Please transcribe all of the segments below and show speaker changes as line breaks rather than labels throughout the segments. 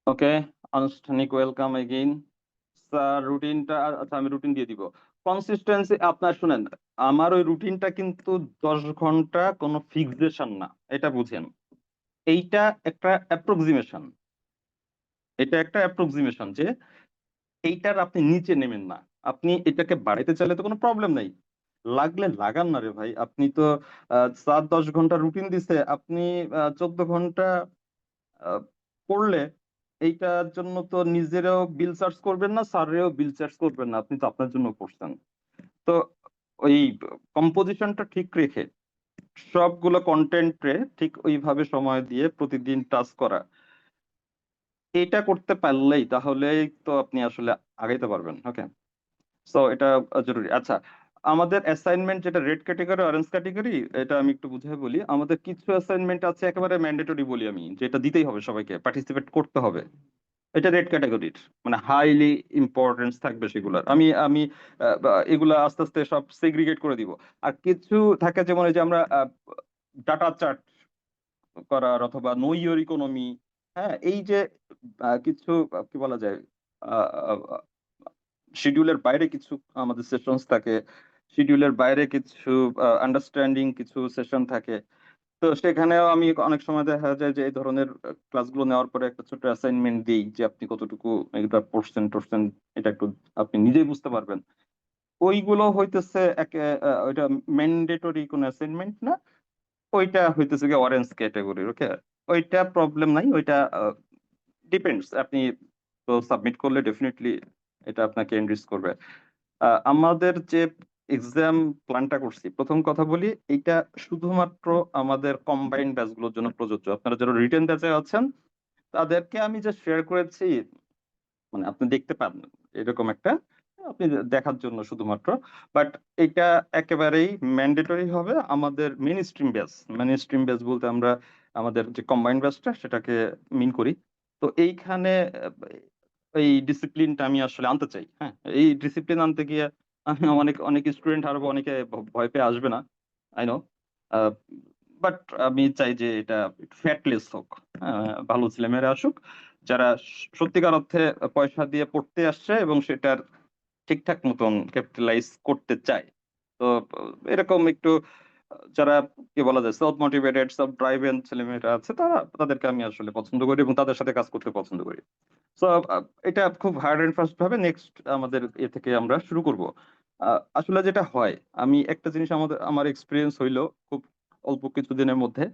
ওকে, আনুষ্ঠানিক welcome again. Sir রুটিনটা, আচ্ছা আমি রুটিন দিয়ে দিব। কনসিস্টেন্সি আপনার শুনেন, আমার ওই রুটিনটা কিন্তু 10 ঘন্টা কোনো ফিক্সেশন না, এটা বুঝেন। এইটা একটা অ্যাপ্রক্সিমেশন, এটা একটা অ্যাপ্রক্সিমেশন যে এইটার আপনি নিচে নেমেন না। আপনি এটাকে বাড়াইতে চাইলে তো কোনো প্রবলেম নাই, লাগলে লাগান না রে ভাই। আপনি তো 7-10 ঘন্টা রুটিন দিছে, আপনি 14 ঘন্টা আহ, পড়লে এইটার জন্য তো নিজেরও বিল চার্জ করবেন না, স্যারেও বিল চার্জ করবেন না, আপনি তো আপনার জন্য পড়ছেন। তো ওই কম্পোজিশনটা ঠিক রেখে সবগুলো কন্টেন্টে ঠিক ওইভাবে সময় দিয়ে প্রতিদিন টাচ করা, এটা করতে পারলেই তাহলেই তো আপনি আসলে আগাইতে পারবেন। ওকে, সো এটা জরুরি। আচ্ছা, আমাদের অ্যাসাইনমেন্ট যেটা রেড ক্যাটেগরি অরেঞ্জ ক্যাটেগরি, এটা আমি একটু বুঝিয়ে বলি। আমাদের কিছু অ্যাসাইনমেন্ট আছে একেবারে ম্যান্ডেটরি বলি আমি, যেটা দিতেই হবে, সবাইকে পার্টিসিপেট করতে হবে। এটা রেড ক্যাটাগরির, মানে হাইলি ইম্পর্টেন্স থাকবে সেগুলোর। আমি আমি এগুলা আস্তে আস্তে সব সেগ্রিগেট করে দিব। আর কিছু থাকে যেমন এই যে আমরা ডাটা চার্ট করার, অথবা নো ইওর ইকোনমি, হ্যাঁ এই যে কিছু কি বলা যায়, শিডিউলের বাইরে কিছু আমাদের সেশনস থাকে, শিডিউলের বাইরে কিছু আন্ডারস্ট্যান্ডিং কিছু সেশন থাকে। তো সেখানেও আমি অনেক সময় দেখা যায় যে এই ধরনের ক্লাসগুলো নেওয়ার পরে একটা ছোট অ্যাসাইনমেন্ট দিই যে আপনি কতটুকু এটা পড়ছেন টড়ছেন, এটা একটু আপনি নিজেই বুঝতে পারবেন। ওইগুলো হইতেছে ওইটা ম্যান্ডেটরি কোনো অ্যাসাইনমেন্ট না, ওইটা হইতেছে কি অরেঞ্জ ক্যাটাগরির। ওকে, ওইটা প্রবলেম নাই, ওইটা ডিপেন্ডস, আপনি তো সাবমিট করলে ডেফিনেটলি এটা আপনাকে এনরিচ করবে। আমাদের যে এক্সাম প্ল্যানটা করছি, প্রথম কথা বলি, এটা শুধুমাত্র আমাদের কম্বাইন্ড ব্যাচগুলোর জন্য প্রযোজ্য। আপনারা যারা রিটেন ব্যাচে আছেন তাদেরকে আমি যে শেয়ার করেছি, মানে আপনি দেখতে পান এরকম একটা, আপনি দেখার জন্য শুধুমাত্র। বাট এটা একেবারেই ম্যান্ডেটরি হবে আমাদের main stream batch. Main stream batch বলতে আমরা আমাদের যে কম্বাইন্ড ব্যাচটা সেটাকে মিন করি। তো এইখানে এই ডিসিপ্লিনটা আমি আসলে আনতে চাই। হ্যাঁ, এই ডিসিপ্লিন আনতে গিয়ে অনেক অনেক স্টুডেন্ট আরো অনেকে ভয় পেয়ে আসবে না, আই নো। বাট আমি চাই যে এটা ফ্যাটলেস হোক, ভালো ছেলেমেয়েরা আসুক, যারা সত্যিকার অর্থে পয়সা দিয়ে পড়তে আসছে এবং সেটার ঠিকঠাক মতন ক্যাপিটালাইজ করতে চায়। তো এরকম একটু যারা কি বলা যায় সেলফ মোটিভেটেড সেলফ ড্রাইভেন ছেলেমেয়েরা আছে, তাদেরকে আমি আসলে পছন্দ করি এবং তাদের সাথে কাজ করতে পছন্দ করি। তো এটা খুব হার্ড এন্ড ফাস্ট ভাবে নেক্সট আমাদের এ থেকে আমরা শুরু করব। আসলে যেটা হয়, আমি একটা জিনিস আমার এক্সপিরিয়েন্স হইলো খুব অল্প কিছু দিনের মধ্যে,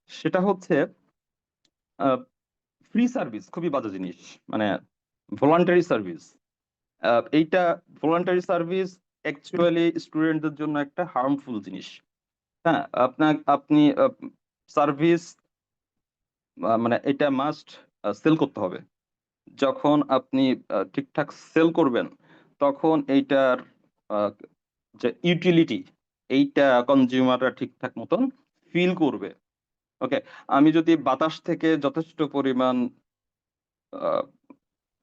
সেটা হচ্ছে ফ্রি সার্ভিস খুবই বাজে জিনিস। মানে ভলান্টারি সার্ভিস, এইটা ভলান্টারি সার্ভিস অ্যাকচুয়ালি স্টুডেন্টদের জন্য একটা হার্মফুল জিনিস। হ্যাঁ, আপনি সার্ভিস মানে এটা মাস্ট সেল করতে হবে। যখন আপনি ঠিকঠাক সেল করবেন, তখন এইটার আহ, যে ইউটিলিটি, এইটা কনজিউমাররা ঠিকঠাক মতন ফিল করবে। ওকে, আমি যদি বাতাস থেকে যথেষ্ট পরিমাণ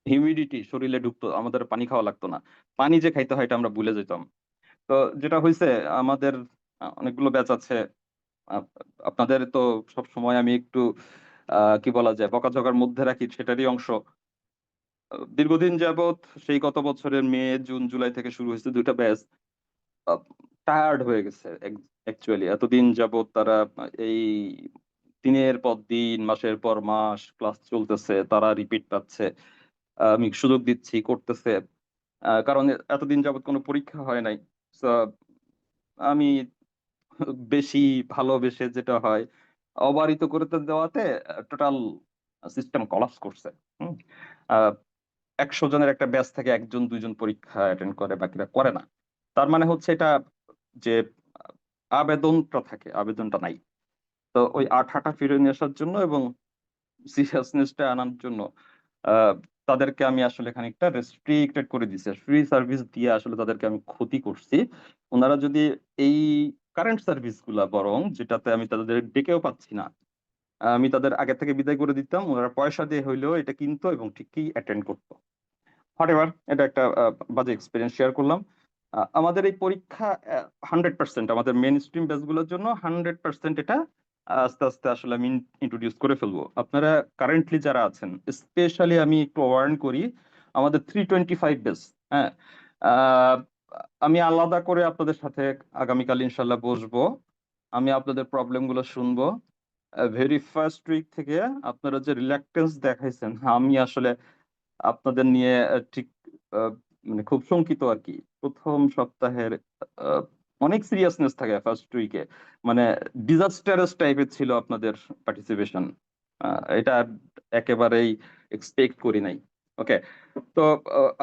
হিউমিডিটি শরীরে ঢুকতো, আমাদের পানি খাওয়া লাগতো না, পানি যে খাইতে হয় এটা আমরা ভুলে যেতাম। তো যেটা হয়েছে, আমাদের অনেকগুলো ব্যাচ আছে, আপ- আপনাদের তো সব সময় আমি একটু কি বলা যায় বকাঝকার মধ্যে রাখি, সেটারই অংশ। দীর্ঘদিন যাবত, সেই গত বছরের মে জুন জুলাই থেকে শুরু হয়েছে দুইটা ব্যাচ, টায়ার্ড হয়ে গেছে। অ্যাকচুয়ালি এতদিন যাবত তারা এই দিনের পর দিন মাসের পর মাস ক্লাস চলতেছে, তারা রিপিট পাচ্ছে, আমি সুযোগ দিচ্ছি করতেছে। কারণ এতদিন যাবত কোনো পরীক্ষা হয় নাই। So, আমি বেশি ভালোবেসে যেটা হয়, অবারিত করে তো দেওয়াতে টোটাল সিস্টেম কলাপস করছে। হুম। আহ, 100 জনের একটা ব্যাচ থেকে একজন দুইজন পরীক্ষা অ্যাটেন্ড করে, বাকিরা করে না। তার মানে হচ্ছে এটা যে আবেদনটা থাকে, আবেদনটা নাই। তো ওই আঠাটা ফিরে নিয়ে আসার জন্য এবং সিরিয়াসনেসটা আনার জন্য আহ, তাদেরকে আমি আসলে খানিকটা রেস্ট্রিক্টেড করে দিছি, ফ্রি সার্ভিস দিয়ে আসলে তাদেরকে আমি ক্ষতি করছি। ওনারা যদি এই কারেন্ট সার্ভিস গুলা, বরং যেটাতে আমি তাদের ডেকেও পাচ্ছি না, আমি তাদের আগে থেকে বিদায় করে দিতাম, ওনারা পয়সা দিয়ে হইলেও এটা কিনতো এবং ঠিকই অ্যাটেন্ড করতো। হোয়াটএভার, এটা একটা বাজে এক্সপিরিয়েন্স শেয়ার করলাম। আমাদের এই পরীক্ষা 100%, আমাদের মেন স্ট্রিম ব্যাচ গুলোর জন্য 100% এটা আস্তে আস্তে আসলে আমি ইন্ট্রোডিউস করে ফেলবো। আপনারা কারেন্টলি যারা আছেন, স্পেশালি আমি একটু ওয়ার্ন করি, আমাদের 325 বেস, হ্যাঁ, আহ, আমি আলাদা করে আপনাদের সাথে আগামীকাল ইনশাল্লাহ বসবো। আমি আপনাদের প্রবলেম গুলো শুনবো। ভেরি ফার্স্ট উইক থেকে আপনারা যে রিল্যাক্টেন্স দেখাইছেন, আমি আসলে আপনাদের নিয়ে ঠিক আহ, মানে খুব শঙ্কিত আর কি। প্রথম সপ্তাহের আহ, অনেক সিরিয়াসনেস থাকে ফার্স্ট উইকে, মানে ডিজাস্টারাস টাইপের ছিল আপনাদের পার্টিসিপেশন। এটা একেবারেই এক্সপেক্ট করি নাই। ওকে, তো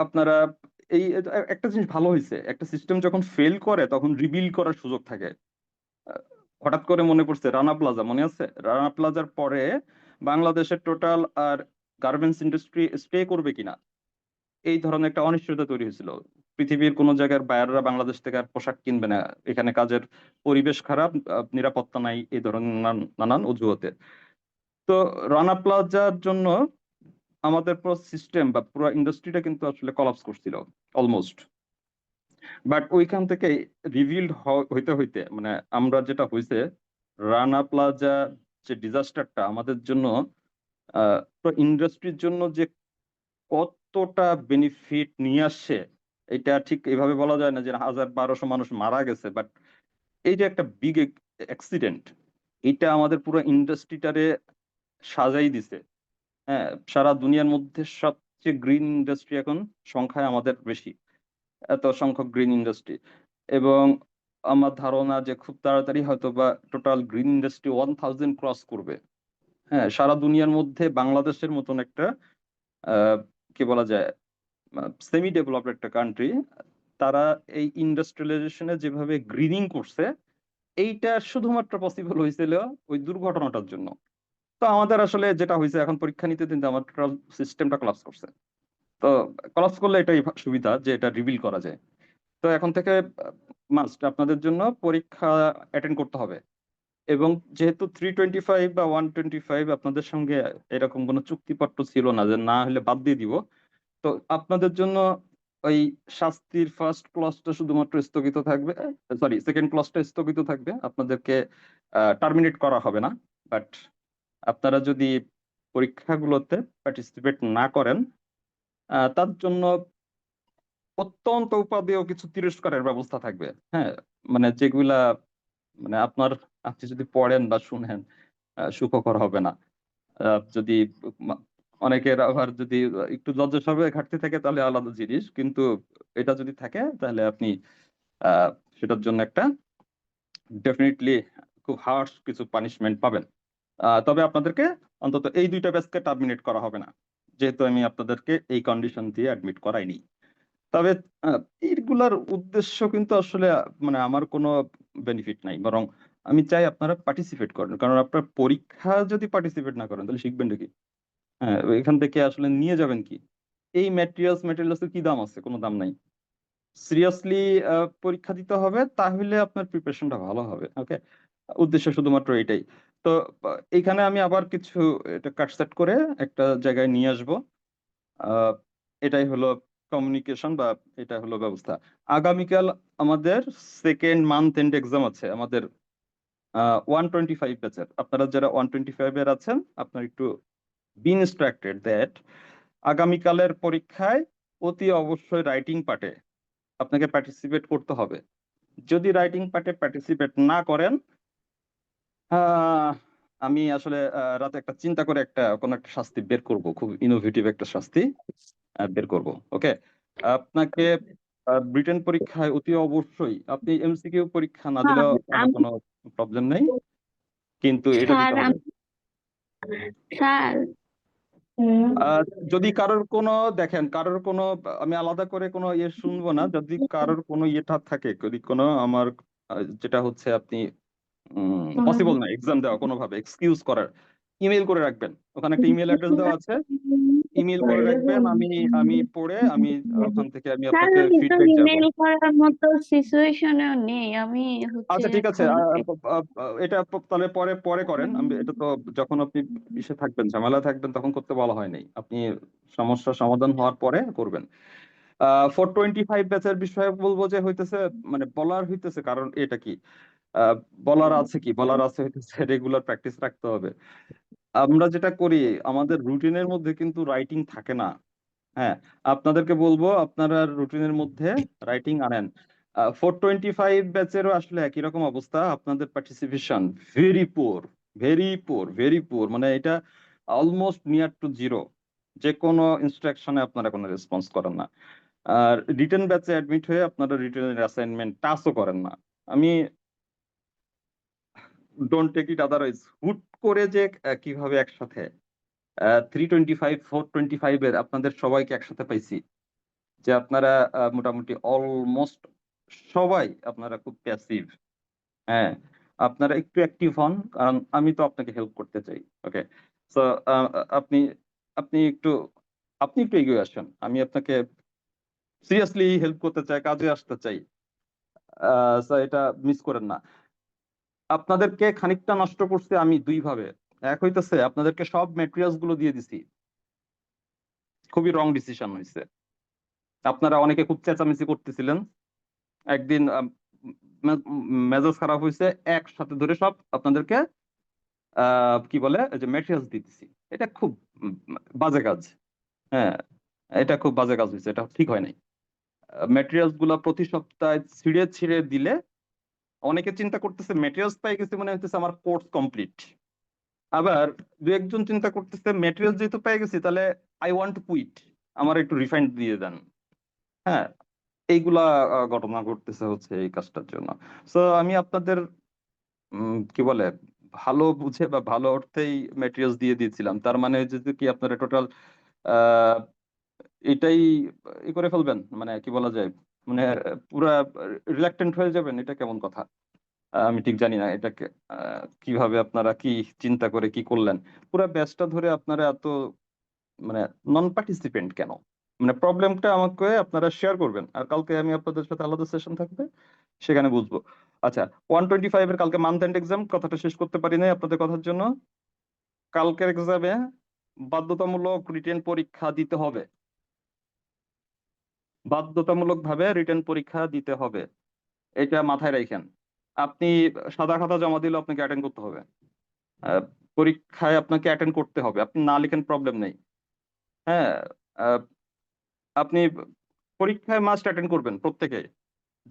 আপনারা একটা জিনিস ভালো হয়েছে, একটা সিস্টেম যখন ফেল করে তখন রিবিল্ড করার সুযোগ থাকে। আহ, হঠাৎ করে মনে পড়ছে রানা প্লাজা, মনে আছে? রানা প্লাজার পরে বাংলাদেশের টোটাল আর গার্মেন্টস ইন্ডাস্ট্রি স্টে করবে কিনা, এই ধরনের একটা অনিশ্চয়তা তৈরি হয়েছিল। পৃথিবীর কোন জায়গার বায়াররা বাংলাদেশ থেকে আর পোশাক কিনবে না, এখানে কাজের পরিবেশ খারাপ, নিরাপত্তা নাই, এই ধরনের নানান নানান অজুহাতে। তো রানা প্লাজার জন্য আমাদের পুরো সিস্টেম বা পুরো ইন্ডাস্ট্রিটা কিন্তু আসলে কলাপস করছিল অলমোস্ট। বাট ওইখান থেকে রিভিলড হইতে হইতে মানে আমরা যেটা হয়েছে, রানা প্লাজা যে ডিজাস্টারটা আমাদের জন্য, পুরো ইন্ডাস্ট্রির জন্য যে কতটা বেনিফিট নিয়ে আসছে, এটা ঠিক এভাবে বলা যায় না যে 1000-1200 মানুষ মারা গেছে, বাট এই যে একটা বিগ অ্যাক্সিডেন্ট, এটা আমাদের পুরো ইন্ডাস্ট্রিটারে সাজাই দিছে। হ্যাঁ, সারা দুনিয়ার মধ্যে সবচেয়ে গ্রিন ইন্ডাস্ট্রি এখন সংখ্যায় আমাদের বেশি, এত সংখ্যক গ্রিন ইন্ডাস্ট্রি। এবং আমার ধারণা যে খুব তাড়াতাড়ি হয়তো বা টোটাল গ্রিন ইন্ডাস্ট্রি 1000 ক্রস করবে। হ্যাঁ, সারা দুনিয়ার মধ্যে বাংলাদেশের মতন একটা আহ কি বলা যায়, সেমি ডেভেলপড একটা কান্ট্রি, তারা এই ইন্ডাস্ট্রিয়ালাইজেশনে যেভাবে গ্রিনিং করছে, এইটা শুধুমাত্র পসিবল হয়েছিল ওই দুর্ঘটনাটার জন্য। তো আমাদের আসলে যেটা হয়েছে, এখন পরীক্ষা নিতে কিন্তু আমার টোটাল সিস্টেমটা কলাপস করছে। তো কলাপস করলে এটাই সুবিধা যে এটা রিভিল করা যায়। তো এখন থেকে মাস্ট আপনাদের জন্য পরীক্ষা অ্যাটেন্ড করতে হবে। এবং যেহেতু 325 বা 125 আপনাদের সঙ্গে এরকম কোনো চুক্তিপত্র ছিল না যে না হলে বাদ দিয়ে দিব, তো আপনাদের জন্য ওই শাস্তির ফার্স্ট ক্লজটা শুধুমাত্র স্থগিত থাকবে, সরি সেকেন্ড ক্লজটা স্থগিত থাকবে, আপনাদেরকে টার্মিনেট করা হবে না। বাট আপনারা যদি পরীক্ষাগুলোতে পার্টিসিপেট না করেন, তার জন্য অত্যন্ত উপাদেয় কিছু তিরস্কারের ব্যবস্থা থাকবে। হ্যাঁ, মানে যেগুলা মানে আপনি যদি পড়েন বা শুনেন, সুখকর হবে না। যদি মা- অনেকের আবার যদি একটু লজ্জাস্বভাবের ঘাটতি থাকে তাহলে আলাদা জিনিস, কিন্তু এটা যদি থাকে তাহলে আপনি আহ সেটার জন্য একটা ডেফিনেটলি খুব হার্শ কিছু পানিশমেন্ট পাবেন। তবে আপনাদেরকে অন্তত এই দুইটা ব্যাচকে টার্মিনেট করা হবে না, যেহেতু আমি আপনাদেরকে এই কন্ডিশন দিয়ে অ্যাডমিট করাইনি। তবে এইগুলার উদ্দেশ্য কিন্তু আসলে মানে আমার কোনো বেনিফিট নাই, বরং আমি চাই আপনারা পার্টিসিপেট করেন, কারণ আপনার পরীক্ষা যদি পার্টিসিপেট না করেন তাহলে শিখবেন কি? হ্যাঁ, এখান থেকে আসলে নিয়ে যাবেন কি? এই ম্যাটেরিয়ালস এর কি দাম আছে? কোনো দাম নাই। সিরিয়াসলি পরীক্ষা দিতে হবে, তাহলে আপনার প্রিপারেশনটা ভালো হবে। ওকে, উদ্দেশ্য শুধুমাত্র এটাই। তো এইখানে আমি আবার কিছু এটা কাটছাট করে একটা জায়গায় নিয়ে আসবো। আহ, এটাই হলো কমিউনিকেশন বা এটা হলো ব্যবস্থা। আগামীকাল আমাদের সেকেন্ড মান্থ এন্ড এক্সাম আছে আমাদের 125 ব্যাচের। আপনারা যারা 125 এর আছেন, আপনারা একটু বি ইনস্ট্রাক্টেড দ্যাট আগামীকালের পরীক্ষায় অতি অবশ্যই রাইটিং পার্টে আপনাকে পার্টিসিপেট করতে হবে। যদি রাইটিং পার্টে পার্টিসিপেট না করেন, আহ, আমি আসলে রাতে একটা চিন্তা করে কোনো একটা শাস্তি বের করব, খুব ইনোভেটিভ একটা শাস্তি বের করব। ওকে, আপনাকে ব্রিটেন পরীক্ষায় অতি অবশ্যই, আপনি এমসিকিউ পরীক্ষা না
হ্যাঁ,
দিলেও আমার
আমি
কোনো প্রবলেম নেই, কিন্তু এটা
স্যার
দিতে হবে।
আমি স্যার হুম,
আহ, যদি কারোর কোনো দেখেন, কারোর কোনো আমি আলাদা করে কোনো ইয়ে শুনবো না। যদি কারোর কোনো ইয়েটা থাকে, যদি কোনো আমার যেটা হচ্ছে আপনি পসিবল না এক্সাম দেওয়া কোনোভাবে এক্সকিউজ করার, ইমেল করে রাখবেন। ওখানে একটা ইমেল অ্যাড্রেস দেওয়া আছে, ইমেল করে রাখবেন। আমি আমি পড়ে আমি ওখান থেকে আমি
স্যার
আপনাকে
আমি তো
ফিডব্যাক দেবো।
ইমেল করার মতো সিচুয়েশনেও নেই। আমি
আচ্ছা, ঠিক আছে।
এখন
এটা তাহলে পরে পরে করেন। আমি এটা তো যখন আপনি ইসে থাকবেন, ঝামেলা থাকবেন, তখন করতে বলা হয় নাই। আপনি সমস্যার সমাধান হওয়ার পরে করবেন। 425 ব্যাচের বিষয়ে বলবো যে হইতেছে, মানে বলার হইতেছে কারণ এটা কি, আহ, বলার আছে হইতেছে রেগুলার প্র্যাকটিস রাখতে হবে। আমরা যেটা করি, আমাদের রুটিনের মধ্যে কিন্তু রাইটিং থাকে না। হ্যাঁ, আপনাদেরকে বলবো আপনারা রুটিনের মধ্যে রাইটিং আনেন। 425 ব্যাচেরও আসলে একই রকম অবস্থা, আপনাদের participation very poor, very poor, মানে এটা অলমোস্ট নিয়ার টু জিরো। যে কোনো ইনস্ট্রাকশনে আপনারা কোনো রেসপন্স করেন না। আর রিটেন ব্যাচে অ্যাডমিট হয়ে আপনারা রিটেনের অ্যাসাইনমেন্ট টাচও করেন না। আমি ডোন্ট টেক ইট আদারওয়াইজ, হুট করে যে কিভাবে একসাথে 325 425 এর আপনাদের সবাইকে একসাথে পাইছি, যে আপনারা মোটামুটি অলমোস্ট সবাই আপনারা খুব প্যাসিভ। হ্যাঁ, আপনারা একটু অ্যাক্টিভ হন, কারণ আমি তো আপনাকে হেল্প করতে চাই। ওকে, সো আপনি আপনি একটু আপনি একটু এগিয়ে আসেন, আমি আপনাকে সিরিয়াসলি হেল্প করতে চাই, কাজে আসতে চাই। সো এটা মিস করেন না। আপনাদেরকে খানিকটা নষ্ট করছে আমি দুই ভাবে। এক হইতেছে আপনাদেরকে সব মেটেরিয়ালস গুলো দিয়ে দিছি, খুবই রং ডিসিশন হয়েছে। আপনারা অনেকে খুব চেঁচামেচি করতেছিলেন, একদিন মেজাজ খারাপ হয়েছে, একসাথে ধরে সব আপনাদেরকে কি বলে এই যে মেটেরিয়ালস দিতেছি। এটা খুব উম, বাজে কাজ। হ্যাঁ, এটা খুব বাজে কাজ হয়েছে, এটা ঠিক হয় নাই। মেটেরিয়ালস গুলা প্রতি সপ্তাহে ছিঁড়ে ছিঁড়ে দিলে অনেকে চিন্তা করতেছে মেটেরিয়ালস পাই গেছে মনে হইতেছে আমার কোর্স কমপ্লিট। আবার দু একজন চিন্তা করতেছে মেটেরিয়াল যেহেতু পেয়ে গেছি তাহলে আই ওয়ান্ট টু কুইট, আমার একটু রিফাইন্ড দিয়ে দেন। হ্যাঁ, এইগুলা ঘটনা ঘটতেছে হচ্ছে এই কাজটার জন্য। সো আমি আপনাদের কি বলে ভালো বুঝে বা ভালো অর্থেই মেটেরিয়ালস দিয়ে দিয়েছিলাম, তার মানে হচ্ছে যে কি আপনারা টোটাল আহ এটাই করে ফেলবেন, মানে কি বলা যায়, মানে পুরা রিলাক্টেন্ট হয়ে যাবেন, এটা কেমন কথা? আমি ঠিক জানি না এটাকে কিভাবে আপনারা কি চিন্তা করে কি করলেন। পুরা ব্যাচটা ধরে আপনারা এত মানে নন পার্টিসিপেন্ট কেন? মানে প্রবলেমটা আমাকে আপনারা শেয়ার করবেন, আর কালকে আমি আপনাদের সাথে আলাদা সেশন থাকবে, সেখানে বুঝবো। আচ্ছা, 125 এর কালকে মান্থ এন্ড এক্সাম, কথাটা শেষ করতে পারি নাই আপনাদের কথার জন্য। কালকের এক্সামে বাধ্যতামূলক রিটেন পরীক্ষা দিতে হবে, বাধ্যতামূলক ভাবে রিটেন পরীক্ষা দিতে হবে, এটা মাথায় রাখেন। আপনি সাদা খাতা জমা দিলে আপনাকে অ্যাটেন্ড করতে হবে। আহ, পরীক্ষায় আপনাকে অ্যাটেন্ড করতে হবে, আপনি না লিখেন প্রবলেম নেই। হ্যাঁ, আহ, আপনি পরীক্ষায় মাস্ট অ্যাটেন্ড করবেন প্রত্যেকে,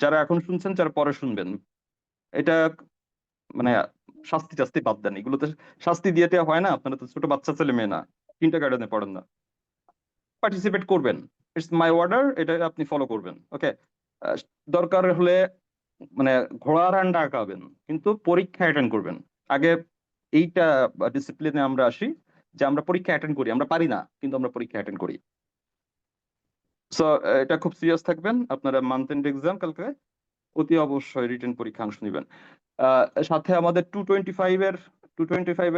যারা এখন শুনছেন যারা পরে শুনবেন। এটা মানে শাস্তি টাস্তি বাদ দেন, এগুলোতে শাস্তি দিয়ে দেওয়া হয় না, আপনারা তো ছোট বাচ্চা ছেলে মেয়ে না, কিন্ডার গার্ডেনে পড়েন না। পার্টিসিপেট করবেন, ইটস মাই অর্ডার, এটা আপনি ফলো করবেন। ওকে, দরকার হলে মানে ঘোড়ার রান ডাকাবেন, কিন্তু পরীক্ষা অ্যাটেন্ড করবেন আগে। এইটা ডিসিপ্লিনে আমরা আসি, যে আমরা পরীক্ষা অ্যাটেন্ড করি, আমরা পারি না কিন্তু আমরা পরীক্ষা অ্যাটেন্ড করি। সো এটা খুব সিরিয়াস থাকবেন আপনারা, মান্থ এন্ড এক্সাম কালকে অতি অবশ্যই রিটেন পরীক্ষা অংশ নেবেন। সাথে আমাদের 225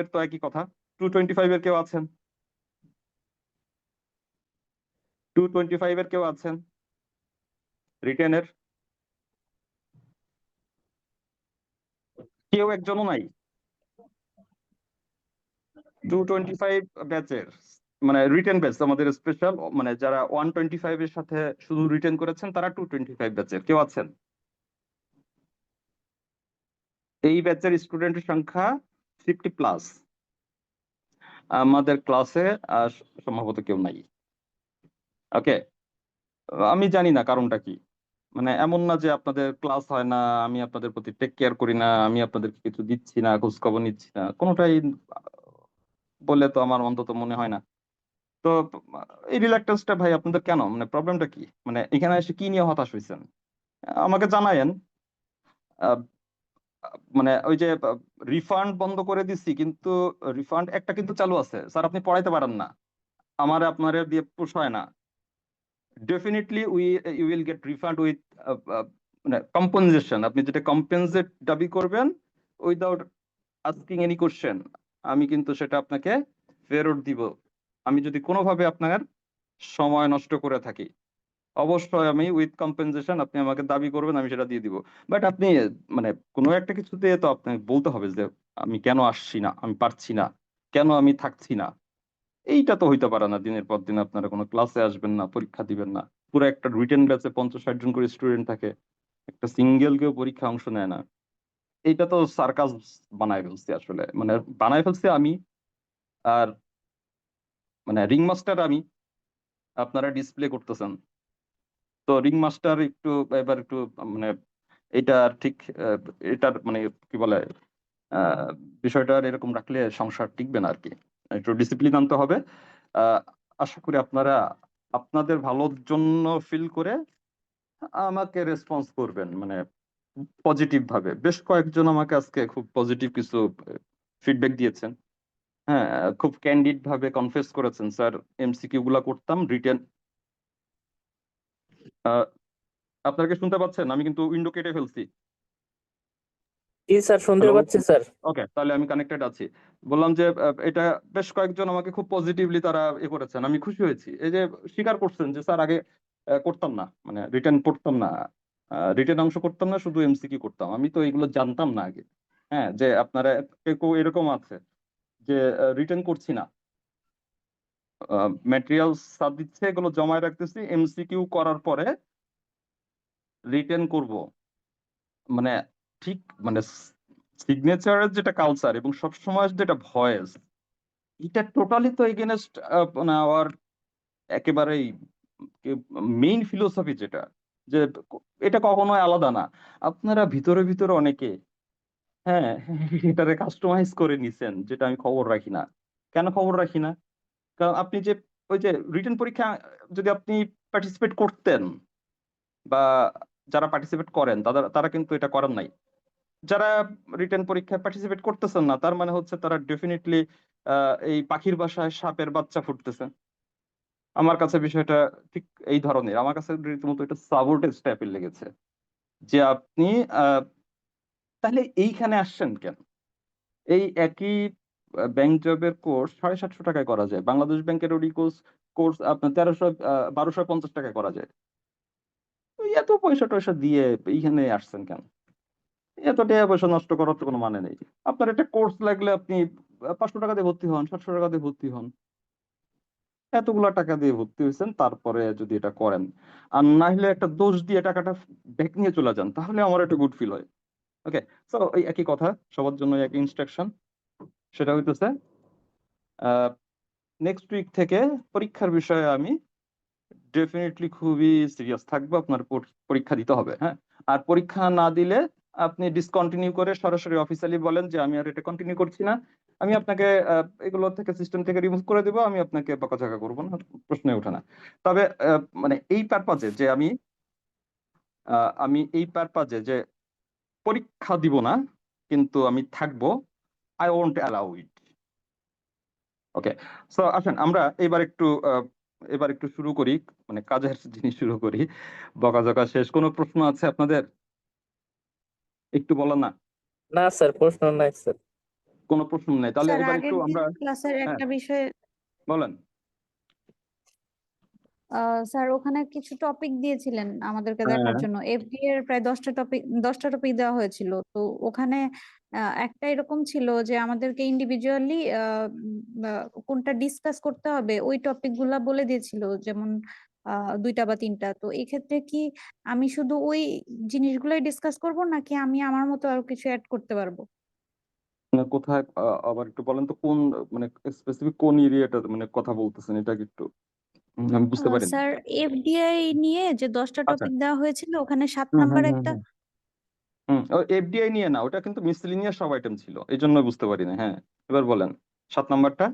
এর তো একই কথা। 225 এর কেউ আছেন? 225 এর কেউ আছেন রিটেনের? কেউ একজনও নাই? 225 ব্যাচের মানে রিটেন ব্যাচ আমাদের স্পেশাল, মানে যারা 125 এর সাথে শুধু রিটেন করেছেন তারা 225 ব্যাচের কেউ আছেন? এই ব্যাচের স্টুডেন্টের সংখ্যা 50+। আমাদের ক্লাসে সম্ভবত কেউ নাই। ওকে, আমি জানি না কারণটা কি। মানে এমন না যে আপনাদের ক্লাস হয় না, আমি আপনাদের প্রতি টেক কেয়ার করি না, আমি আপনাদেরকে কিছু দিচ্ছি না, খোঁজ খবর নিচ্ছি না, কোনোটাই বলে তো আমার অন্তত মনে হয় না। তো এই রিল্যাক্টেন্সটা ভাই আপনাদের কেন, মানে প্রবলেমটা কি, মানে এখানে এসে কি নিয়ে হতাশ হয়েছেন আমাকে জানায়েন। আহ, মানে ওই যে রিফান্ড বন্ধ করে দিচ্ছি, কিন্তু রিফান্ড একটা কিন্তু চালু আছে স্যার, আপনি পড়াইতে পারেন না, আমার আপনার দিয়ে পোষায় না। Definitely you will get refund with মানে কম্পেনসেশন, আপনি যেটা কম্পেনসেট দাবি করবেন উইদাউট আস্কিং এনি কোশ্চেন, আমি কিন্তু সেটা আপনাকে ফেরত দিব। আমি যদি কোনোভাবে আপনার সময় নষ্ট করে থাকি, অবশ্যই আমি উইথ কম্পেনসেশন, আপনি আমাকে দাবি করবেন আমি সেটা দিয়ে দিব। বাট আপনি মানে কোনো একটা কিছুতে তো আপনাকে বলতে হবে যে আমি কেন আসছি না, আমি পারছি না, কেন আমি থাকছি না। এইটা তো হইতে পারে না, দিনের পর দিন আপনারা কোনো ক্লাসে আসবেন না, পরীক্ষা দিবেন না। পুরো একটা রিটেন ব্যাচে 50-60 জন করে স্টুডেন্ট থাকে, একটা সিঙ্গেল কেউ পরীক্ষা অংশ নেয় না। এইটা তো সার্কাস বানায় ফেলছি আসলে, মানে বানায় ফেলছি আমি, আর মানে রিং মাস্টার আমি, আপনারা ডিসপ্লে করতেছেন। তো রিং মাস্টার একটু এবার একটু মানে এটা ঠিক এটার মানে কি বলে আহ, বিষয়টা আর এরকম রাখলে সংসার টিকবে না আর কি। একটু ডিসিপ্লিন আনতে হবে। আহ, আশা করি আপনারা আপনাদের ভালোর জন্য ফিল করে আমাকে রেসপন্স করবেন, মানে পজিটিভ ভাবে। বেশ কয়েকজন আমাকে আজকে খুব পজিটিভ কিছু ফিডব্যাক দিয়েছেন। হ্যাঁ, খুব ক্যান্ডিড ভাবে কনফেস করেছেন, স্যার এমসিকিউ গুলা করতাম রিটেন। আপনারা কি শুনতে পাচ্ছেন? আমি কিন্তু উইন্ডো কেটে ফেলছি।
জি স্যার, শুনতে
হ্যালো,
পাচ্ছি স্যার।
ওকে, তাহলে আমি কানেক্টেড আছি। বললাম যে এটা বেশ কয়েকজন আমাকে খুব পজিটিভলি তারা করেছেন, আমি খুশি হয়েছি। এই যে স্বীকার করছেন যে স্যার আগে করতাম না, মানে রিটেন পড়তাম না, রিটেন অংশ করতাম না, শুধু এমসিকিউ করতাম। আমি তো এগুলো জানতাম না আগে। হ্যাঁ, যে আপনারা কেউ কেউ এরকম আছে যে রিটেন করছি না, ম্যাটেরিয়াল সাব দিচ্ছে, এগুলো জমায় রাখতেছি, এমসিকিউ করার পরে রিটেন করব। মানে ঠিক মানে সিগনেচারের যেটা কালচার এবং সবসময় যেটা ভয়েস, এটা টোটালি তো এগেনস্ট মানে আওয়ার একেবারেই মেইন ফিলোসফি যেটা, যে এটা কখনোই আলাদা না। আপনারা ভিতরে ভিতরে অনেকে, হ্যাঁ, এটারে কাস্টমাইজ করে নিছেন, যেটা আমি খবর রাখি না। কেন খবর রাখি না? কারণ আপনি যে ওই যে রিটেন পরীক্ষা যদি আপনি পার্টিসিপেট করতেন, বা যারা পার্টিসিপেট করেন তারা তারা কিন্তু এটা করেন নাই। যারা রিটেন পরীক্ষায় পার্টিসিপেট করতেছেন না, তার মানে হচ্ছে তারা ডেফিনেটলি এই পাখির বাসায় সাপের বাচ্চা ফুটতেছে। আমার কাছে বিষয়টা ঠিক এই ধরনের, আমার কাছে রীতিমতো এটা সাবোটেজ টাইপের লেগেছে। যে আপনি আহ, তাহলে এইখানে আসছেন কেন? এই একই ব্যাংক জবের কোর্স 750 টাকায় করা যায়, বাংলাদেশ ব্যাংকের ওই কোর্স কোর্স আপনার 1250 টাকায় করা যায়। তো এত পয়সা টয়সা দিয়ে এইখানে আসছেন কেন? এত টাকা পয়সা নষ্ট করার তো কোনো মানে নেই। আপনার একটা কোর্স লাগলে আপনি 500 টাকা দিয়ে ভর্তি হন, 700 টাকা দিয়ে ভর্তি হন। এতগুলা টাকা দিয়ে ভর্তি হয়েছেন, তারপরে যদি এটা করেন, আর না হলে একটা দোষ দিয়ে টাকাটা ব্যাক নিয়ে চলে যান, তাহলে আমার একটা গুড ফিল হয়। ওকে, সো এই একই কথা, সবার জন্য একই ইনস্ট্রাকশন। সেটা হইতেছে নেক্সট উইক থেকে পরীক্ষার বিষয়ে আমি ডেফিনেটলি খুবই সিরিয়াস থাকবো। আপনার পরীক্ষা দিতে হবে, হ্যাঁ। আর পরীক্ষা না দিলে আপনি ডিসকন্টিনিউ করে সরাসরি অফিসিয়ালি বলেন যে আমি আর এটা কন্টিনিউ করছি না। আমি আপনাকে এগুলো থেকে সিস্টেম থেকে রিমুভ করে দেবো, আমি আপনাকে বকাঝকা করবো না, প্রশ্নই ওঠে না। তবে মানে এই পারপাজে যে আমি এই পারপাজে যে পরীক্ষা দিব না, কিন্তু আমি থাকবো, I won't allow it. Okay, so আসেন আমরা এবার একটু শুরু করি, মানে কাজের জিনিস শুরু করি। বকাঝকা শেষ, কোনো প্রশ্ন আছে আপনাদের? একটু বলেন না।
না স্যার, প্রশ্ন নাই স্যার।
কোনো প্রশ্ন নেই, তাহলে
স্যার
এবার একটু
আগের দিন
আমরা,
ক্লাসের
হ্যাঁ
একটা বিষয়,
বলেন।
স্যার ওখানে কিছু টপিক দিয়েছিলেন আমাদেরকে দেখার
হ্যাঁ,
জন্য। এফডিএ এর প্রায় 10টা টপিক দেওয়া হয়েছিল। তো ওখানে একটা এরকম ছিল যে আমাদেরকে ইন্ডিভিজুয়ালি কোনটা ডিসকাস করতে হবে ওই টপিক গুলা বলে দিয়েছিল, যেমন 2টা বা 3টা। তো এক্ষেত্রে কি আমি শুধু ওই জিনিসগুলোই ডিসকাস করব, নাকি আমি আমার মতো আরো কিছু অ্যাড করতে পারবো?
কোথায় আবার একটু বলেন তো, কোন মানে স্পেসিফিক কোন এরিয়াটা মানে কথা বলতেছেন, এটা কি একটু আমি বুঝতে পারিনি।
স্যার এফডিআই নিয়ে যে 10টা
আচ্ছা,
টপিক দেওয়া হয়েছিল, ওখানে সাত
হুম
নাম্বার
হুম হুম
একটা।
হুম হুম ও এফডিআই নিয়ে না, ওটা কিন্তু মিসলিনিয়াস সব আইটেম ছিল, এই জন্য বুঝতে পারি না। হ্যাঁ, এবার বলেন 7 নাম্বারটা।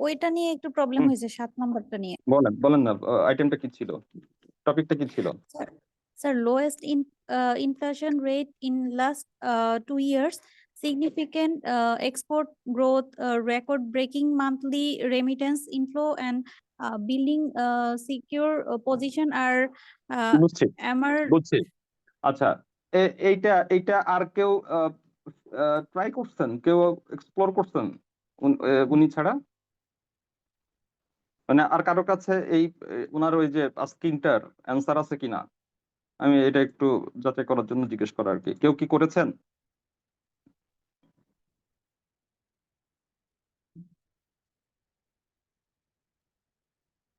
ওইটা নিয়ে একটু প্রবলেম
হুম,
হয়েছে, 7 নাম্বারটা নিয়ে।
বলেন বলেন না, আইটেমটা কি ছিল, টপিকটা কি ছিল?
Sir sir lowest inflation rate in last 2 years, significant export growth, record breaking monthly remittance inflow, and building secure position are
বুঝছি,
among
বুঝছি। আচ্ছা, এইটা এইটা আর কেউ ট্রাই করছেন, কেউ এক্সপ্লোর করছেন উনি ছাড়া? মানে আর কারো কাছে এই ওনার ওই যে আস্কিংটার অ্যান্সার আছে কিনা, আমি এটা একটু যাচাই করার জন্য জিজ্ঞেস করা আর কি। কেউ কি করেছেন?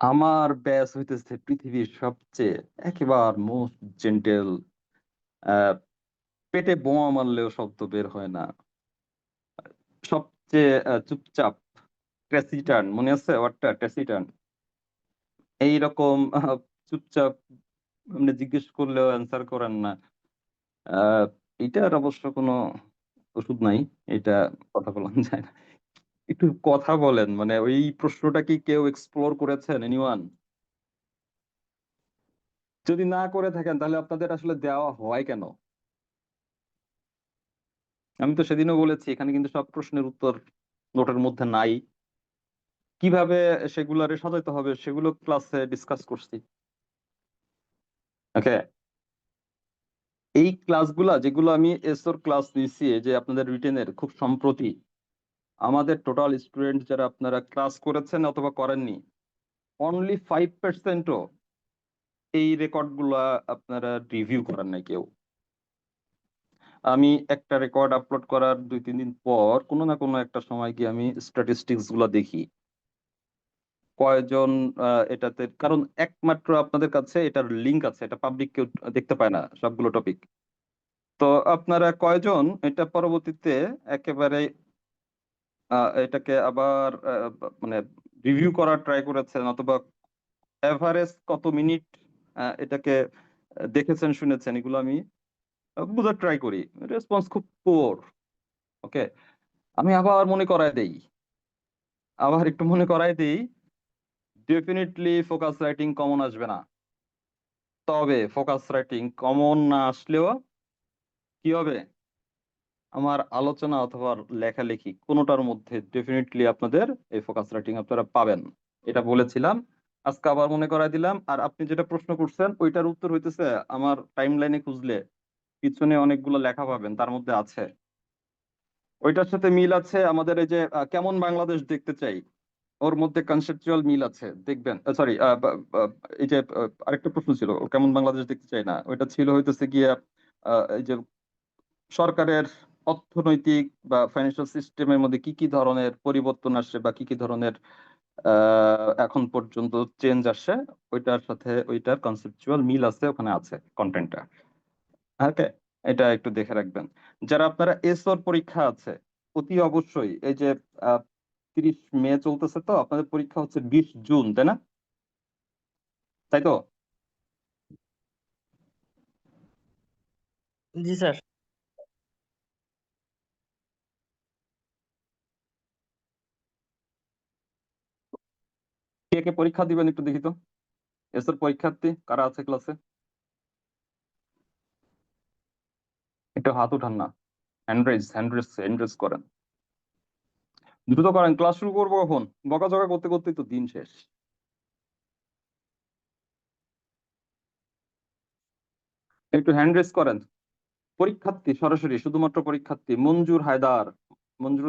আমার ব্যাস হইতেছে পৃথিবীর সবচেয়ে একেবারে মোস্ট জেন্টেল পেটে বোমা মারলেও শব্দ বের হয় না। সবচেয়ে চুপচাপ ট্যাসিটার্ন, মনে আছে ওয়ার্ডটা ট্যাসিটার্ন? এইরকম চুপচাপ আপনি জিজ্ঞেস করলেও অ্যান্সার করেন না। আহ এটার অবশ্য কোনো ওষুধ নাই, এটা কথা বলা যায় না। একটু কথা বলেন, মানে ওই প্রশ্নটা কি কেউ এক্সপ্লোর করেছেন এনিওয়ান? যদি না করে থাকেন তাহলে আপনাদের আসলে দেওয়া হয় কেন? আমি তো সেদিনও বলেছি এখানে কিন্তু সব প্রশ্নের উত্তর নোটের মধ্যে নাই। কিভাবে সেগুলারে সাজাইতে হবে সেগুলো ক্লাসে ডিসকাস করছি। ওকে, এই ক্লাসগুলা যেগুলো আমি এসওর ক্লাস নিয়েছি, এই যে আপনাদের রিটেনের খুব সম্প্রতি, আমাদের টোটাল স্টুডেন্ট যারা আপনারা ক্লাস করেছেন অথবা করেননি, অনলি 5%ও এই রেকর্ড গুলা আপনারা রিভিউ করেন নাই কেউ। আমি একটা রেকর্ড আপলোড করার 2-3 দিন পর কোনো না কোনো একটা সময় গিয়ে আমি স্ট্যাটিস্টিক্স গুলা দেখি কয়জন এটাতে, কারণ একমাত্র আপনাদের কাছে এটার লিংক আছে, এটা পাবলিক কেউ দেখতে পায় না সবগুলো টপিক। তো আপনারা কয়জন এটা পরবর্তীতে একেবারে এটাকে আবার মানে রিভিউ করার ট্রাই করেছেন, অথবা এভারেজ কত মিনিট এটাকে দেখেছেন শুনেছেন, এগুলো আমি বোঝার ট্রাই করি। রেসপন্স খুব পোর। ওকে, আমি আবার মনে করায় দেই, আবার একটু মনে করায় দিই, ডেফিনেটলি ফোকাস রাইটিং কমন আসবে না। তবে ফোকাস রাইটিং কমন না আসলেও কি হবে, আমার আলোচনা অথবা লেখালেখি কোনোটার মধ্যে ডেফিনেটলি আপনাদের এই ফোকাস রাইটিং আপনারা পাবেন, এটা বলেছিলাম। আজকে আবার মনে করায় দিলাম। আর আপনি যেটা প্রশ্ন করছেন ওইটার উত্তর হইতেছে, আমার টাইম লাইনে খুঁজলে পিছনে অনেকগুলো লেখা পাবেন, তার মধ্যে আছে, ওইটার সাথে মিল আছে আমাদের এই যে কেমন বাংলাদেশ দেখতে চাই, ওর মধ্যে কনসেপচুয়াল মিল আছে দেখবেন। সরি, এই যে আরেকটা প্রশ্ন ছিল, ও কেমন বাংলাদেশ দেখতে চাই না, ওইটা ছিল হইতেছে গিয়ে এই যে সরকারের অর্থনৈতিক বা ফাইন্যান্সিয়াল সিস্টেমের মধ্যে কি কি ধরনের পরিবর্তন আসছে বা কি কি ধরনের এখন পর্যন্ত চেঞ্জ আসছে, ওইটার সাথে ওইটার কনসেপচুয়াল মিল আছে, ওখানে আছে কন্টেন্টটা। ওকে, এটা একটু দেখে রাখবেন। যারা আপনারা এসওর পরীক্ষা আছে, অতি অবশ্যই এই যে 30 মে চলতেছে, তো আপনাদের পরীক্ষা হচ্ছে 20 জুন, তাই না? তাই তো?
জি স্যার।
কে কে পরীক্ষা দিবেন একটু দেখি তো, এসওর পরীক্ষার্থী কারা আছে ক্লাসে? একটু হাত উঠান না, হ্যান্ড রেজ করেন, দ্রুত করেন। ক্লাস শুরু করবো কখন? বকাঝকা করতে করতেই তো দিন শেষ। একটু হ্যান্ড রেজ করেন। পরীক্ষার্থী সরাসরি, শুধুমাত্র পরীক্ষার্থী। মঞ্জুরুল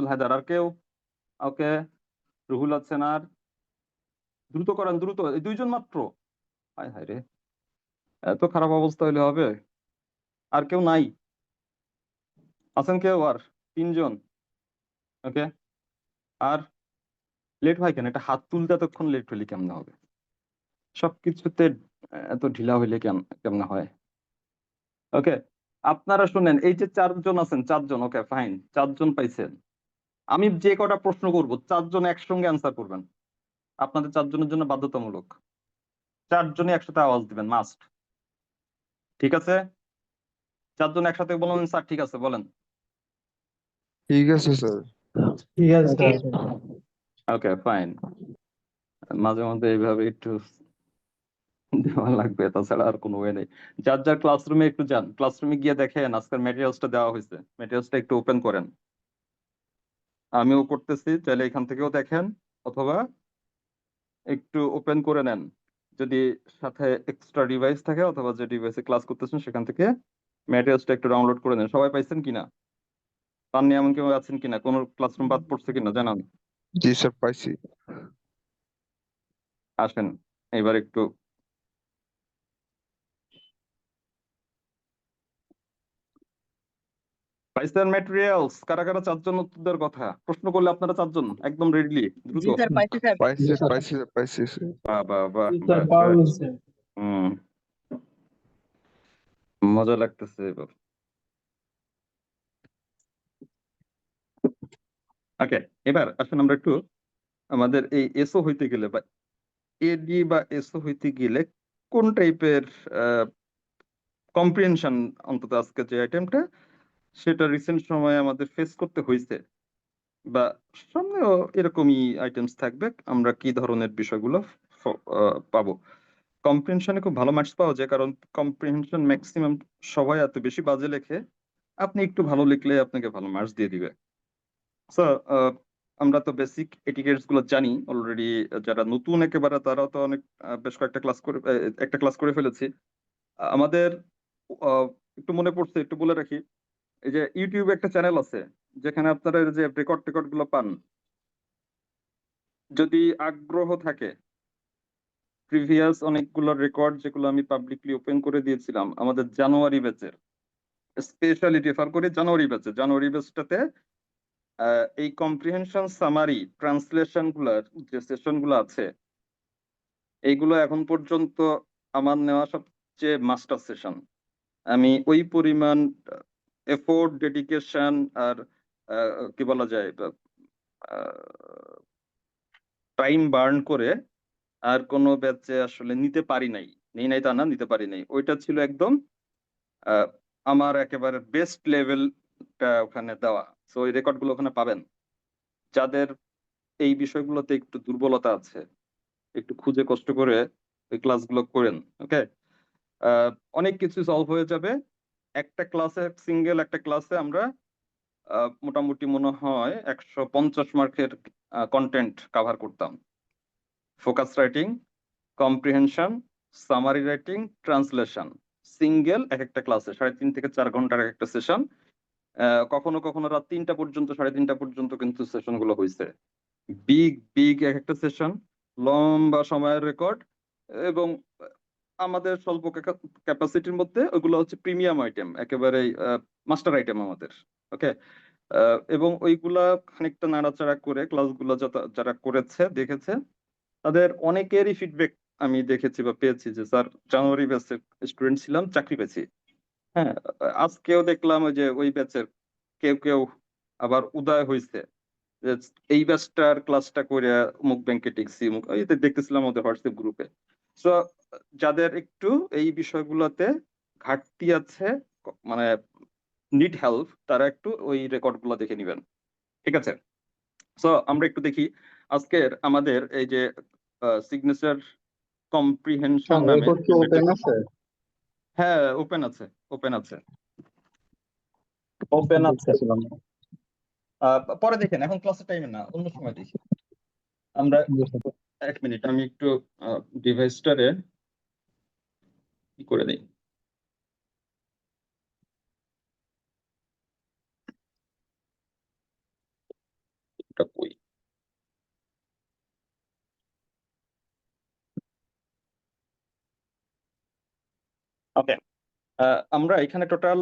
হায়দার, আর কেউ? ওকে, রুহুল আছেন, আর দ্রুত করেন, দ্রুত, এই 2জন মাত্র। হায় হায় রে, এত খারাপ অবস্থা হইলে হবে? আর কেউ নাই? আছেন কেউ আর? 3জন। ওকে, আর লেট হয় কেন? এটা হাত তুলতে এতক্ষণ লেট হইলে কেমনে হবে? সবকিছুতে এত ঢিলা হইলে কেমনে হয়? ওকে, আপনারা শুনেন, এই যে 4জন আছেন, 4জন, ওকে ফাইন, 4জন পাইছেন। আমি যে কটা প্রশ্ন করব 4জন একসঙ্গে অ্যান্সার করবেন, আপনাদের 4জনের জন্য বাধ্যতামূলক। 4জনই একসাথে আওয়াজ দিবেন, মাস্ট। ঠিক আছে? 4জন একসাথে বলেন স্যার, ঠিক আছে বলেন।
ঠিক আছে স্যার।
ঠিক আছে স্যার।
ওকে ফাইন, মাঝে মধ্যে এইভাবে একটু দেওয়া লাগবে, তাছাড়া আর কোনো ওয়ে নেই। যার যার ক্লাসরুমে একটু যান, ক্লাসরুমে গিয়ে দেখেন আজকের ম্যাটেরিয়ালসটা দেওয়া হয়েছে, ম্যাটেরিয়ালসটা একটু ওপেন করেন। আমিও করতেছি, চাইলে এখান থেকেও দেখেন, অথবা একটু ওপেন করে নেন যদি সাথে এক্সট্রা ডিভাইস থাকে, অথবা যে ডিভাইসে ক্লাস করতেছেন সেখান থেকে ম্যাটেরিয়ালসটা একটু ডাউনলোড করে নেন। সবাই পাইছেন কিনা? পাননি এমন কেউ আছেন কিনা? কোন ক্লাসরুম বাদ পড়ছে কিনা জানান।
জি স্যার, পাইছি।
আসেন এবার একটু পাইছেন ম্যাটেরিয়ালস? কারা কারা 4জন উত্তর দেওয়ার কথা? প্রশ্ন করলে আপনারা 4জন একদম রেডলি, দ্রুত।
জি স্যার, পাইছি স্যার।
পাইছি পাইছি স্যার, পাইছি স্যার।
বাহ বাহ বাহ
জি স্যার,
বাহ,
পাওয়া
good.
গেছে।
মজা লাগতেছে এবার। ওকে, এবার আসুন আমরা একটু আমাদের এই এসও হইতে গেলে বা এডি বা এসও হইতে গেলে কোন টাইপের কম্প্রিহেনশন, অন্তত আজকে যে আইটেমটা, সেটা রিসেন্ট সময়ে আমাদের ফেস করতে হয়েছে বা সামনেও এরকমই আইটেমস থাকবে, আমরা কি ধরনের বিষয়গুলো পাবো। কম্প্রিহেনশনে খুব ভালো মার্কস পাওয়া যায়, কারণ কম্প্রিহেনশন ম্যাক্সিমাম সবাই এত বেশি বাজে লেখে, আপনি একটু ভালো লিখলে আপনাকে ভালো মার্কস দিয়ে দিবে। সো আমরা তো বেসিক এটিকেটস গুলো জানি অলরেডি, যারা নতুন একেবারে তারাও তো অনেক বেশ কয়েকটা ক্লাস করে একটা ক্লাস করে ফেলেছি। আমাদের একটু মনে পড়ছে, একটু বলে রাখি, এই যে ইউটিউবে একটা চ্যানেল আছে যেখানে আপনারা এই যে রেকর্ড গুলো পান, যদি আগ্রহ থাকে, প্রিভিয়াস অনেকগুলো রেকর্ড যেগুলো আমি পাবলিকলি ওপেন করে দিয়েছিলাম আমাদের জানুয়ারি ব্যাচের, স্পেশালি রেফার করি জানুয়ারি ব্যাচটাতে এই কম্প্রিহেনশন সামারি ট্রান্সলেশন গুলার যে সেশন গুলো আছে, এইগুলো এখন পর্যন্ত আমার নেওয়া সবচেয়ে মাস্টার সেশন। আমি ওই পরিমাণ এফোর্ট, ডেডিকেশন আর কি বলা যায়, টাইম বার্ন করে আর কোনো ব্যাচে আসলে নিতে পারি নাই, নেই নাই তা না, নিতে পারি নাই। ওইটা ছিল একদম আহ, আমার একেবারে বেস্ট লেভেলটা ওখানে দেওয়া। তো ওই রেকর্ড গুলো ওখানে পাবেন। যাদের এই বিষয়গুলোতে একটু দুর্বলতা আছে, একটু খুঁজে কষ্ট করে ওই ক্লাসগুলো করেন। ওকে, অনেক কিছু সলভ হয়ে যাবে একটা ক্লাসে। সিঙ্গেল একটা ক্লাসে আমরা মোটামুটি মনে হয় 150 মার্কের কন্টেন্ট কাভার করতাম। Focus writing, comprehension, summary writing, translation, single এক একটা ক্লাসে 3.5 থেকে 4 ঘন্টার এক একটা সেশন। কখনো কখনো রাত 3টা পর্যন্ত, 3:30 পর্যন্ত কিন্তু সেশন গুলো হয়েছে। বিগ বিগ এক একটা সেশন, লম্বা সময়ের রেকর্ড, এবং আমাদের স্বল্প ক্যাপাসিটির মধ্যে ওগুলো হচ্ছে প্রিমিয়াম আইটেম, একেবারে মাস্টার আইটেম আমাদের। ওকে, এবং ওইগুলা খানিকটা নাড়াচাড়া করে ক্লাসগুলো যারা করেছে দেখেছে, তাদের অনেকেরই ফিডব্যাক আমি দেখেছি বা পেয়েছি যে স্যার, জানুয়ারি ব্যাচের স্টুডেন্ট ছিলাম, চাকরি পেয়েছি। হ্যাঁ, আজকেও দেখলাম ওই যে ওই ব্যাচের কেউ কেউ আবার উদয় হয়েছে, যে এই ব্যাচটার ক্লাসটা করে মুখ ব্যাংকে টিকছি, এই যে দেখতেছিলাম ওদের হোয়াটসঅ্যাপ গ্রুপে। সো যাদের একটু এই বিষয়গুলোতে ঘাটতি আছে, মানে নিড হেল্প, তারা একটু ওই রেকর্ড গুলো দেখে নিবেন। ঠিক আছে, সো আমরা একটু দেখি আজকের আমাদের এই যে সিগনেচার কম্প্রিহেনশন নামে
রেকর্ড কি ওপেন আছে?
হ্যাঁ, ওপেন আছে, ওপেন আছে, ওপেন আছে।
দেখতেছিলাম না।
পরে দেখেন, এখন ক্লাসের টাইমে না, অন্য সময় দেখি আমরা। এক মিনিট, আমি একটু ডিভাইসটারে কি করে দিই। এটা কই? ওকে, আমরা এখানে টোটাল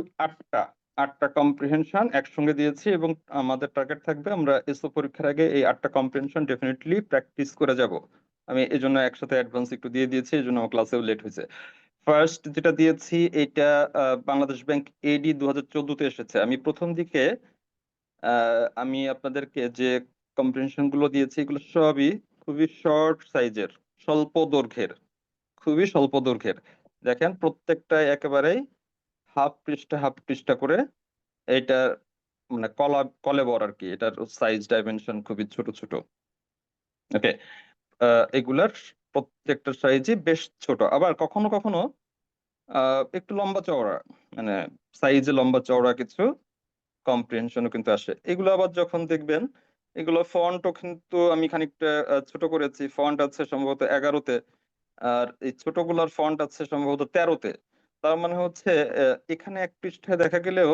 আটটা কম্প্রিহেনশন একসঙ্গে দিয়েছি, এবং আমাদের টার্গেট থাকবে আমরা এসও পরীক্ষার আগে এই 8টা কম্প্রিহেনশন ডেফিনেটলি প্র্যাকটিস করে যাব। আমি এই জন্য একসাথে অ্যাডভান্স একটু দিয়ে দিয়েছি, এই জন্য আমার ক্লাসেও লেট হয়েছে। ফার্স্ট যেটা দিয়েছি এটা বাংলাদেশ ব্যাংক এডি 2014-তে এসেছে। আমি প্রথম দিকে আমি আপনাদেরকে যে কম্প্রিহেনশন গুলো দিয়েছি এগুলো সবই খুবই শর্ট সাইজের, স্বল্প দৈর্ঘ্যের, খুবই স্বল্প দৈর্ঘ্যের। দেখেন প্রত্যেকটা একেবারেই হাফ পৃষ্ঠা করে। এটা মানে কলেবর আর কি, এটার সাইজ ডাইমেনশন খুবই ছোট ছোট। ওকে, এগুলার প্রত্যেকটা সাইজই বেশ ছোট, আবার কখনো কখনো একটু লম্বা চওড়া, মানে সাইজে লম্বা চওড়া কিছু কম্প্রিহেনশনও কিন্তু আসে। এগুলো আবার যখন দেখবেন, এগুলো ফন্টও কিন্তু আমি খানিকটা ছোট করেছি। ফন্ট আছে সম্ভবত 11-তে, আর এই ছোটগুলোর ফন্ট আছে সম্ভবত 13-তে। তার মানে হচ্ছে এখানে এক পৃষ্ঠায় দেখা গেলেও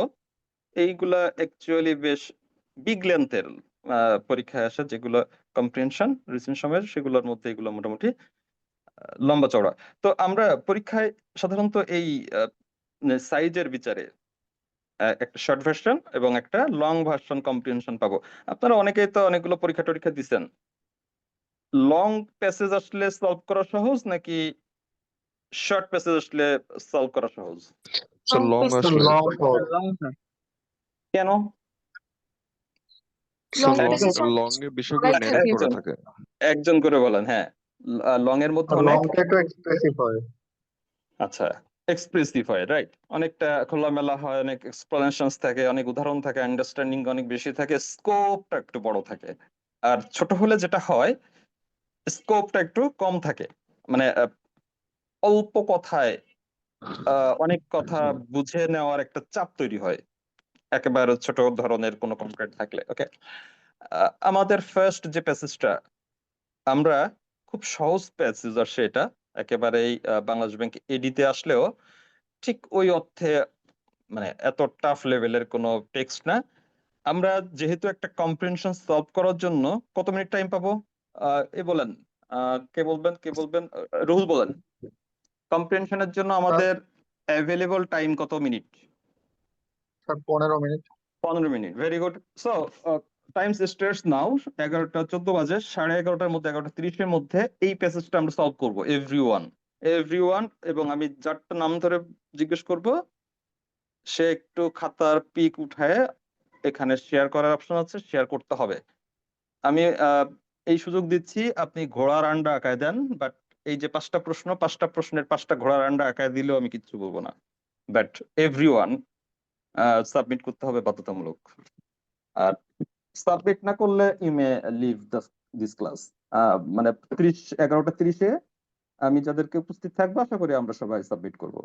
এইগুলা অ্যাকচুয়ালি বেশ বিগ লেন্থের পরীক্ষায় আসে, যেগুলো কম্প্রিহেনশন রিসেন্ট সময়ের, সেগুলোর মধ্যে এগুলো মোটামুটি লম্বা চওড়া। তো আমরা পরীক্ষায় সাধারণত এই সাইজের বিচারে একটা শর্ট ভার্সন এবং একটা লং ভার্সন কম্প্রিহেনশন পাবো। আপনারা অনেকেই তো অনেকগুলো পরীক্ষা টরীক্ষা দিচ্ছেন, লং প্যাসেজ আসলে সলভ করা সহজ নাকি শর্ট প্যাসেজ আসলে সলভ করা সহজ?
স্যার লং আসলে
লং
কেন?
Sir
long
long
precision
long এর বিষয়গুলো
সবাই
ম্যানেজ
থাকে
করা
একজন
থাকে।
একজন করে বলেন, হ্যাঁ। লং এর মধ্যে অনেক
লংটা একটু এক্সপ্রেসিভ হয়।
আচ্ছা এক্সপ্রেসিভ হয়, রাইট, অনেকটা খোলামেলা হয়, অনেক এক্সপ্লেনেশনস থাকে, অনেক উদাহরণ থাকে, আন্ডারস্ট্যান্ডিং অনেক বেশি থাকে, স্কোপটা একটু বড় থাকে। আর ছোট হলে যেটা হয়, স্কোপটা একটু কম থাকে, মানে অল্প কথায় অনেক কথা বুঝে নেওয়ার একটা চাপ তৈরি হয় একেবারে ছোট ধরনের কোনো কন্টেন্ট থাকলে। ওকে, আমাদের ফার্স্ট যে প্যাসেজটা, আমরা খুব সহজ প্যাসেজ আসছে এটা, একেবারেই বাংলাদেশ ব্যাংক এডিতে আসলেও ঠিক ওই অর্থে মানে এত টাফ লেভেলের কোনো টেক্সট না। আমরা যেহেতু একটা কম্প্রিহেনশন সলভ করার জন্য কত মিনিট টাইম পাবো? এ বলেন, কে বলবেন রুহুল বলেন। কম্প্রিহেনশনের জন্য আমাদের অ্যাভেলেবল টাইম কত minute?
Sir 15 minute.
15 minute, very good. So time starts now. 11টা 14 বাজে, 11:30টার মধ্যে, 11:30-এর মধ্যে এই প্যাসেজটা আমরা সলভ করবো। এভরিওয়ান, এবং আমি যারটা নাম ধরে জিজ্ঞেস করব সে একটু খাতার পিক উঠায়, এখানে শেয়ার করার অপশন আছে, শেয়ার করতে হবে। আমি এই সুযোগ দিচ্ছি, আপনি ঘোড়ার আন্ডা আঁকায় দেন, বাট এই যে 5টা প্রশ্নের 5টা ঘোড়ার আন্ডা আঁকায় দিলেও আমি কিচ্ছু বলবো না। বাট এভরিওয়ান সাবমিট করতে হবে বাধ্যতামূলক। আর সাবমিট না করলে you may leave this class. মানে 11:30-এ আমি যাদেরকে উপস্থিত থাকবো, আশা করি আমরা সবাই সাবমিট করব।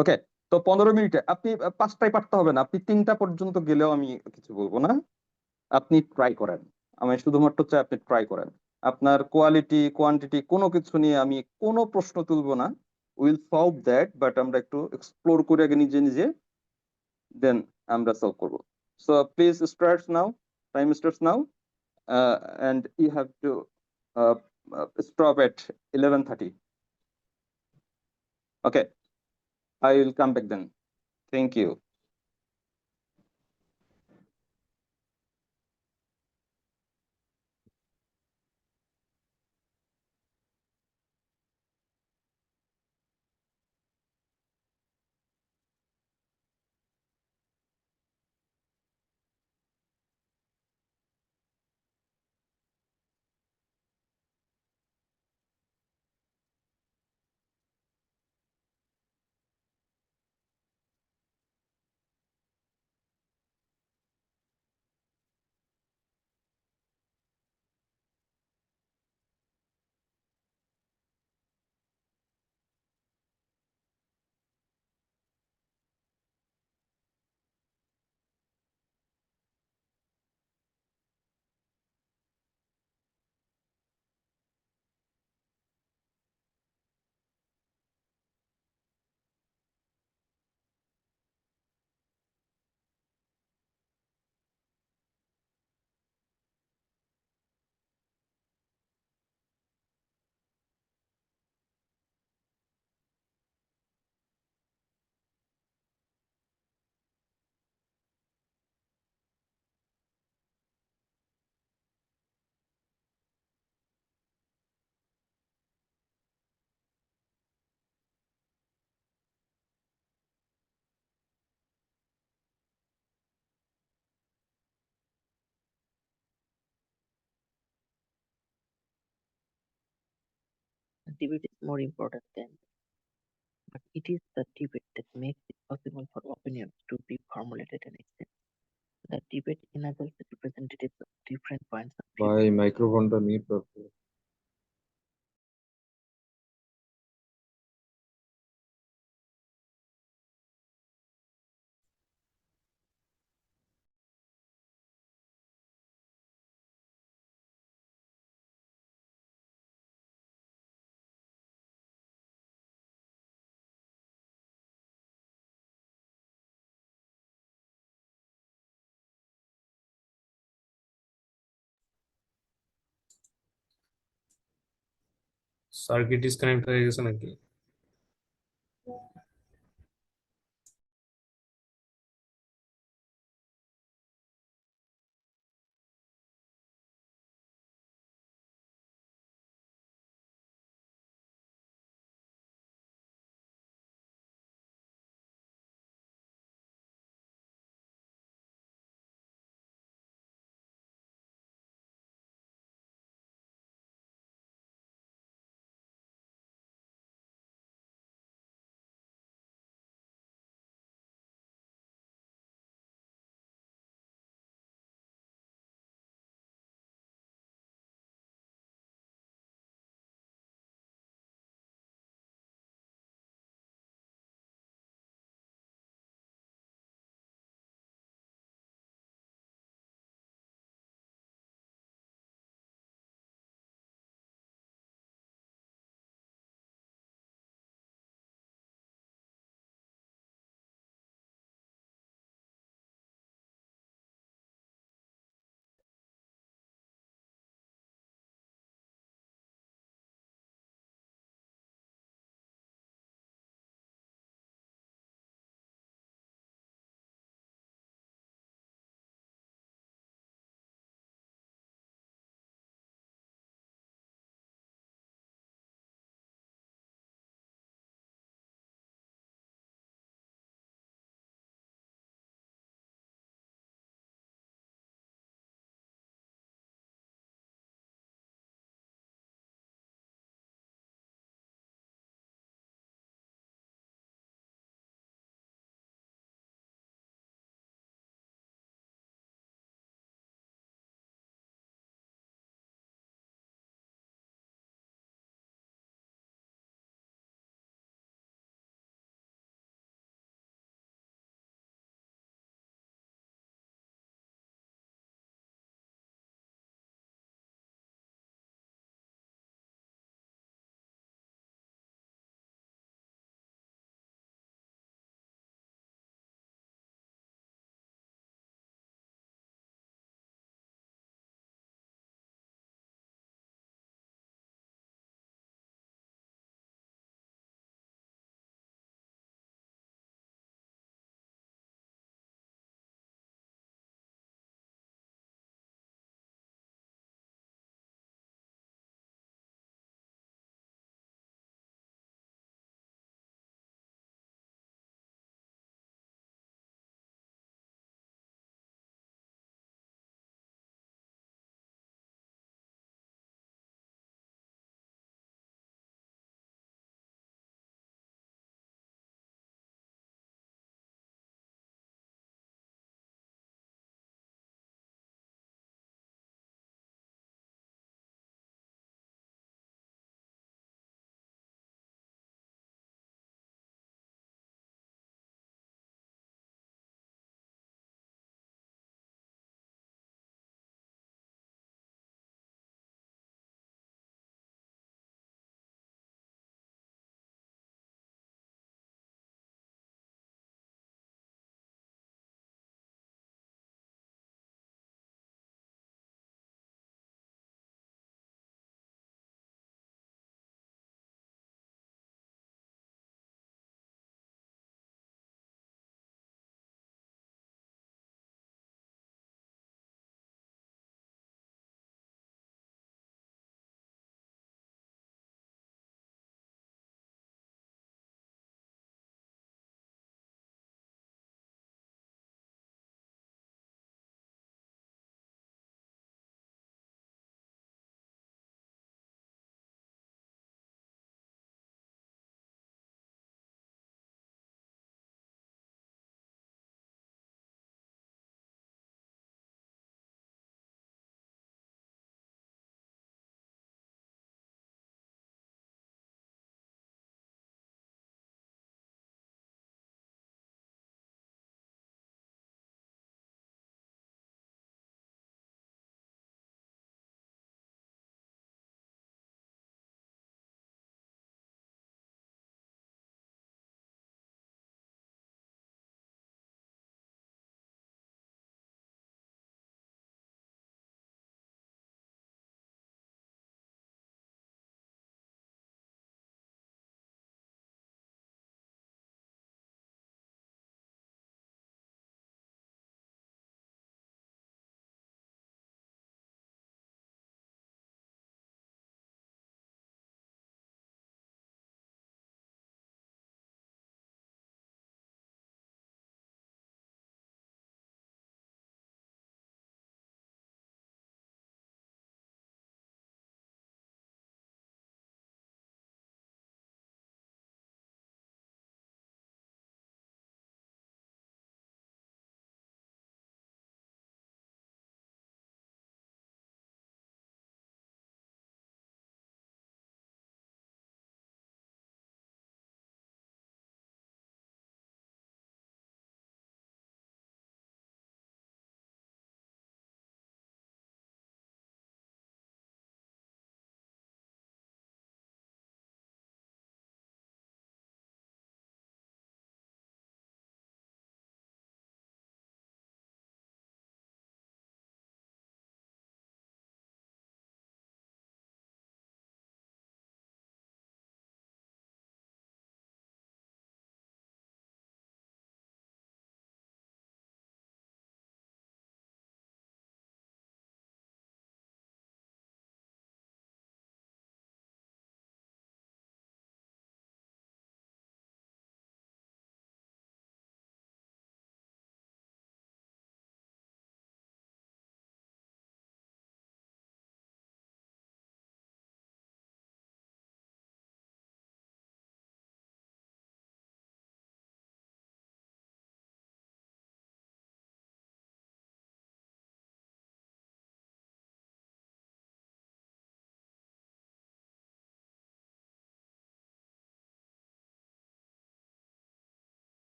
ওকে, তো 15 মিনিটে আপনি 5টায় পারতে হবে না, আপনি 3টা পর্যন্ত গেলেও আমি কিছু বলবো না। আপনি ট্রাই করেন, আমি শুধুমাত্র চাই আপনি ট্রাই করেন। আপনার কোয়ালিটি কোয়ান্টিটি কোনো কিছু নিয়ে আমি কোনো প্রশ্ন তুলবো না, উইল সলভ দ্যাট, বাট আমরা একটু এক্সপ্লোর করে আগে নিজে নিজে, দেন আমরা সলভ করবো। So please start now, time starts now, and you have to stop at 11:30. Okay, I will come back then. Thank you.
Debate is more important than, but it is the debate that makes it possible for opinions to be formulated and exchanged. The debate enables the representatives of different points of view
ভাই মাইক্রোফোনটা mute করতে circuit disconnect হয়ে গেছে নাকি?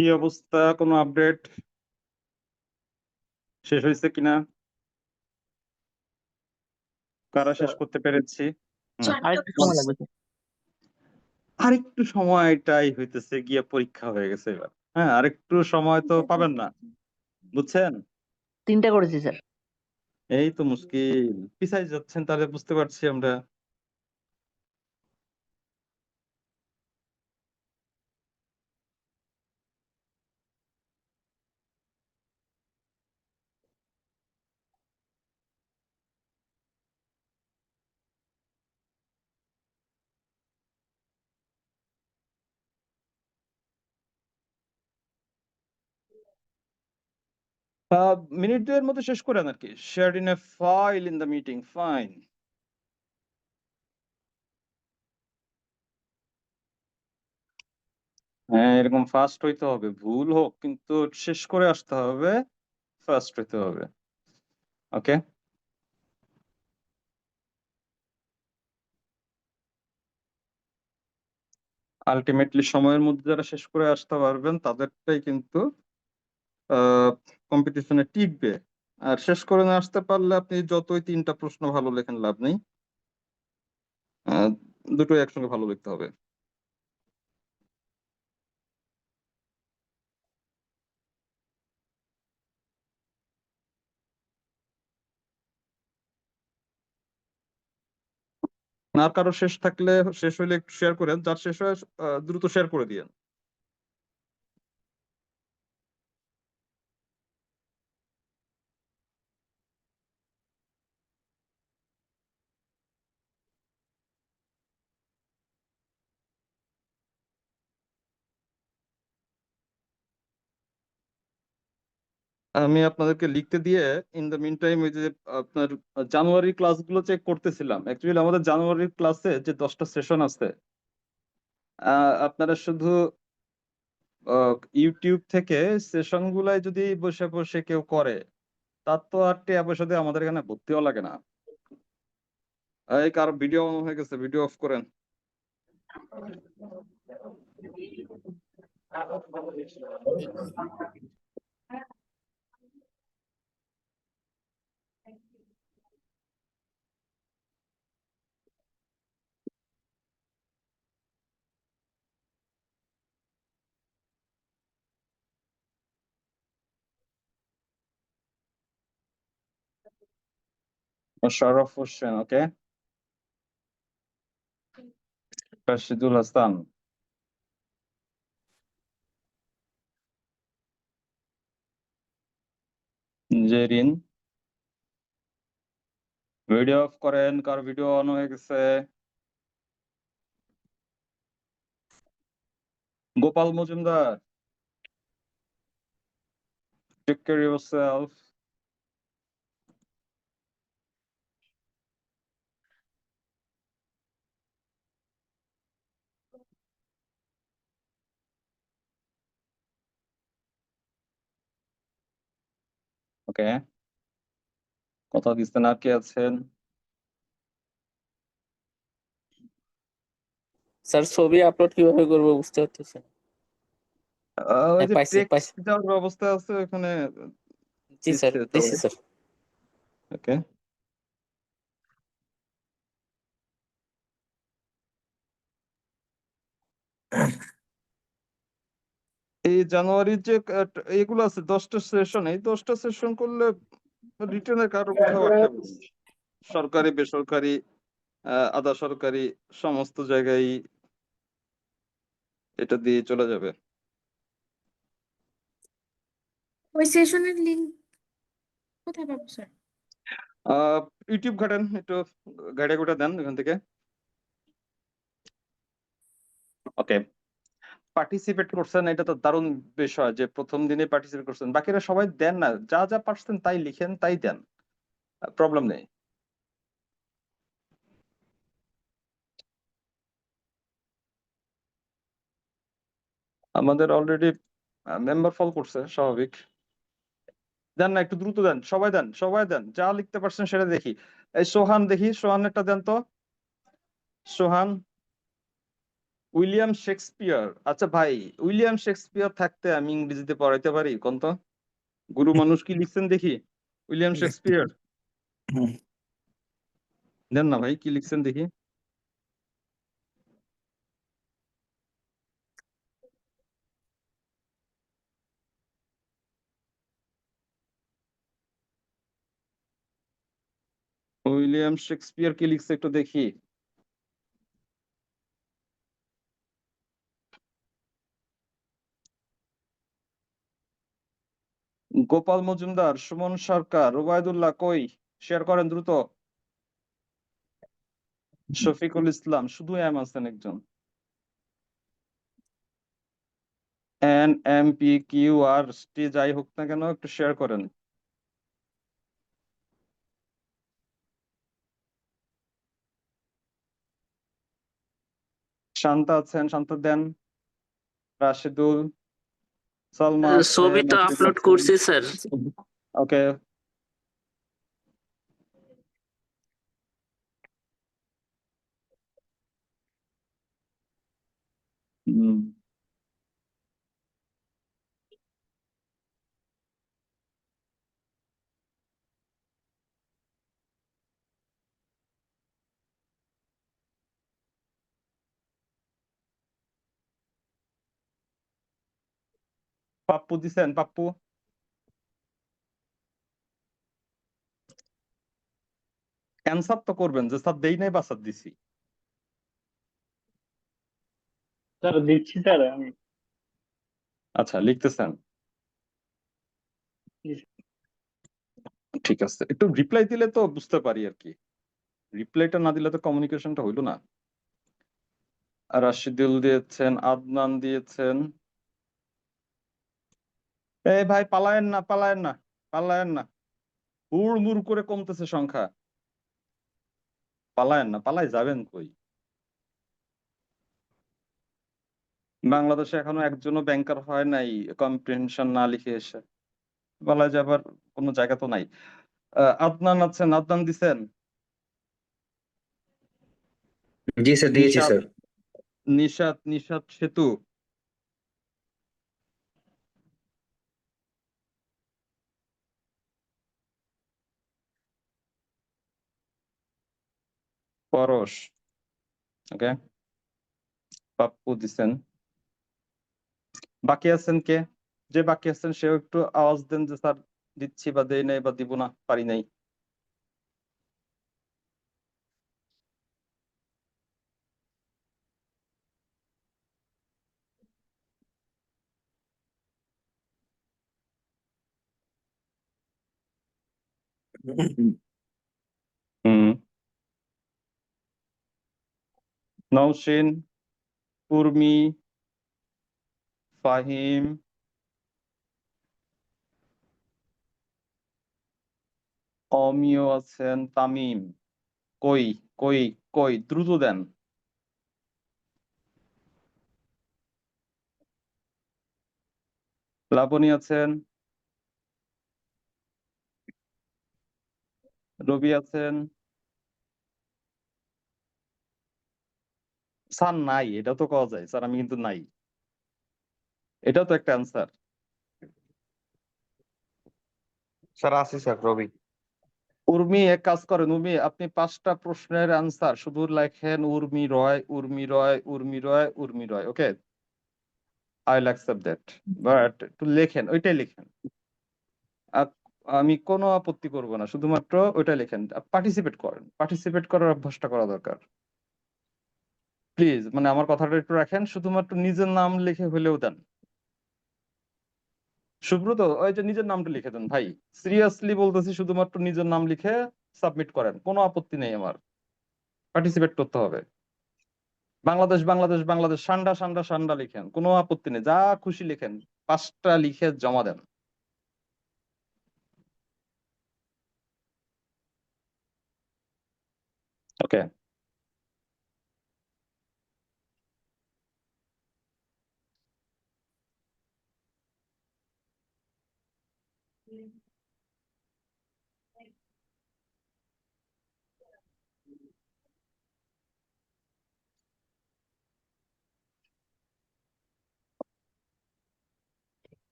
কি অবস্থা, কোনো update শেষ হয়েছে কিনা, কারা শেষ করতে পেরেছি?
আরেকটু সময় লাগবে স্যার।
আরেকটু সময়টাই হইতেছে গিয়ে পরীক্ষা হয়ে গেছে এবার। হ্যাঁ, আরেকটু সময় তো পাবেন না, বুঝছেন?
3টা করেছি স্যার।
এই তো মুশকিল, পিছাই যাচ্ছেন তাহলে, বুঝতে পারছি আমরা। মিনিট দুয়ের মধ্যে শেষ করেন আর কি। Share in a file in the meeting, fine. হ্যাঁ, এরকম ফাস্ট হইতে হবে, ভুল হোক কিন্তু শেষ করে আসতে হবে, ফাস্ট হইতে হবে। ওকে, আলটিমেটলি সময়ের মধ্যে যারা শেষ করে আসতে পারবেন তাদেরটাই কিন্তু কম্পিটিশনে টিকবে। আর শেষ করে না আসতে পারলে আপনি যতই 3টা প্রশ্ন ভালো লেখেন, লাভ নেই। দুটোই একসঙ্গে ভালো লিখতে হবে। আর কারো শেষ থাকলে, শেষ হইলে একটু শেয়ার করেন, যার শেষ হয় দ্রুত শেয়ার করে দিয়েন। আমি আপনাদেরকে লিখতে দিয়ে ইন দ্য মিন টাইম ওই যে আপনার জানুয়ারি ক্লাসগুলো চেক করতেছিলাম। অ্যাকচুয়ালি আমাদের জানুয়ারির ক্লাসে যে 10টা সেশন আছে, আপনারা শুধু ইউটিউব থেকে সেশন গুলাই যদি বসে বসে কেউ করে, তার তো আর টাকা পয়সা দিয়ে আমাদের এখানে ভর্তিও লাগে না। এই কারো ভিডিও অন হয়ে গেছে, ভিডিও অফ করেন। Mosharraf Hossain, okay. Rashidul Hasan, Zerin. Video off করেন, কার ভিডিও অন হয়ে গেছে? Gopal Majumdar, take care yourself. Okay, কথা দিচ্ছেন। আর কে আছেন?
স্যার ছবি আপলোড কিভাবে করবো বুঝতে পারতেছি না।
ওই যে
পাইছি
টেক্সট দেওয়ার ব্যবস্থা আছে ওখানে,
জি স্যার,
দিচ্ছে
দিছি
সবাই।
স্যার।
ওকে, এই জানুয়ারির যে এগুলো আছে 10টা সেশন, এই 10টা সেশন করলে রিটেনের কারো কোথাও আটকে পড়বে না। সরকারি বেসরকারি আধা সরকারি সমস্ত জায়গায় এটা দিয়ে চলে যাবে।
ওই সেশনের লিংক কোথায় পাবো স্যার?
ইউটিউব ঘাটেন একটু, গাইডে গোটা দেন এখান থেকে। ওকে, পার্টিসিপেট করছেন, এটা তো দারুণ বিষয় যে প্রথম দিনে পার্টিসিপেট করছেন। বাকিরা সবাই দেন না, যা যা পারছেন তাই লিখেন, তাই দেন, প্রবলেম নেই। আমাদের অলরেডি মেম্বার ফল করছে, স্বাভাবিক। দেন না, একটু দ্রুত দেন, সবাই দেন, সবাই দেন, যা লিখতে পারছেন সেটা দেখি। এই সোহান, দেখি সোহানেরটা দেন তো। সোহান, উইলিয়াম শেক্সপিয়ার। আচ্ছা ভাই, উইলিয়াম শেক্সপিয়ার থাকতে আমি ইংরেজিতে পড়াইতে পারি কোন তো? গুরু মানুষ কি লিখছেন দেখি? উইলিয়াম শেক্সপিয়ার দেন না ভাই, কি লিখছেন দেখি। উইলিয়াম শেক্সপিয়ার কি লিখছে একটু দেখি। গোপাল মজুমদার, সুমন সরকার, ওবায়দুল্লাহ কই? শেয়ার করেন দ্রুত। শফিকুল ইসলাম, শুধু এম আছেন একজন। N M P Q R টি যাই হোক না কেন, একটু শেয়ার করেন। শান্তা আছেন, শান্তা দেন। রাশেদুল, সালমা আছে,
ছবি তো
নাসরিন
আপলোড
আছে।
করছি স্যার।
ওকে, পাপ্পু দিছেন? পাপ্পু অ্যান্সার তো করবেন যে স্যার দেই নাই বা স্যার দিছি।
স্যার দিচ্ছি স্যার আমি।
আচ্ছা, লিখতেছেন,
জি।
ঠিক আছে। একটু রিপ্লাই দিলে তো বুঝতে পারি আর কি। রিপ্লাইটা না দিলে তো কমিউনিকেশনটা হইলো না। আর রাশিদুল দিয়েছেন, আদনান দিয়েছেন। এই ভাই পালায়েন না, পালায়েন না, পালায়েন না, হুড় করে কমতেছে সংখ্যা। পালায়েন না, পালাই যাবেন কই? বাংলাদেশে এখনো একজনও ব্যাংকার হয় নাই কম্প্রিহেনশন না লিখে এসে। পালায় যাবার কোনো জায়গা তো নাই। আদনান আছেন, আদনান দিছেন।
জি স্যার দিয়েছি
নিশাত,
স্যার।
নিশাত সেতু, পরশ, ওকে, পাপ্পু দিছেন। বাকি আছেন কে? যে বাকি আছেন সেও একটু আওয়াজ দেন যে স্যার দিচ্ছি বা দেই নাই বা দিব না, পারি নাই। হুম, নওশিন, উর্মি, ফাহিম, অমিয় আছেন, তামিম। কই কই কই, দ্রুত দেন। লাবণী আছেন, রবি আছেন। স্যার নাই, এটা তো কওয়া যায় স্যার আমি কিন্তু নাই, এটাও তো একটা অ্যান্সার।
স্যার আছি স্যার রবি।
উর্মি, এক কাজ করেন উর্মি, আপনি 5টা প্রশ্নের অ্যান্সার শুধু লেখেন Urmi Roy, Urmi Roy, Urmi Roy, Urmi Roy. Okay, I will accept that, but একটু লেখেন, ওইটাই লেখেন। আমি কোনো আপত্তি করব না, শুধুমাত্র ওইটা লেখেন। পার্টিসিপেট করেন, পার্টিসিপেট করার অভ্যাসটা করা দরকার। প্লিজ, মানে আমার কথাটা একটু রাখেন, শুধুমাত্র নিজের নাম লিখে হলেও দেন। সুব্রত, ওই যে নিজের নামটা লিখে দেন ভাই, সিরিয়াসলি বলতেছি, শুধুমাত্র নিজের নাম লিখে সাবমিট করেন, কোনো আপত্তি নেই আমার। পার্টিসিপেট করতে হবে। বাংলাদেশ বাংলাদেশ বাংলাদেশ, সান্ডা সান্ডা সান্ডা লিখেন, কোনো আপত্তি নেই, যা খুশি লিখেন, 5টা লিখে জমা দেন। ওকে,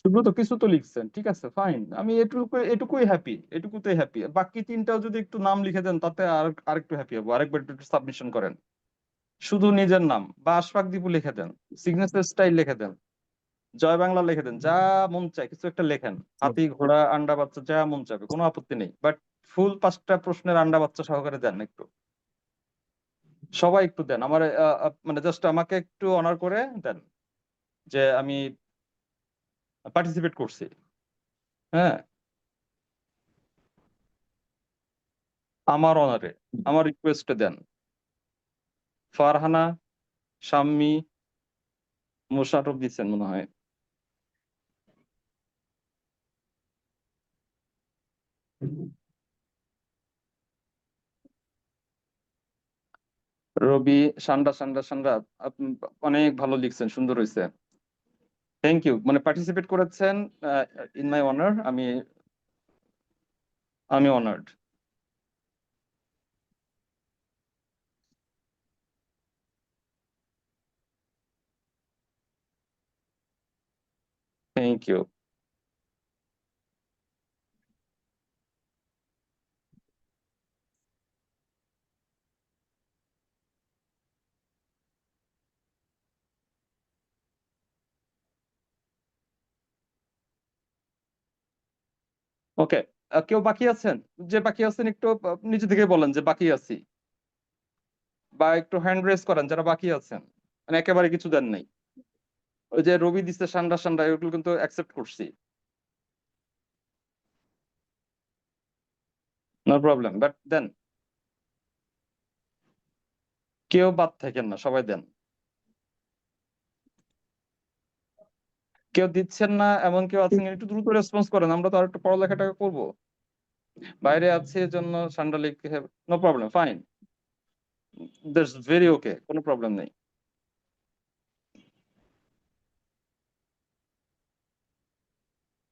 সুব্রত কিছু তো লিখছেন, ঠিক আছে ফাইন, আমি এটুকুই হ্যাপি, এটুকুতেই হ্যাপি। বাকি তিনটাও যদি একটু নাম লিখে দেন তাতে আরেকটু হ্যাপি হবো। আরেকবার একটু সাবমিশন করেন, শুধু নিজের নাম বা আশফাক দীপু লিখে দেন, সিগনেচার স্টাইল লিখে দেন, জয় বাংলা লিখে দেন, যা মন চায় কিছু একটা লেখেন, হাতি ঘোড়া আন্ডা বাচ্চা যা মন চাবে, কোনো আপত্তি নেই, বাট ফুল 5টা প্রশ্নের আন্ডা বাচ্চা সহকারে দেন একটু, সবাই একটু দেন। আমার মানে জাস্ট আমাকে একটু অনার করে দেন যে আমি পার্টিসিপেট করছি। হ্যাঁ, আমার অনারে, আমার রিকোয়েস্টে দেন। ফারহানা, শাম্মী, মোশাররফ দিচ্ছেন মনে হয়। রবি, সান্ডা সান্ডা সান্ডা, আপনি অনেক ভালো লিখছেন, সুন্দর হয়েছে, থ্যাংক ইউ। মানে পার্টিসিপেট করেছেন ইন মাই অনার, আমি অনার্ড। Thank you. ওকে, কেউ বাকি আছেন? যে বাকি আছেন একটু নিজে থেকে বলেন যে বাকি আছি, বা একটু হ্যান্ড রেজ করেন যারা বাকি আছেন, মানে একেবারে কিছু দেন নাই। ওই যে রবি দিচ্ছে সান্ডা সান্ডা, এগুলো কিন্তু অ্যাকসেপ্ট করছি, নো প্রবলেম, বাট দেন, কেউ বাদ থাকেন না, সবাই দেন। কেউ দিচ্ছেন না এমন কেউ আছেন একটু দ্রুত রেসপন্স করেন, আমরা তো আর একটু পড়ালেখাটা করবো, বাইরে আছে জন্য সান্ডা লিখতে হবে, no problem, fine, that's very okay, কোনো প্রবলেম নেই।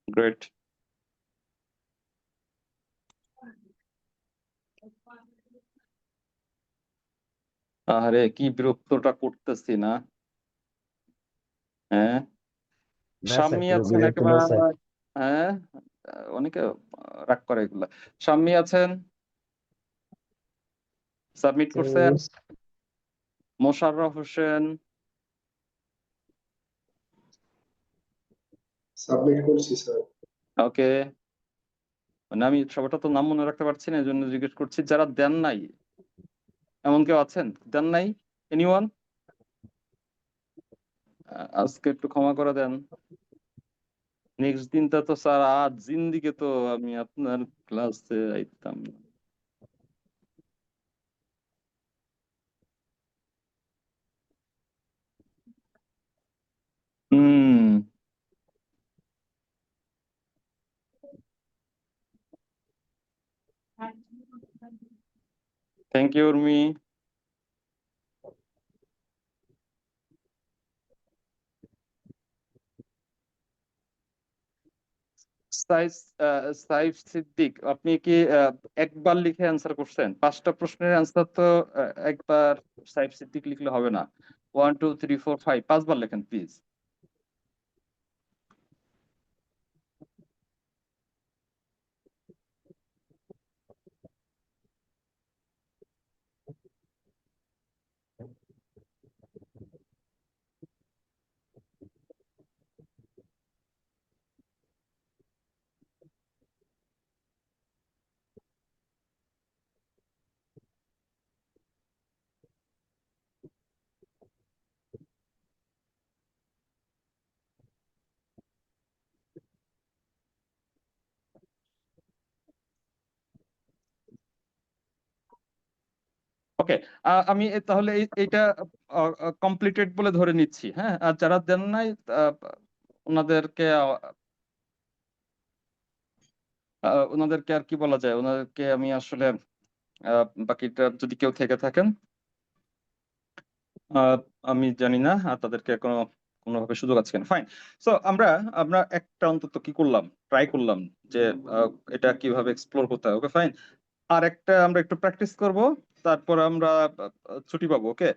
গ্রেট। আরে কি বিরক্তটা করতেছি না, হ্যাঁ, শাম্মী আছেন একেবারে, হ্যাঁ, অনেকে রাগ করে এগুলা। শাম্মী আছেন, সাবমিট করছেন। মোশাররফ হোসেন,
সাবমিট করছি স্যার।
ওকে, মানে আমি সবাইটা তো নাম মনে রাখতে পারছি না, এই জন্য জিজ্ঞেস করছি। যারা দেন নাই, এমন কেউ আছেন দেন নাই? এনিওয়ান? আজকে একটু ক্ষমা করে দেন, নেক্সট দিনটা তো স্যার আজ জিন্দিকে তো আমি আপনার ক্লাসে আইতাম না। হুম, থ্যাংক ইউ উর্মি। সাইফ সিদ্দিক, আপনি কি একবার লিখে অ্যান্সার করছেন? 5টা প্রশ্নের অ্যান্সার তো একবার সাইফ সিদ্দিক লিখলে হবে না, 1 2 3 4 5, 5বার লেখেন প্লিজ। ওকে, আমি তাহলে এইটা কমপ্লিটেড বলে ধরে নিচ্ছি, হ্যাঁ। আর যারা দেন নাই ওনাদেরকে ওনাদেরকে আর কি বলা যায়, ওনাদেরকে আমি আসলে বাকিটা যদি কেউ থেকে থাকেন আমি জানি না, আর তাদেরকে কোনোভাবে সুযোগ আছে কিনা, ফাইন। সো আমরা একটা অন্তত কি করলাম, ট্রাই করলাম যে এটা কিভাবে এক্সপ্লোর করতে হয়, ওকে ফাইন। আর একটা আমরা একটু প্র্যাকটিস করব, তারপর আমরা ছুটি পাবো, ওকে।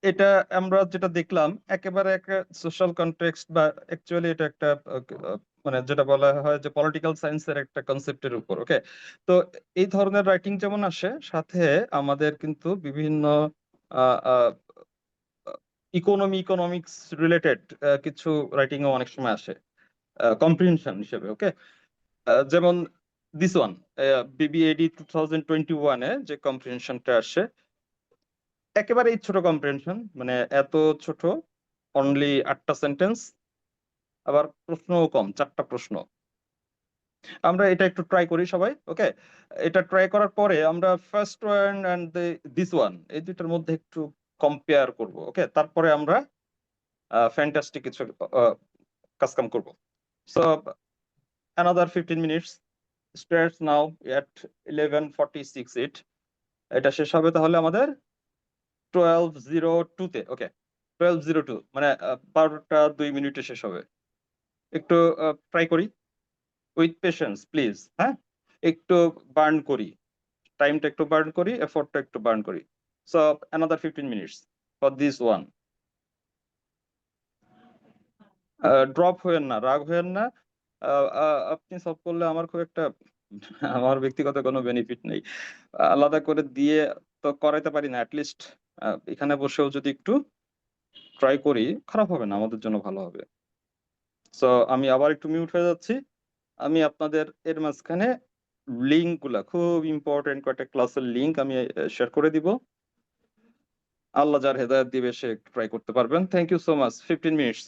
এটা আমরা যেটা দেখলাম একেবারে একটা সোশ্যাল কনটেক্সট বা অ্যাকচুয়ালি এটা একটা মানে যেটা বলা হয় যে পলিটিক্যাল সায়েন্সের একটা কনসেপ্টের উপর। ওকে, তো এই ধরনের রাইটিং যেমন আসে, সাথে আমাদের কিন্তু বিভিন্ন ইকোনমিক্স রিলেটেড কিছু রাইটিংও অনেক সময় আসে কম্প্রিহেনশন হিসেবে। ওকে, যেমন দিস ওয়ান বিবিএডি 2021-এ যে কম্প্রিহেনশনটা আসে, একেবারেই ছোট কম্প্রিহেনশন, মানে এত ছোট, অনলি 8টা সেন্টেন্স, আবার প্রশ্নও কম, 4টা প্রশ্ন। আমরা এটা একটু ট্রাই করি সবাই। ওকে, এটা ট্রাই করার পরে আমরা first one and this one, এই দুইটার মধ্যে একটু কম্পেয়ার করব। ওকে, তারপরে আমরা ফ্যান্টাস্টিক কিছু কাজকাম করব। So another 15 minutes starts now at 11:46 এটা শেষ হবে তাহলে আমাদের 12:02-তে। ওকে, 12:02 মানে 12টা 2 মিনিটে শেষ হবে। একটু ট্রাই করি উইথ পেশেন্স প্লিজ। হ্যাঁ, একটু বার্ন করি, টাইমটা একটু বার্ন করি, এফোর্টটা একটু বার্ন করি। So another 15 minutes for this one. Drop হয়েন না, রাগ হয়েন না। আপনি সলভ করলে আমার খুব একটা আমার ব্যক্তিগত কোনো বেনিফিট নেই, আলাদা করে দিয়ে তো করাইতে পারি না। অ্যাটলিস্ট এখানে বসেও যদি একটু ট্রাই করি, খারাপ হবে না, আমাদের জন্য ভালো হবে। সো আমি আবার একটু মিউট হয়ে যাচ্ছি। আমি আপনাদের এর মাঝখানে লিঙ্ক গুলা, খুব ইম্পর্টেন্ট কয়েকটা ক্লাসের লিঙ্ক আমি শেয়ার করে দিব। আল্লাহ যার হেদায়েত দিবে সে ট্রাই করতে পারবেন। Thank you so much. 15 minutes.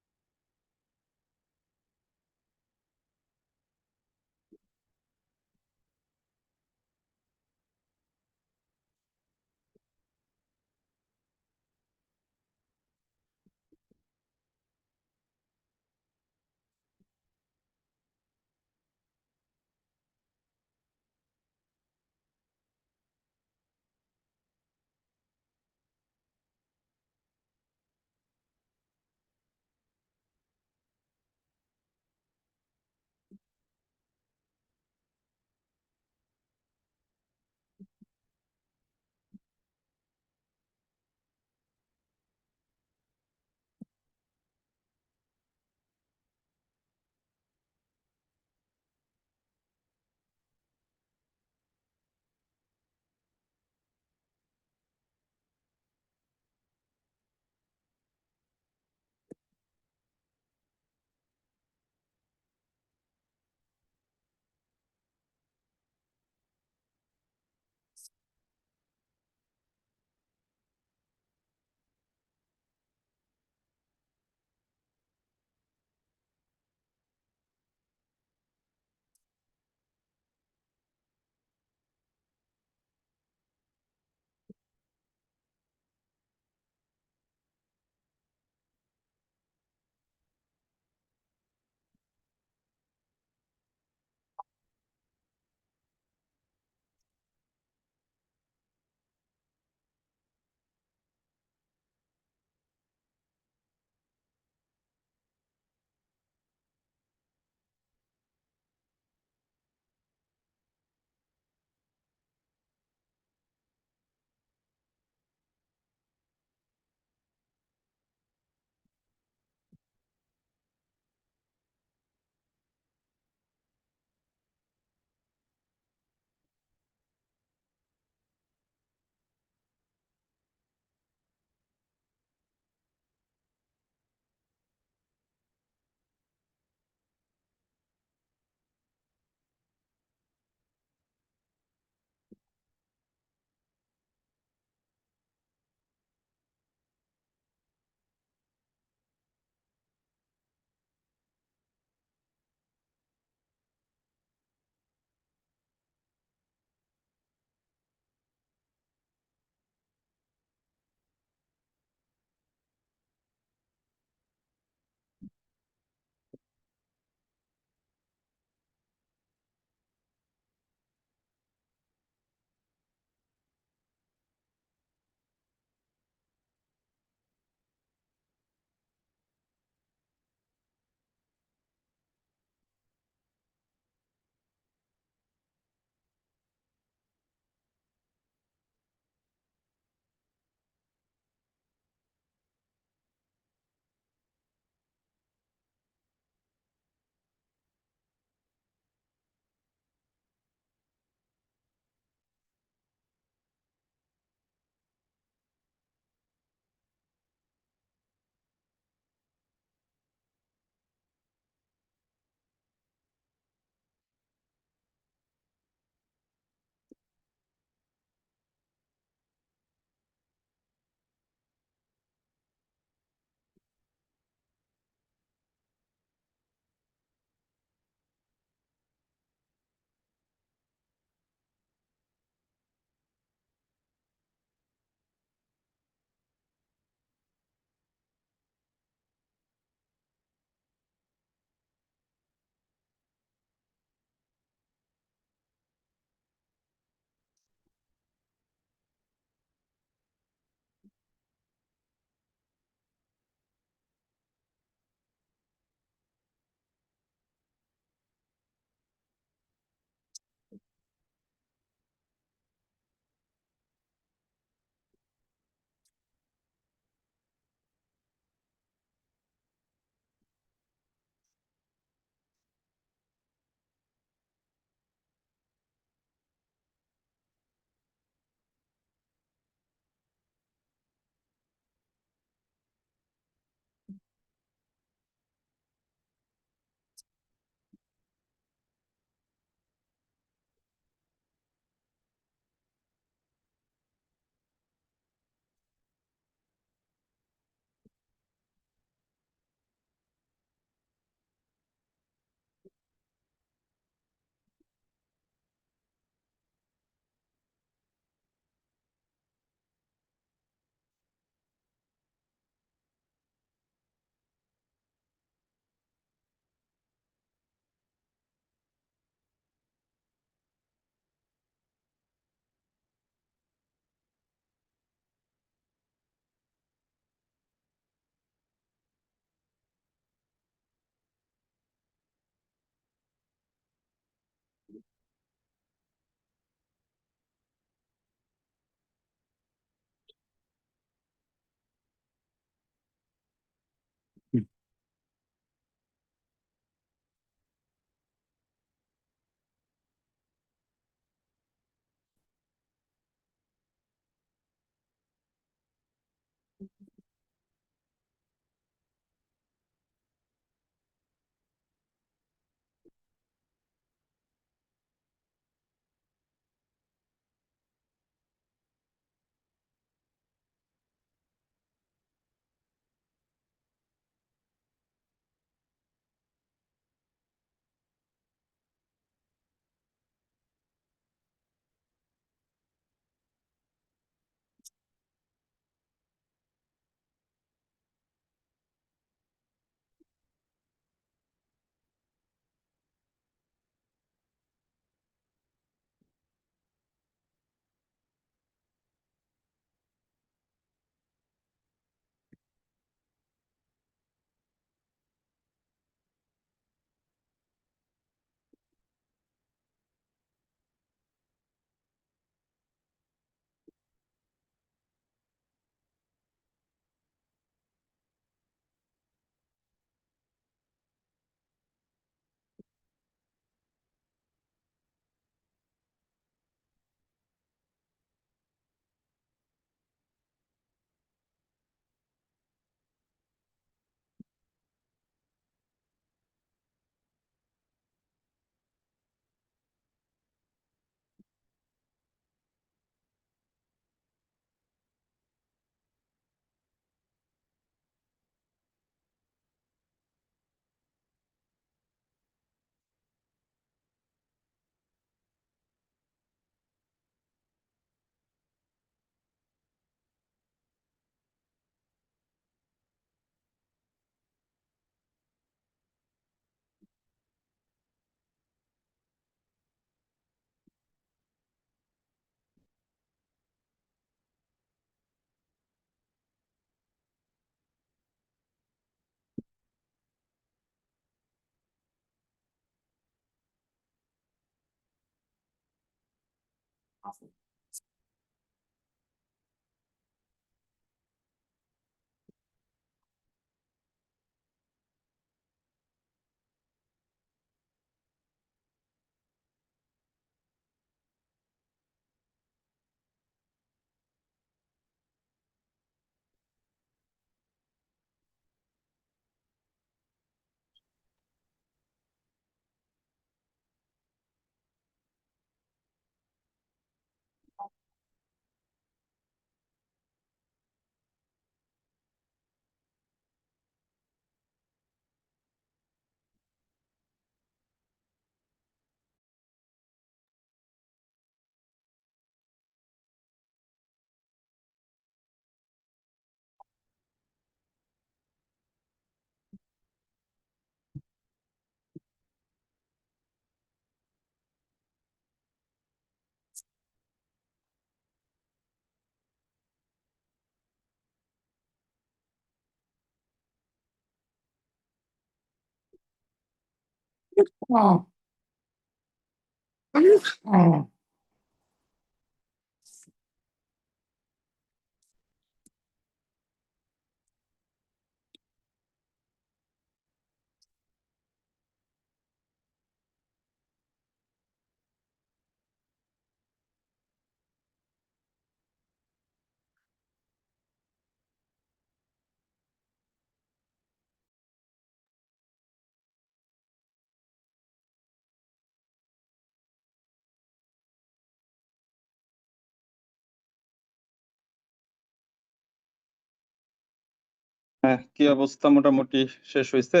হ্যাঁ, কি অবস্থা? মোটামুটি শেষ হয়েছে।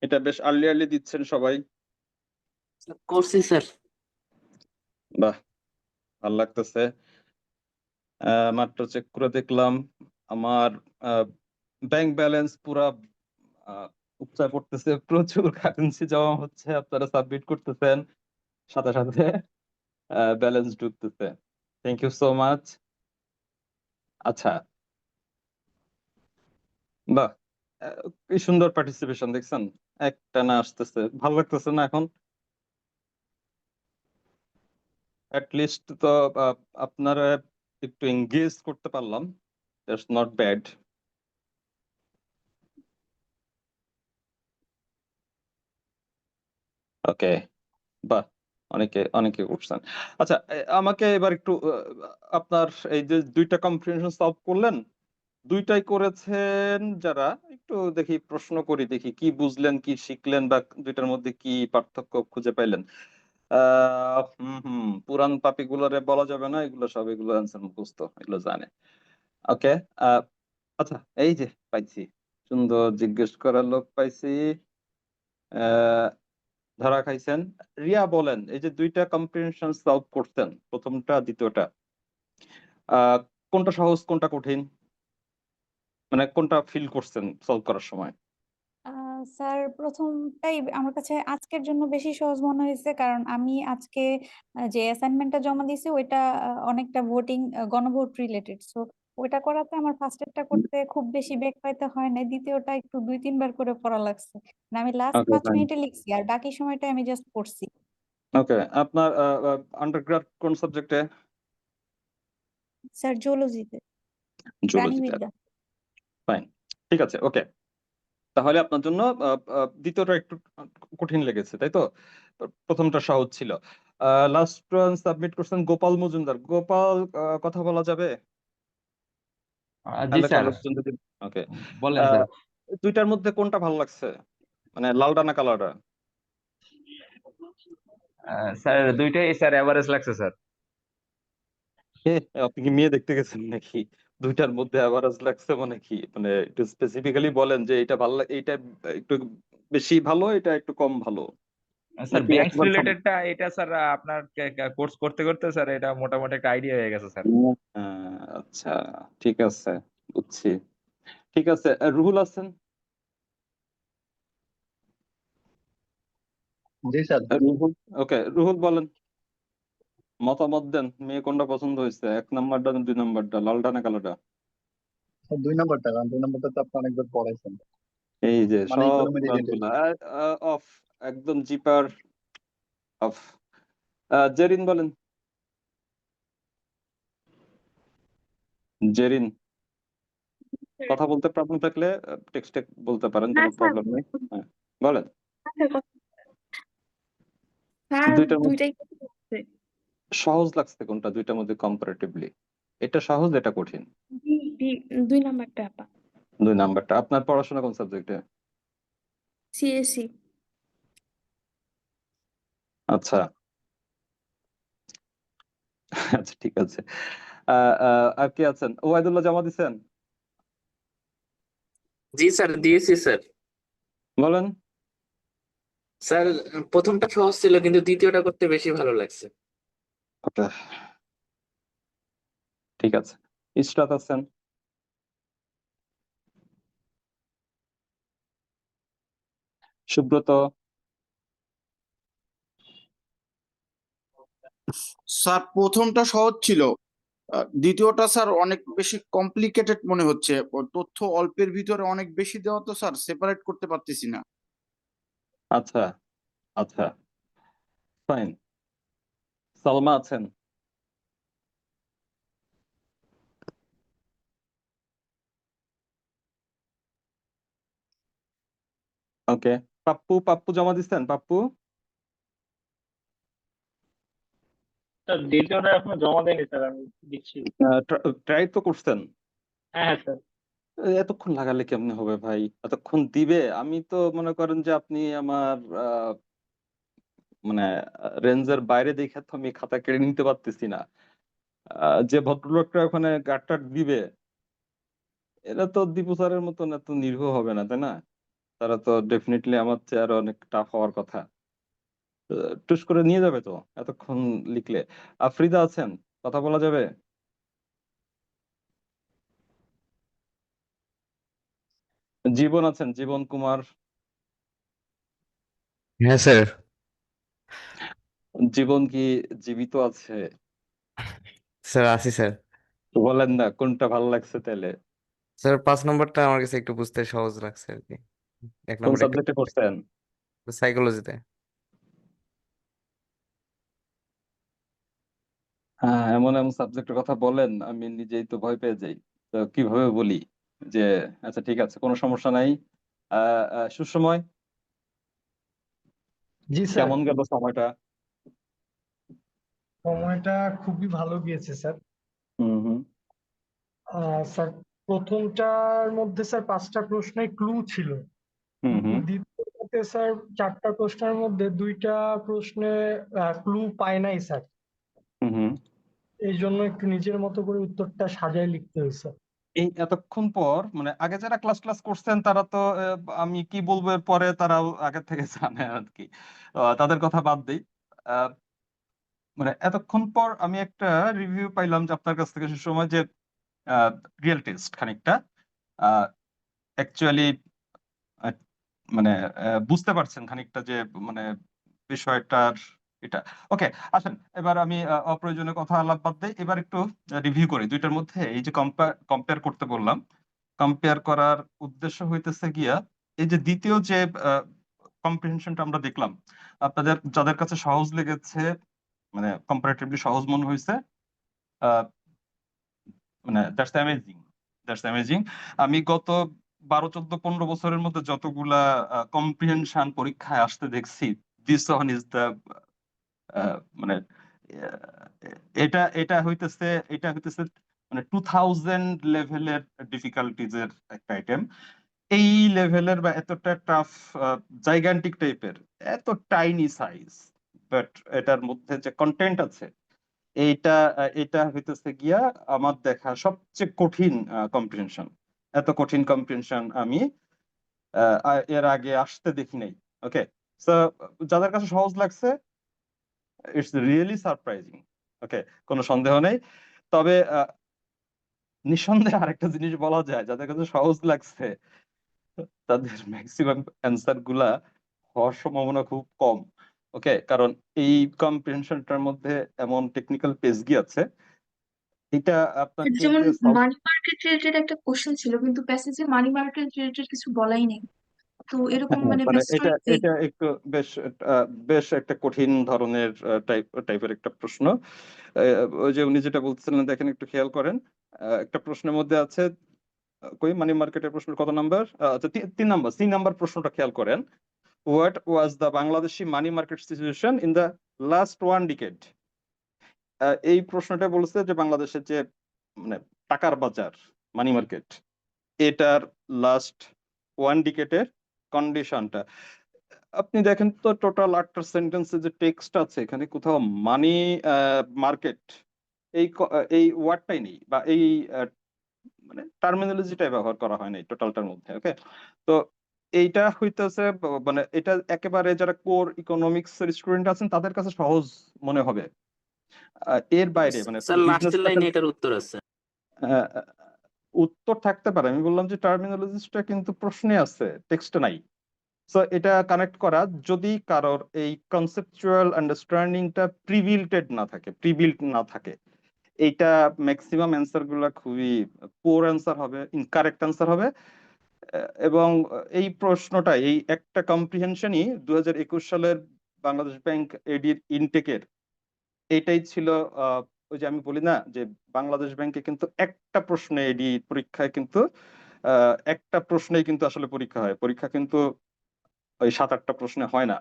এটা বেশ আর্লি আর্লি দিচ্ছেন সবাই।
করছি স্যার।
বাহ, ভালো লাগতেছে। মাত্র চেক করে দেখলাম আমার ব্যাংক ব্যালেন্স পুরা উপচায় পড়তেছে, প্রচুর কারেন্সি জমা হচ্ছে, আপনারা সাবমিট করতেছেন, সাথে সাথে ব্যালেন্স ঢুকতেছে। Thank you so much. আচ্ছা, বাহ, কি সুন্দর পার্টিসিপেশন দেখছেন, একটা না আসতেছে, ভালো লাগতেছে না? এখন লিস্ট তো আপনারা একটু এঙ্গেজ করতে পারলাম, দ্যাটস নট ব্যাড। ওকে, বাহ, অনেকে অনেকে উঠছেন। আচ্ছা, আমাকে এবার একটু আপনার এই যে দুইটা কম্প্রিহেনশন সলভ করলেন, দুইটাই করেছেন যারা, একটু দেখি প্রশ্ন করি, দেখি কি বুঝলেন, কি শিখলেন, বা দুইটার মধ্যে কি পার্থক্য খুঁজে পাইলেন। পুরান পাপি গুলারে বলা যাবে না, এগুলো সব এগুলো অ্যান্সার মুখস্থ, এগুলো জানে। ওকে, আচ্ছা, এই যে পাইছি, সুন্দর জিজ্ঞেস করার লোক পাইছি। আহ ধরা খাইছেন। রিয়া বলেন, এই যে দুইটা কম্প্রিহেনশন সলভ করতেন, প্রথমটা দ্বিতীয়টা, আহ কোনটা সহজ কোনটা কঠিন, মানে কোনটা ফিল করছেন সলভ করার সময়?
স্যার প্রথমটাই আমার কাছে আজকের জন্য বেশি সহজ মনে হয়েছে, কারণ আমি আজকে যে অ্যাসাইনমেন্টটা জমা দিয়েছি ওইটা অনেকটা ভোটিং, গণভোট রিলেটেড। সো ওইটা করাতে আমার ফার্স্টেরটা করতে খুব বেশি বেগ পাইতে হয় না, দ্বিতীয়টা একটু 2-3 বার করে পড়া লাগছে। মানে আমি লাস্ট
ওকে,
5
ফাইন।
মিনিটে লিখছি আর বাকি সময়টা আমি জাস্ট পড়ছি।
ওকে, আপনার আন্ডারগ্রাড কোন সাবজেক্টে?
স্যার জুলজিতে,
জুলজিতে।
প্রাণীবিদ্যা।
ফাইন, ঠিক আছে, ওকে। তাহলে আপনার জন্য দ্বিতীয়টা একটু কঠিন লেগেছে, তাই তো? প্রথমটা সহজ ছিল। লাস্ট রান সাবমিট করছেন গোপাল মজুমদার। গোপাল, কথা বলা যাবে?
জি
এলাকার
স্যার,
লোকজন যদি, ওকে।
বলেন স্যার।
দুইটার মধ্যে কোনটা ভালো লাগছে, মানে লালটা না কালারটা?
স্যার দুইটাই স্যার এভারেজ লাগছে স্যার।
আপনি কি মেয়ে দেখতে গেছেন নাকি? দুইটার মধ্যে অ্যাভারেজ লাগছে মানে কি, মানে একটু স্পেসিফিক্যালি বলেন যে এটা ভালো, এইটা একটু বেশি ভালো, এটা একটু কম ভালো,
স্যার
নাকি
ব্যাংকস
একবার সব?
রিলেটেডটা এটা স্যার আপনার কোর্স করতে করতে স্যার এটা মোটামুটি একটা আইডিয়া হয়ে গেছে স্যার।
আচ্ছা, ঠিক আছে, বুঝছি। ঠিক আছে, রুহুল আছেন?
জি স্যার,
রুহুল, ওকে, রুহুল বলেন, মতামত দেন, মেয়ে কোনটা পছন্দ হয়েছে, 1 নাম্বারটা না 2 নাম্বারটা, লালটা না কালোটা?
2 নাম্বারটা, কারণ 2 নাম্বারটা তো আপনি অনেকবার পড়াইছেন,
এই যে
মানে
সব
ইকোনমি রিলেটেড।
কোরআনগুলা অফ, একদম জিপার অফ। জেরিন বলেন, জেরিন, কথা বলতে প্রবলেম থাকলে টেক্সটে বলতে পারেন,
না
কোনো
স্যার,
প্রবলেম নেই। হ্যাঁ, বলেন।
স্যার
দুইটার মধ্যে
দুইটাই করছে।
সহজ লাগছে কোনটা দুইটার মধ্যে কম্পারেটিভলি? এটা সহজ, এটা কঠিন?
ডি- 2 নাম্বারটা আপা,
2 নাম্বারটা। আপনার পড়াশোনা কোন সাবজেক্টে?
সিএসসি।
আচ্ছা, আচ্ছা, ঠিক আছে। আর কে আছেন? ওয়াইদুল্লাহ জমা দিছেন?
জি স্যার, দিয়েছি স্যার।
বলেন।
স্যার প্রথমটা সহজ ছিল কিন্তু দ্বিতীয়টা করতে বেশি ভালো লাগছে।
ওকে, ঠিক আছে। ইশরাত আছেন? সুব্রত?
স্যার প্রথমটা সহজ ছিল, দ্বিতীয়টা স্যার অনেক বেশি কমপ্লিকেটেড মনে হচ্ছে। তথ্য অল্পের ভিতরে অনেক বেশি দেওয়া, তো স্যার সেপারেট করতে পারতেছি না।
আচ্ছা, আচ্ছা, ফাইন। সালমা আছেন? ওকে। পাপ্পু, পাপ্পু জমা দিচ্ছেন? পাপ্পু,
স্যার দ্বিতীয়টা এখনো জমা দেয়নি স্যার, আমি দিচ্ছি।
ট্রাই তো করছেন?
হ্যাঁ হ্যাঁ স্যার।
এতক্ষণ লাগালে কেমনে হবে ভাই, এতক্ষণ দিবে? আমি তো মনে করেন যে আপনি আমার মানে রেঞ্জের বাইরে দেখে তো আমি খাতা কেড়ে নিতে পারতেছি না। যে ভদ্রলোকটা ওখানে গার্ড দিবে, এরা তো দীপু স্যারের মতন এত নির্ভুল হবে না, তাই না? তারা তো ডেফিনেটলি আমার চেয়ে আরো অনেক টাফ হওয়ার কথা। টুস করে নিয়ে যাবে তো এতক্ষণ লিখলে। আফ্রিদা আছেন? কথা বলা যাবে? জীবন আছেন? জীবন কুমার?
হ্যাঁ স্যার।
জীবন কি জীবিত আছে?
স্যার আছি স্যার।
বলেন না কোনটা ভালো লাগছে তাহলে।
স্যার 5 নম্বরটা আমার কাছে একটু বুঝতে সহজ লাগছে আর কি। এক
কোন
নম্বরটা একটু
সাবজেক্টে করছেন?
সাইকোলজিতে।
হ্যাঁ, এমন এমন সাবজেক্টের কথা বলেন, আমি নিজেই তো ভয় পেয়ে যাই। তো কিভাবে বলি যে আচ্ছা ঠিক আছে, কোনো সমস্যা নাই। সুসময়,
জি স্যার।
কেমন গেল সময়টা?
সময়টা খুবই ভালো গিয়েছে স্যার।
হুম।
স্যার প্রথমটার মধ্যে স্যার 5টা প্রশ্নে ক্লু ছিল, কিন্তু
হুম।
দ্বিতীয়টাতে স্যার 4টা প্রশ্নের মধ্যে 2টা প্রশ্নে ক্লু পাই নাই স্যার।
হুম।
এই জন্য একটু নিজের মতো করে উত্তরটা সাজায় লিখতে হয়েছে।
এই এতক্ষণ পর মানে আগে যারা ক্লাস করছেন তারা তো আমি কি বলবো এর পরে তারাও আগে থেকে জানে আর কি। তাদের কথা বাদ দিই। আহ, মানে এতক্ষণ পর আমি একটা রিভিউ পাইলাম যে আপনার কাছ থেকে সে সময় যে রিয়েল টেস্ট খানিকটা অ্যাকচুয়ালি মানে বুঝতে পারছেন খানিকটা যে মানে বিষয়টার এটা। ওকে, আসেন এবার আমি অপ্রয়োজনীয় কথা আলাপ বাদ দিই, এবার একটু রিভিউ করি দুইটার মধ্যে। এই যে কম্পেয়ার করতে বললাম, কম্পেয়ার করার উদ্দেশ্য হইতেছে গিয়া এই যে দ্বিতীয় যে কম্প্রিহেনশনটা আমরা দেখলাম, আপনাদের যাদের কাছে সহজ লেগেছে মানে কম্পারেটিভলি সহজ মনে হয়েছে, আহ, মানে দ্যাটস অ্যামেজিং। আমি গত 12, 14, 15 বছরের মধ্যে যতগুলা কম্প্রিহেনশন পরীক্ষায় আসতে দেখছি, দিস ওয়ান ইজ দ্য মানে এটা এটা হইতেছে মানে 2000 লেভেলের ডিফিকাল্টিজ এর একটা আইটেম। এই লেভেলের বা এতটা টাফ, জাইগান্টিক টাইপের, এত টাইনি সাইজ, বাট এটার মধ্যে যে কন্টেন্ট আছে এটা হইতেছে গিয়া আমার দেখা সবচেয়ে কঠিন কম্প্রিহেনশন। এত কঠিন কম্প্রিহেনশন আমি এর আগে আসতে দেখি নাই। ওকে, সো যাদের কাছে সহজ লাগছে, ইটস রিয়েলি সারপ্রাইজিং। ওকে, কোনো সন্দেহ নেই। তবে নিঃসন্দেহে আরেকটা জিনিস বলা যায়, যাদের কাছে সহজ লাগছে তাদের ম্যাক্সিমাম অ্যান্সার গুলা হওয়ার সম্ভাবনা খুব কম। ওকে, কারণ এই কম্প্রিহেনশনটার মধ্যে এমন টেকনিক্যাল পেজগি আছে, এটা আপনাকে
যেমন
যে solve-
মানি মার্কেট রিলেটেড একটা কোশ্চেন ছিল, কিন্তু প্যাসেজে মানি মার্কেট রিলেটেড কিছু বলাই নেই। তো এরকম
হ্যাঁ,
মানে
মানে এটা
প্যাসেজ
এটা একটু বেশ বেশ একটা কঠিন ধরনের টাইপের একটা প্রশ্ন। ওই যে উনি যেটা বলছিলেন দেখেন, একটু খেয়াল করেন। একটা প্রশ্নের মধ্যে আছে, কই মানি মার্কেটের প্রশ্নের কত নাম্বার? আচ্ছা, 3 নাম্বার, 3 নাম্বার প্রশ্নটা খেয়াল করেন। What was the Bangladeshi money market situation in the last 1 decade? এই প্রশ্নটা বলছে যে বাংলাদেশের যে মানে টাকার বাজার, মানি মার্কেট, এটার লাস্ট 1 decade-এর কন্ডিশনটা। আপনি দেখেন তো টোটাল 8টা সেন্টেন্সে যে টেক্সট আছে, এখানে কোথাও মানি মার্কেট এই ওয়ার্ডটাই নেই, বা এই মানে টার্মিনোলজিটাই ব্যবহার করা হয় নাই টোটালটার মধ্যে। ওকে, তো এইটা হইতেছে মানে এটা একেবারে যারা কোর ইকোনমিক্স এর স্টুডেন্ট আছেন তাদের কাছে সহজ মনে হবে। এর বাইরে মানে
স্যার
বিজনেস
লাস্টের লাইনে এটার উত্তর আছে।
উত্তর থাকতে পারে, আমি বললাম যে টার্মিনোলজিসটা কিন্তু প্রশ্নে আছে, টেক্সটে নাই। সো এটা কানেক্ট করা, যদি কারোর এই কনসেপচুয়াল আন্ডারস্ট্যান্ডিংটা প্রিবিল্ট না থাকে, এইটা ম্যাক্সিমাম অ্যান্সার গুলা খুবই পোর অ্যান্সার হবে, ইনকারেক্ট অ্যান্সার হবে। এবং এই প্রশ্নটা, এই একটা কম্প্রিহেনশনই 2021 সালের বাংলাদেশ ব্যাংক এডির ইনটেকের এইটাই ছিল। ওই যে আমি বলি না যে বাংলাদেশ ব্যাংকে কিন্তু একটা প্রশ্নে এডি পরীক্ষায় কিন্তু একটা প্রশ্নেই কিন্তু আসলে পরীক্ষা হয়, পরীক্ষা কিন্তু ওই 7-8টা প্রশ্নে হয় না,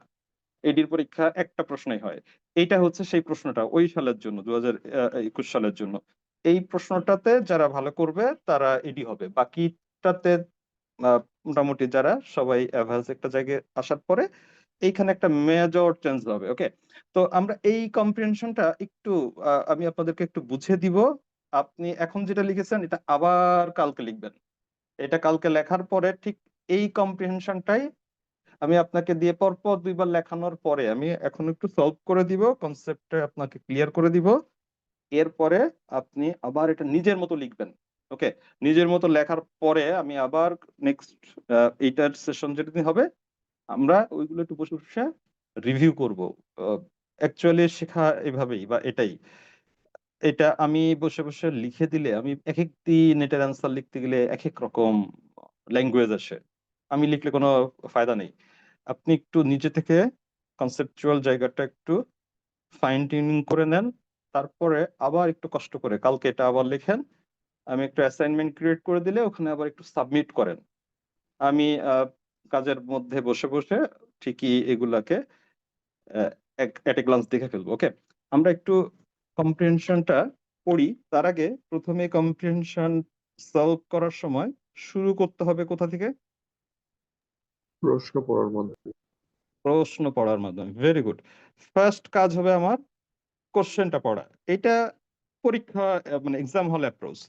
এডির পরীক্ষা একটা প্রশ্নেই হয়। এইটা হচ্ছে সেই প্রশ্নটা ওই সালের জন্য, 2021 সালের জন্য। এই প্রশ্নটাতে যারা ভালো করবে তারা এডি হবে, বাকিটাতে মোটামুটি যারা সবাই অ্যাভারেজ একটা জায়গায় আসার পরে এইখানে একটা মেজর চেঞ্জ হবে। ওকে, তো আমরা এই কম্প্রিহেনশনটা একটু আমি আপনাদেরকে একটু বুঝিয়ে দিব। আপনি এখন যেটা লিখেছেন এটা আবার কালকে লিখবেন, এটা কালকে লেখার পরে ঠিক এই কম্প্রিহেনশনটাই আমি আপনাকে দিয়ে পরপর 2বার লেখানোর পরে আমি এখন একটু সলভ করে দিব, কনসেপ্টটা আপনাকে ক্লিয়ার করে দিব। এরপরে আপনি আবার এটা নিজের মতো লিখবেন। ওকে, নিজের মতো লেখার পরে আমি আবার নেক্সট এইটার সেশন যেদিন হবে আমরা ওইগুলো একটু বসে বসে রিভিউ করব। অ্যাকচুয়ালি শেখা এভাবেই বা এটাই, এটা আমি বসে বসে লিখে দিলে, আমি এক এক দিন এটার অ্যান্সার লিখতে গেলে এক এক রকম ল্যাঙ্গুয়েজ আসে, আমি লিখলে কোনো ফায়দা নেই। আপনি একটু নিজে থেকে কনসেপচুয়াল জায়গাটা একটু ফাইন টিউনিং করে নেন, তারপরে আবার একটু কষ্ট করে কালকে এটা আবার লেখেন। আমি একটু অ্যাসাইনমেন্ট ক্রিয়েট করে দিলে ওখানে আবার একটু সাবমিট করেন। আমি কাজের মধ্যে বসে বসে ঠিকই এগুলাকে এট এ গ্লান্স দেখে ফেলবো। ওকে, আমরা একটু কম্প্রিহেনশনটা পড়ি তার আগে প্রথমে কম্প্রিহেনশন সলভ করার সময় শুরু করতে হবে কোথা থেকে?
প্রশ্ন পড়ার মধ্যে।
প্রশ্ন পড়ার মাধ্যমে। Very good. ফার্স্ট কাজ হবে আমার কোশ্চেনটা পড়া। এটা পরীক্ষা মানে এক্সাম হল অ্যাপ্রোচ।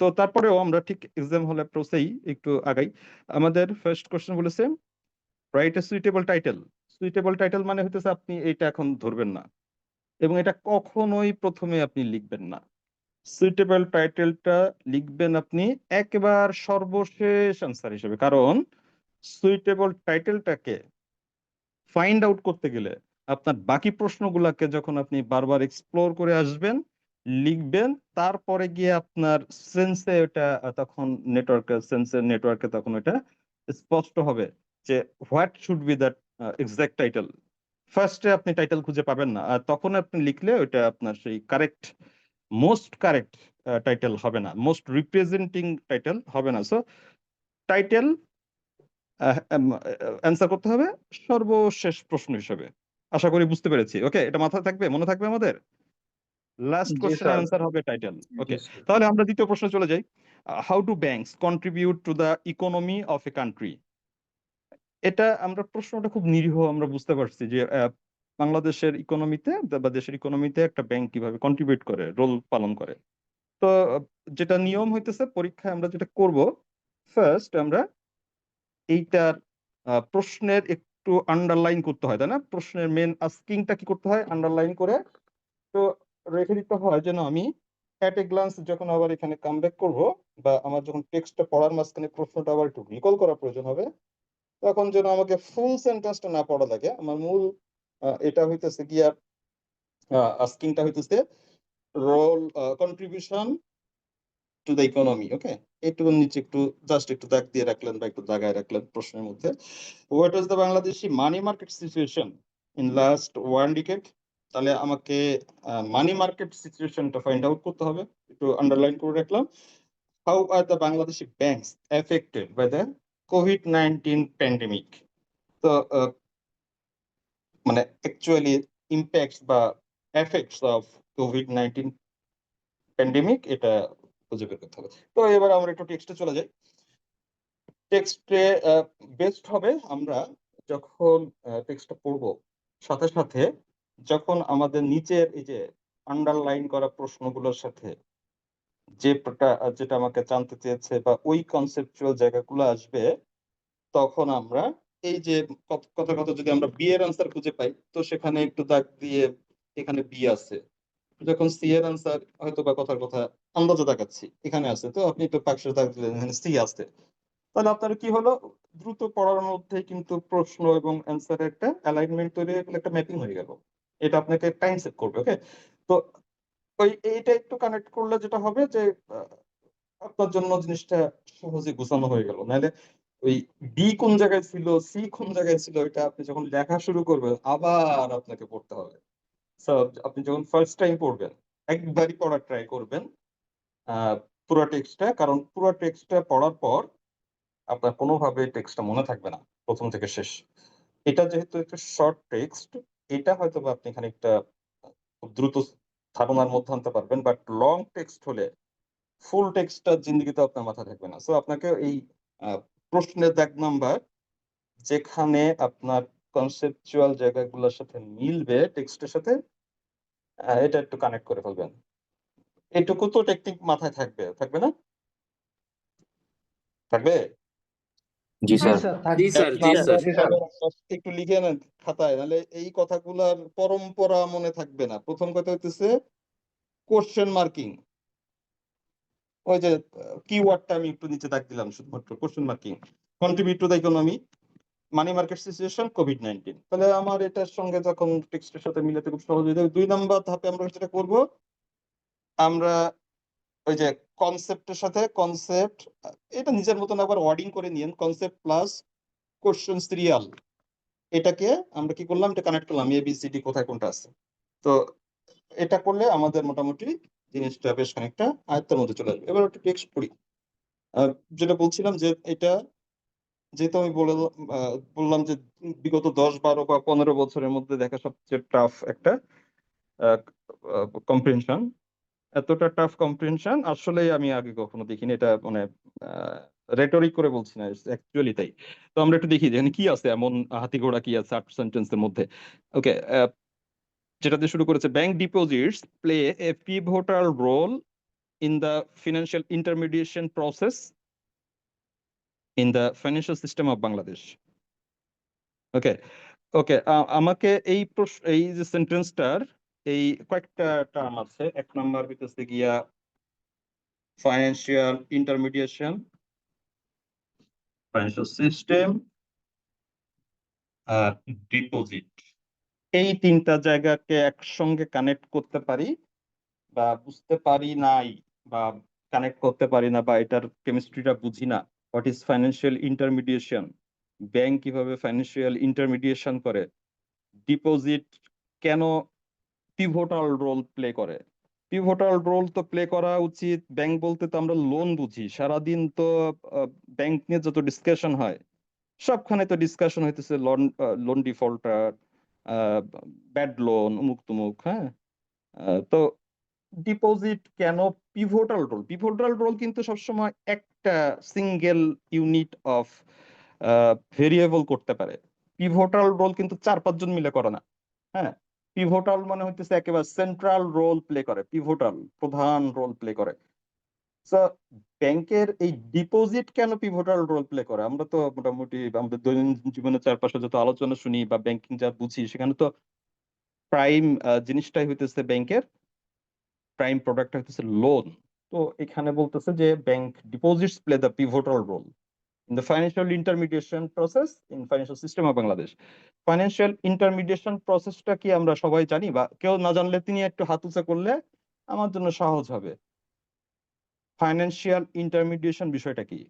তো তারপরেও আমরা ঠিক এক্সাম হল অ্যাপ্রোচেই একটু আগাই। আমাদের ফার্স্ট কোশ্চেন বলেছে write a suitable title. Suitable title মানে হইতেছে আপনি এটা এখন ধরবেন না এবং এটা কখনোই প্রথমে আপনি লিখবেন না। সুইটেবল টাইটেলটা লিখবেন আপনি একেবারে সর্বশেষ আনসার হিসেবে, কারণ সুইটেবল টাইটেলটাকে ফাইন্ড আউট করতে গেলে আপনার বাকি প্রশ্নগুলাকে যখন আপনি বারবার এক্সপ্লোর করে আসবেন, লিখবেন, তারপরে গিয়ে আপনার সেন্সে ওটা তখন সেন্সের নেটওয়ার্কে তখন ওটা স্পষ্ট হবে যে what should be that exact title. ফার্স্টে আপনি টাইটেল খুঁজে পাবেন না, আর তখন আপনি লিখলে ওটা আপনার সেই মোস্ট কারেক্ট টাইটেল হবে না, মোস্ট রিপ্রেজেন্টিং টাইটেল হবে না। সো টাইটেল অ্যান্সার করতে হবে সর্বশেষ প্রশ্ন হিসেবে। আশা করি বুঝতে পেরেছি। ওকে, এটা মাথায় থাকবে, মনে থাকবে আমাদের। লাস্ট
জি
কোশ্চেনের
স্যার।
অ্যান্সার হবে টাইটেল। ওকে,
Yes, sir.
তাহলে আমরা দ্বিতীয় প্রশ্ন চলে যাই। How do banks contribute to the economy of a country? এটা আমরা প্রশ্নটা খুব নিরীহ, আমরা বুঝতে পারছি যে বাংলাদেশের ইকোনমিতে বা দেশের ইকোনমিতে একটা ব্যাংক কিভাবে কন্ট্রিবিউট করে, রোল পালন করে। তো যেটা নিয়ম হইতেছে পরীক্ষায় আমরা যেটা করব, ফার্স্ট আমরা এইটার প্রশ্নের একটু আন্ডারলাইন করতে হয়, তাই না? প্রশ্নের মেন আস্কিংটা কি করতে হয়, আন্ডারলাইন করে তো রেখে দিতে হয়, যেন আমি অ্যাট এ গ্লান্স যখন আবার এখানে কামব্যাক করব বা আমার যখন টেক্সটটা পড়ার মাঝখানে প্রশ্নটা আবার একটু রিকল করার প্রয়োজন হবে, তখন যেন আমাকে ফুল সেন্টেন্সটা না পড়া লাগে। আমার মূল এটা হইতেছে গিয়া আস্কিংটা হইতেছে role contribution to the economy. Okay, একটু নিচে একটু জাস্ট একটু দাগ দিয়ে রাখলেন বা একটু দাগায় রাখলেন প্রশ্নের মধ্যে। What is the Bangladeshi money market situation in last 1 decade? তাহলে আমাকে মানি মার্কেট সিচুয়েশনটা ফাইন্ড আউট করতে হবে, একটু আন্ডারলাইন করে রাখলাম। How are the Bangladeshi banks affected by the COVID-19 pandemic? তো মানে অ্যাকচুয়ালি ইম্প্যাক্টস বা এফেক্টস অফ COVID-19 প্যান্ডেমিক এটা খুঁজে বের করতে হবে। তো এবার আমরা একটু টেক্সটে চলে যাই। টেক্সটে বেস্ট হবে আমরা যখন টেক্সটটা পড়বো, সাথে সাথে যখন আমাদের নিচের এই যে আন্ডারলাইন করা প্রশ্নগুলোর সাথে যেটা আমাকে জানতে চেয়েছে বা ওই কনসেপচুয়াল জায়গাগুলো আসবে, তখন আমরা এই যে কথা যদি আমরা বি এর আনসার খুঁজে পাই, তো সেখানে একটু দাগ দিয়ে এখানে বি আছে। যখন সি এর আনসার হয়তো বা কথার কথা আন্দাজে দেখাচ্ছি এখানে আছে, তো আপনি একটু পাশের দাগ দিলেন এখানে সি আছে। তাহলে আপনার কি হলো, দ্রুত পড়ার মধ্যে কিন্তু প্রশ্ন এবং অ্যান্সারের একটা অ্যালাইনমেন্ট তৈরি হয়ে গেল, একটা ম্যাপিং হয়ে গেল। এটা আপনাকে টাইম সেভ করবে। ওকে, তো এইটা একটু কানেক্ট করলে যেটা হবে যে আপনার জন্য জিনিসটা সহজে গোছানো হয়ে গেল। নাহলে ওই বি কোন জায়গায় ছিল, সি কোন জায়গায় ছিল, এটা আপনি যখন লেখা শুরু করবেন আবার আপনাকে পড়তে হবে। সো আপনি যখন ফার্স্ট টাইম পড়বেন, একবারই পড়ার ট্রাই করবেন পুরো টেক্সটটা, কারণ পুরো টেক্সটটা পড়ার পর আপনার কোনোভাবে টেক্সটটা মনে থাকবে না প্রথম থেকে শেষ। এটা যেহেতু একটা শর্ট টেক্সট, এটা হয়তো বা আপনি খানিকটা খুব দ্রুত ধারণার মধ্যে আনতে পারবেন, বাট লং টেক্সট হলে ফুল টেক্সটটা জিন্দেগিতে আপনার মাথায় থাকবে না। সো আপনাকে এই প্রশ্নের দাগ নাম্বার যেখানে আপনার কনসেপচুয়াল জায়গাগুলোর সাথে মিলবে টেক্সটের সাথে, এটা একটু কানেক্ট করে ফেলবেন। এটুকু তো টেকনিক মাথায় থাকবে না? থাকবে?
জি
জি স্যার,
জি স্যার জি স্যার
একটু লিখে নেন খাতায়, নাহলে এই কথাগুলার পরম্পরা মনে থাকবে না। প্রথম কথা হইতেছে কোশ্চেন মার্কিং। ওই যে কিওয়ার্ডটা আমি একটু নিচে দাগ দিলাম, শুধুমাত্র question marking. Contribute to the economy, money market situation, COVID-19। তাহলে আমার এটার সঙ্গে যখন টেক্সটের সাথে মিলাতে খুব সহজ হয়ে যাবে। 2 নাম্বার ধাপে আমরা যেটা করব, আমরা ওই যে কনসেপ্টের সাথে কনসেপ্ট, এটা নিজের মতন আবার ওয়ার্ডিং করে নিয়েন, কনসেপ্ট প্লাস কোশ্চেন সিরিয়াল, এটাকে আমরা কি করলাম, এটা কানেক্ট করলাম, ABCD কোথায় কোনটা আছে। তো এটা করলে আমাদের মোটামুটি জিনিসটা বেশ খানিকটা আয়ত্তের মধ্যে চলে আসবে। এবার একটু টেক্সট পড়ি। যেটা বলছিলাম যে এটা যেহেতু আমি বললাম যে বিগত 10, 12 বা 15 বছরের মধ্যে দেখা সবচেয়ে টাফ একটা কম্প্রিহেনশন, এতটা টাফ কম্প্রিহেনশন আসলেই আমি আগে কখনো দেখিনি। এটা মানে রেটরিক করে বলছি না, অ্যাকচুয়ালি তাই। তো আমরা একটু দেখি যে এখানে কি আছে, এমন হাতি ঘোড়া কি আছে 8 সেন্টেন্সের মধ্যে। ওকে, যেটা দিয়ে শুরু করেছে, bank deposits play a pivotal role in the financial intermediation process in the financial system of Bangladesh. Okay okay, আমাকে এই যে সেন্টেন্সটার এই কয়েকটা টার্ম আছে। 1 নাম্বার হইতেছে গিয়া ফাইন্যান্সিয়াল ইন্টারমিডিয়েশন, ফাইন্যান্সিয়াল সিস্টেম আর ডিপোজিট। এই 3টা জায়গাকে একসঙ্গে কানেক্ট করতে পারি বা বুঝতে পারি নাই, বা কানেক্ট করতে পারি না, বা এটার কেমিস্ট্রিটা বুঝি না। হোয়াট ইজ ফাইন্যান্সিয়াল ইন্টারমিডিয়েশন, ব্যাংক কিভাবে ফাইন্যান্সিয়াল ইন্টারমিডিয়েশন করে, ডিপোজিট কেন পিভটাল রোল প্লে করে। পিভটাল রোল তো প্লে করা উচিত। ব্যাংক বলতে তো আমরা লোন বুঝি, সারাদিন তো ব্যাংক নিয়ে যত ডিসকাশন হয় সবখানে তো ডিসকাশন হইতেছে loan, loan defaulter, bad loan, অমুক তুমুক। হ্যাঁ, তো ডিপোজিট কেন পিভটাল রোল? পিভটাল রোল কিন্তু সবসময় একটা সিঙ্গেল ইউনিট অফ ভেরিয়েবল করতে পারে। পিভটাল রোল কিন্তু 4-5 জন মিলে করে না। হ্যাঁ, পিভটাল মানে হইতেছে একেবারে সেন্ট্রাল রোল প্লে করে, পিভটাল প্রধান রোল প্লে করে। সো ব্যাংকের এই ডিপোজিট কেন পিভটাল রোল প্লে করে? আমরা তো মোটামুটি আমাদের দৈনন্দিন জীবনে চারপাশে যত আলোচনা শুনি বা ব্যাংকিং যা বুঝি, সেখানে তো প্রাইম জিনিসটাই হইতেছে ব্যাংকের প্রাইম প্রোডাক্ট হইতেছে লোন। তো এখানে বলতেছে যে bank deposits play the pivotal role in the financial intermediation process in financial system of Bangladesh. Financial intermediation প্রসেসটা কি আমরা সবাই জানি? বা কেউ না জানলে তিনি একটু হাত উঁচা করলে আমার জন্য সহজ হবে। ফাইন্যান্সিয়াল ইন্টারমিডিয়েশন বিষয়টা কি?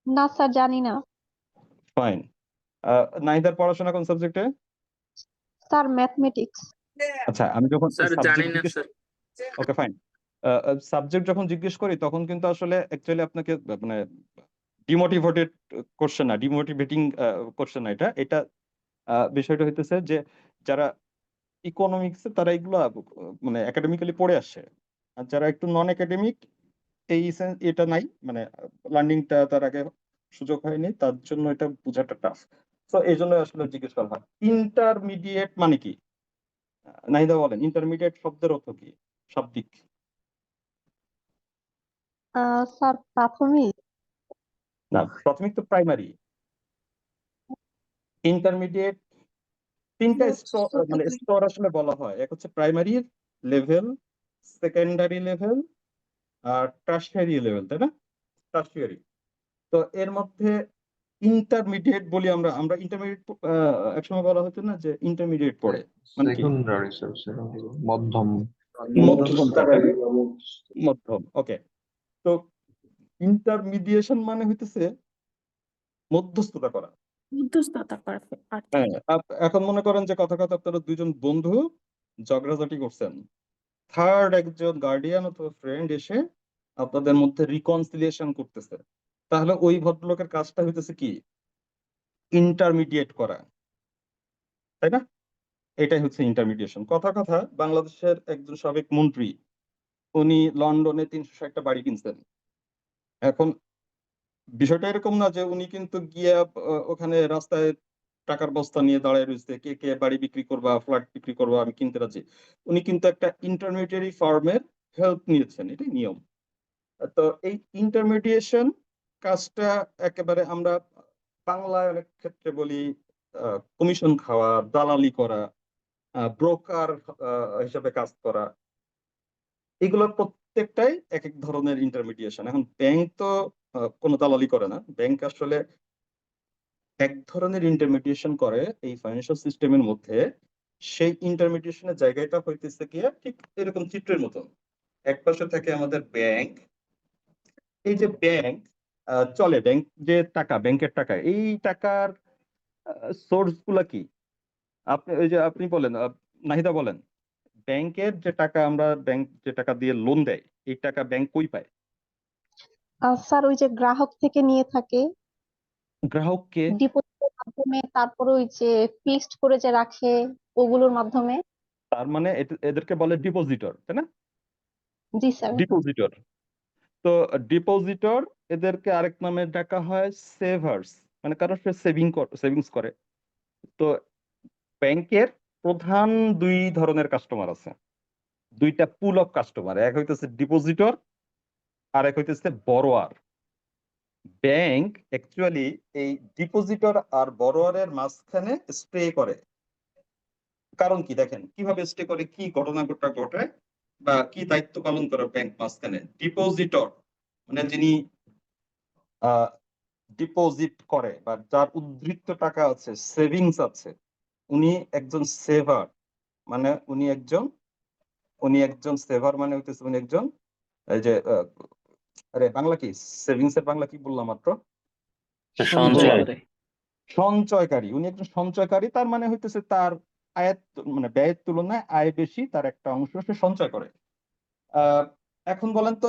না স্যার, জানি না।
ফাইন। নাহিদার পড়াশোনা কোন সাবজেক্টে?
Sir mathematics.
আচ্ছা, আমি যখন
স্যার জানি
সাবজেক্ট
না
জিজ্ঞেস,
স্যার।
ওকে ফাইন, সাবজেক্ট যখন জিজ্ঞেস করি তখন কিন্তু আসলে অ্যাকচুয়ালি আপনাকে মানে ডিমোটিভেটেড কোশ্চেন না, ডিমোটিভেটিং কোশ্চেন না, এটা এটা বিষয়টা হইতেছে যে যারা ইকোনমিক্স তারা এগুলা মানে একাডেমিক্যালি পড়ে আসে, আর যারা একটু নন একাডেমিক এই এটা নাই, মানে লার্নিংটা তার আগে সুযোগ হয়নি, তার জন্য এটা বোঝাটা টাফ। তো এই জন্য আসলে জিজ্ঞেস করা হয়। ইন্টারমিডিয়েট মানে কি? নাহিদা বলেন, ইন্টারমিডিয়েট শব্দের অর্থ কি শাব্দিক?
স্যার প্রাথমিক।
না, প্রাথমিক তো প্রাইমারি। ইন্টারমিডিয়েট 3টা স্তর, মানে স্তর আসলে বলা হয়। এক হচ্ছে প্রাইমারি লেভেল, সেকেন্ডারি লেভেল আর টারশিয়ারি লেভেল, তাই না? টারশিয়ারি। তো এর মধ্যে ইন্টারমিডিয়েট বলি আমরা। আমরা ইন্টারমিডিয়েট একসময় বলা হতো না যে ইন্টারমিডিয়েট পড়ে, মানে কি?
সেকেন্ডারি স্যার, সেকেন্ডারি মধ্যম।
মধ্যম, মধ্যম। ওকে, তো ইন্টারমিডিয়েশন মানে হইতেছে মধ্যস্থতা করা।
মধ্যস্থতা করা।
হ্যাঁ, এখন মনে করেন যে কথা কথা আপনারা দুইজন বন্ধু ঝগড়াঝাটি করছেন, থার্ড একজন গার্ডিয়ান অথবা ফ্রেন্ড এসে আপনাদের মধ্যে রিকনসিলিয়েশন করতেছে, তাহলে ওই ভদ্রলোকের কাজটা হইতেছে কি? ইন্টারমিডিয়েট করা, তাই না? এটাই হচ্ছে ইন্টারমিডিয়েশন। কথা কথা বাংলাদেশের একজন সাবেক মন্ত্রী, উনি লন্ডনে 360টা বাড়ি কিনছেন। এখন বিষয়টা এরকম না যে উনি কিন্তু গিয়া ওখানে রাস্তায় টাকার বস্তা নিয়ে দাঁড়ায় রয়েছে, কে কে বাড়ি বিক্রি করবা, ফ্ল্যাট বিক্রি করবা, আমি কিনতে রাজি। উনি কিন্তু একটা ইন্টারমিডিয়ারি ফার্মের হেল্প নিয়েছেন, এটাই নিয়ম। তো এই ইন্টারমিডিয়েশন কাজটা একেবারে আমরা বাংলায় অনেক ক্ষেত্রে বলি কমিশন খাওয়া, দালালি করা, ব্রোকার হিসেবে কাজ করা, এগুলোর প্রত্যেকটাই এক এক ধরনের ইন্টারমিডিয়েশন। এখন ব্যাংক তো কোনো দালালি করে না, ব্যাংক আসলে এক ধরনের ইন্টারমিডিয়েশন করে এই ফাইন্যান্সিয়াল সিস্টেমের মধ্যে। সেই ইন্টারমিডিয়েশনের জায়গাটা হইতেছে গিয়ে ঠিক এরকম চিত্রের মতন। এক পাশে থাকে আমাদের ব্যাংক, এই যে ব্যাংক চলে, ব্যাংক যে টাকা, ব্যাংকের টাকা, এই টাকার সোর্স গুলা কি? আপনি ওই যে আপনি বলেন, নাহিদা বলেন, ব্যাংকের যে টাকা, আমরা ব্যাংক যে টাকা দিয়ে লোন দেয়, এই টাকা ব্যাংক কই পায়?
স্যার ওই যে গ্রাহক থেকে নিয়ে থাকে
গ্রাহককে
ডিপোজিটের মাধ্যমে, তারপরে ওই যে ফিক্সড করে যে রাখে ওগুলোর মাধ্যমে।
তার মানে এদেরকে বলে ডিপোজিটর, তাই না?
জি স্যার।
ডিপোজিটর। তো ডিপোজিটর এদেরকে আরেক নামে ডাকা হয় সেভার্স, মানে কারণ সে সেভিংস করে। তো ব্যাংকের প্রধান দুই ধরনের কাস্টমার আছে, দুইটা পুল অফ কাস্টমার, এক হইতেছে ডিপোজিটর আর এক হইতেছে বড়োয়ার। ব্যাংক অ্যাকচুয়ালি এই ডিপোজিটর আর বড়োয়ারের মাঝখানে স্টে করে। কারণ কি দেখেন কিভাবে স্টে করে, কি ঘটনাটা ঘটে বা কি দায়িত্ব পালন করে ব্যাংক মাঝখানে। ডিপোজিটর মানে যিনি ডিপোজিট করে বা যার উদ্ধৃত টাকা আছে, সেভিংস আছে, উনি একজন সেভার। মানে উনি একজন সেভার মানে হইতেছে উনি একজন এই যে আরে বাংলা কি সেভিংস এর বাংলা কি বললাম মাত্র?
সঞ্চয়।
সঞ্চয়কারী। উনি একজন সঞ্চয়কারী, তার মানে হইতেছে তার আয়ের মানে ব্যয়ের তুলনায় আয় বেশি, তার একটা অংশ সে সঞ্চয় করে। এখন বলেন তো,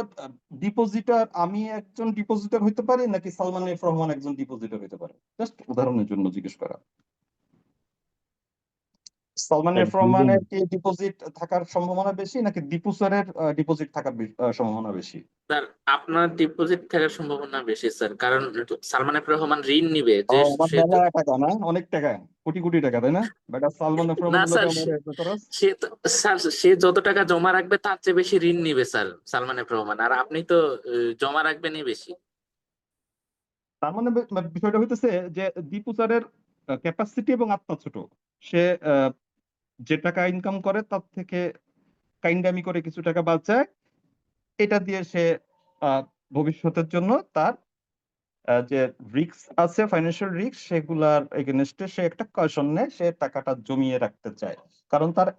ডিপোজিটর, আমি একজন ডিপোজিটর হইতে পারি নাকি সালমান এফ রহমান একজন ডিপোজিটর হইতে পারে? জাস্ট উদাহরণের জন্য জিজ্ঞেস করা। সালমান এফ রহমানের কি ডিপোজিট থাকার সম্ভাবনা বেশি নাকি দীপু স্যারের ডিপোজিট থাকার সম্ভাবনা বেশি?
স্যার আপনার ডিপোজিট থাকার সম্ভাবনা বেশি স্যার, কারণ সালমান এফ রহমান ঋণ নিবে
ও,
যে
আমার
সে
মেলা টাকা না, অনেক টাকা, কোটি কোটি টাকা, তাই না? বাট সালমান এফ
না
রহমানের
স্যার
লোকে আমার এত খরচ।
স্যার সে যত টাকা জমা রাখবে তার চেয়ে বেশি ঋণ নিবে স্যার সালমান এফ রহমান, আর আপনি তো জমা রাখবেনই বেশি।
তার মানে বিষয়টা হইতেছে যে দীপু স্যারের ক্যাপাসিটি এবং আত্মা ছোট। সে যে টাকা ইনকাম করে তার থেকে কাইন্ডামি করে কিছু টাকা বাঁচায়, এটা দিয়ে সে ভবিষ্যতের জন্য তার যে রিস্ক আছে, ফাইন্যান্সিয়াল রিস্ক, সেগুলার এগেনস্টে সে একটা কশন নেয়, সে টাকাটা জমিয়ে রাখতে চায়, কারণ তার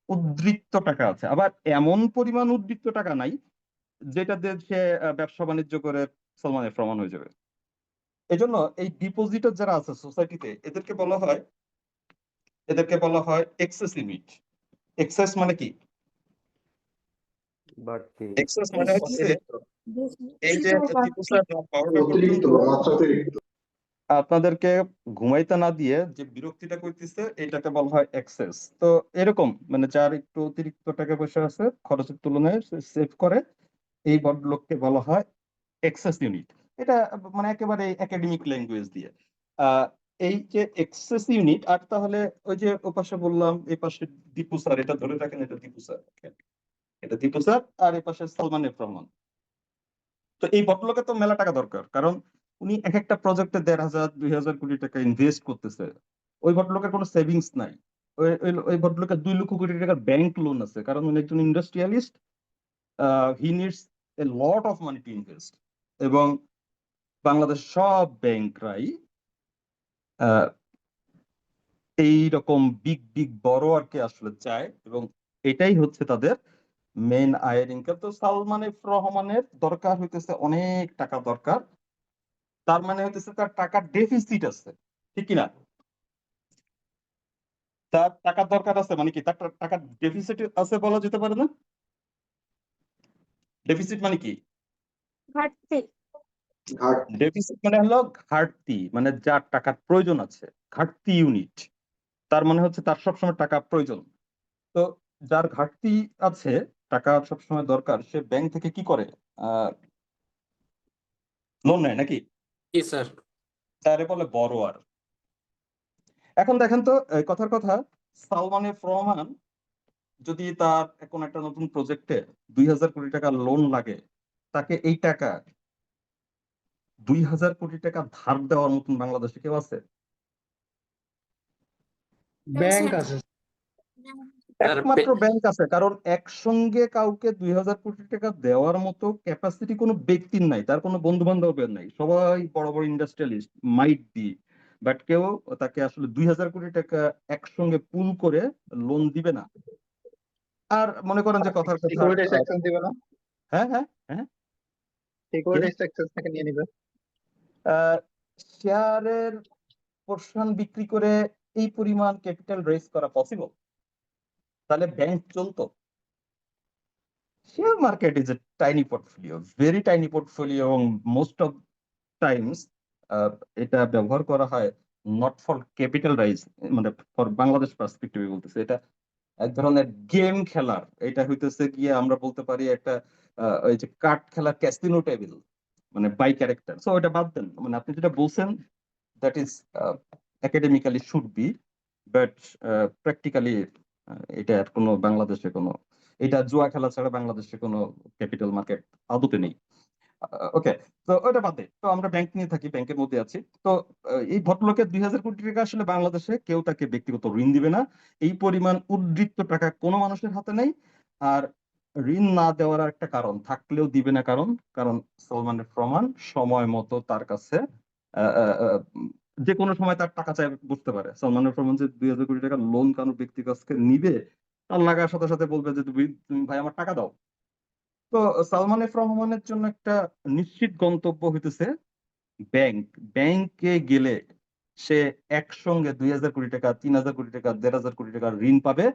উদ্ধৃত্ত টাকা আছে। আবার এমন পরিমাণ উদ্ধৃত্ত টাকা নাই যেটা দিয়ে সে ব্যবসা বাণিজ্য করে সালমান এফ রহমান হয়ে যাবে। এই জন্য এই ডিপোজিটর যারা আছে সোসাইটিতে, এদেরকে বলা হয় এক্সেস লিমিট। এক্সেস মানে কি? এক্সেস মানে হচ্ছে এই যে দীপু স্যার পাওয়ারটা পর্যন্ত আপনাদেরকে ঘুমাইতে না দিয়ে যে বিরক্তিটা করতেছে, এটাকে বলা হয় এক্সেস। তো এরকম মানে যার একটু অতিরিক্ত টাকা পয়সা আছে, খরচের তুলনায় সেভ করে, এই ভদ্রলোককে বলা হয় এক্সেস ইউনিট। এটা মানে একেবারে একাডেমিক ল্যাঙ্গুয়েজ দিয়ে। আহ এই যে এক্সেস ইউনিট, আর তাহলে ওই যে ওপাশে বললাম এই পাশে দীপু স্যার, এটা ধরে রাখেন, এটা দীপু স্যার, এটা দীপু স্যার, আর এই পাশে সালমান এফ রহমান। তো এই ভদ্রলোকের তো মেলা টাকা দরকার, কারণ উনি এক একটা প্রজেক্টে 1,500 2,000 কোটি টাকা ইনভেস্ট করতেছে। ওই ভদ্রলোকের কোনো সেভিংস নাই। ওই ভদ্রলোকের 2 লক্ষ কোটি টাকার ব্যাংক লোন আছে, কারণ উনি একজন industrialist. He needs a lot of money to invest. এবং বাংলাদেশ সব ব্যাংকরাই এইরকম বিগ বিগ বড়োয়ারকে আসলে চায়, এবং এটাই হচ্ছে তাদের মেইন আয়ের ইনকাম। তো সালমান এফ রহমানের দরকার হইতেছে অনেক টাকা দরকার, তার মানে হইতেছে তার টাকার ডেফিসিট আছে, ঠিক কিনা? তার টাকার দরকার আছে মানে কি, তার টাকার ডেফিসিট আছে বলা যেতে পারে না? ডেফিসিট মানে কি?
ঘাটতি।
ডেফিসিট মানে হলো ঘাটতি, মানে যার টাকার প্রয়োজন আছে, ঘাটতি ইউনিট। তার মানে হচ্ছে তার সবসময় টাকা প্রয়োজন। তো যার ঘাটতি আছে, টাকা সবসময় দরকার, সে ব্যাংক থেকে কি করে? লোন নেয় নাকি?
জি স্যার।
তারে বলে বড়োয়ার। এখন দেখেন তো, কথার কথা, সালমান এফ রহমান যদি তার কোন একটা নতুন প্রজেক্টে 2,000 কোটি টাকা লোন লাগে, তাকে এই টাকা 2,000 কোটি টাকা ধার দেওয়ার মতন বাংলাদেশে কেউ আছে?
ব্যাংক আছে।
একমাত্র ব্যাংক আছে, কারণ একসঙ্গে কাউকে 2,000 কোটি টাকা দেওয়ার মতো ক্যাপাসিটি কোনো ব্যক্তির নাই, তার কোনো বন্ধু বান্ধবের নাই, সবাই বড় বড় ইন্ডাস্ট্রিয়ালিস্ট মাইট বি, বাট কেউ তাকে আসলে 2,000 কোটি টাকা একসঙ্গে পুল করে লোন দিবে না। আর মনে করেন যে কথার কথা,
সিকিউরিটি সেকশন দিবে না,
হ্যাঁ হ্যাঁ হ্যাঁ,
সিকিউরিটি সেকশন থেকে নিয়ে নিবে।
শেয়ারের পোর্শন বিক্রি করে এই পরিমাণ ক্যাপিটাল রেজ করা পসিবল? তাহলে ব্যাংক চলতো? Share market is a tiny portfolio, very tiny portfolio, এবং মোস্ট অফ টাইমস এটা ব্যবহার করা হয় নট ফর ক্যাপিটাল রাইজ, মানে ফর বাংলাদেশ পার্সপেক্টিভে বলতেছে, এটা এক ধরনের গেম খেলার, এটা হইতেছে গিয়ে আমরা বলতে পারি একটা ওই যে কার্ড খেলার ক্যাসিনো টেবিল, মানে বাই ক্যারেক্টার। সো ওটা বাদ দেন, মানে আপনি যেটা বলছেন that is academically should be, but practically এটা আর কোনো বাংলাদেশে কোনো, এটা জুয়া খেলা ছাড়া বাংলাদেশে কোনো ক্যাপিটাল মার্কেট আদতে নেই। ওকে, তো ওটা বাদে তো আমরা ব্যাংক নিয়ে থাকি, ব্যাংকের মধ্যে আছি। তো এই ভদ্রলোকের 2000 কোটি টাকা আসলে বাংলাদেশে কেউ তাকে ব্যক্তিগত ঋণ দিবে না, এই পরিমাণ উদ্বৃত্ত টাকা কোনো মানুষের হাতে নেই। আর ঋণ না দেওয়ার একটা কারণ থাকলেও দিবে না, কারণ কারণ সালমানের প্রমাণ সময় মতো তার কাছে আহ, আহ, আহ, যে কোনো সময় তার টাকা চাই বুঝতে পারে। সালমানের প্রমাণ যে 2000 কোটি টাকা লোন কারো ব্যক্তির কাছে নিবে, তার লাগার সাথে সাথে বলবে যে তুমি তুমি ভাই আমার টাকা দাও। তো সালমান এফ রহমানের জন্য একটা নিশ্চিত গন্তব্য হইতেছে ব্যাংক। ব্যাংকে গেলে সে একসঙ্গে 2000 কোটি টাকা, 3000 কোটি টাকা, 1500 কোটি টাকা ঋণ পাবে।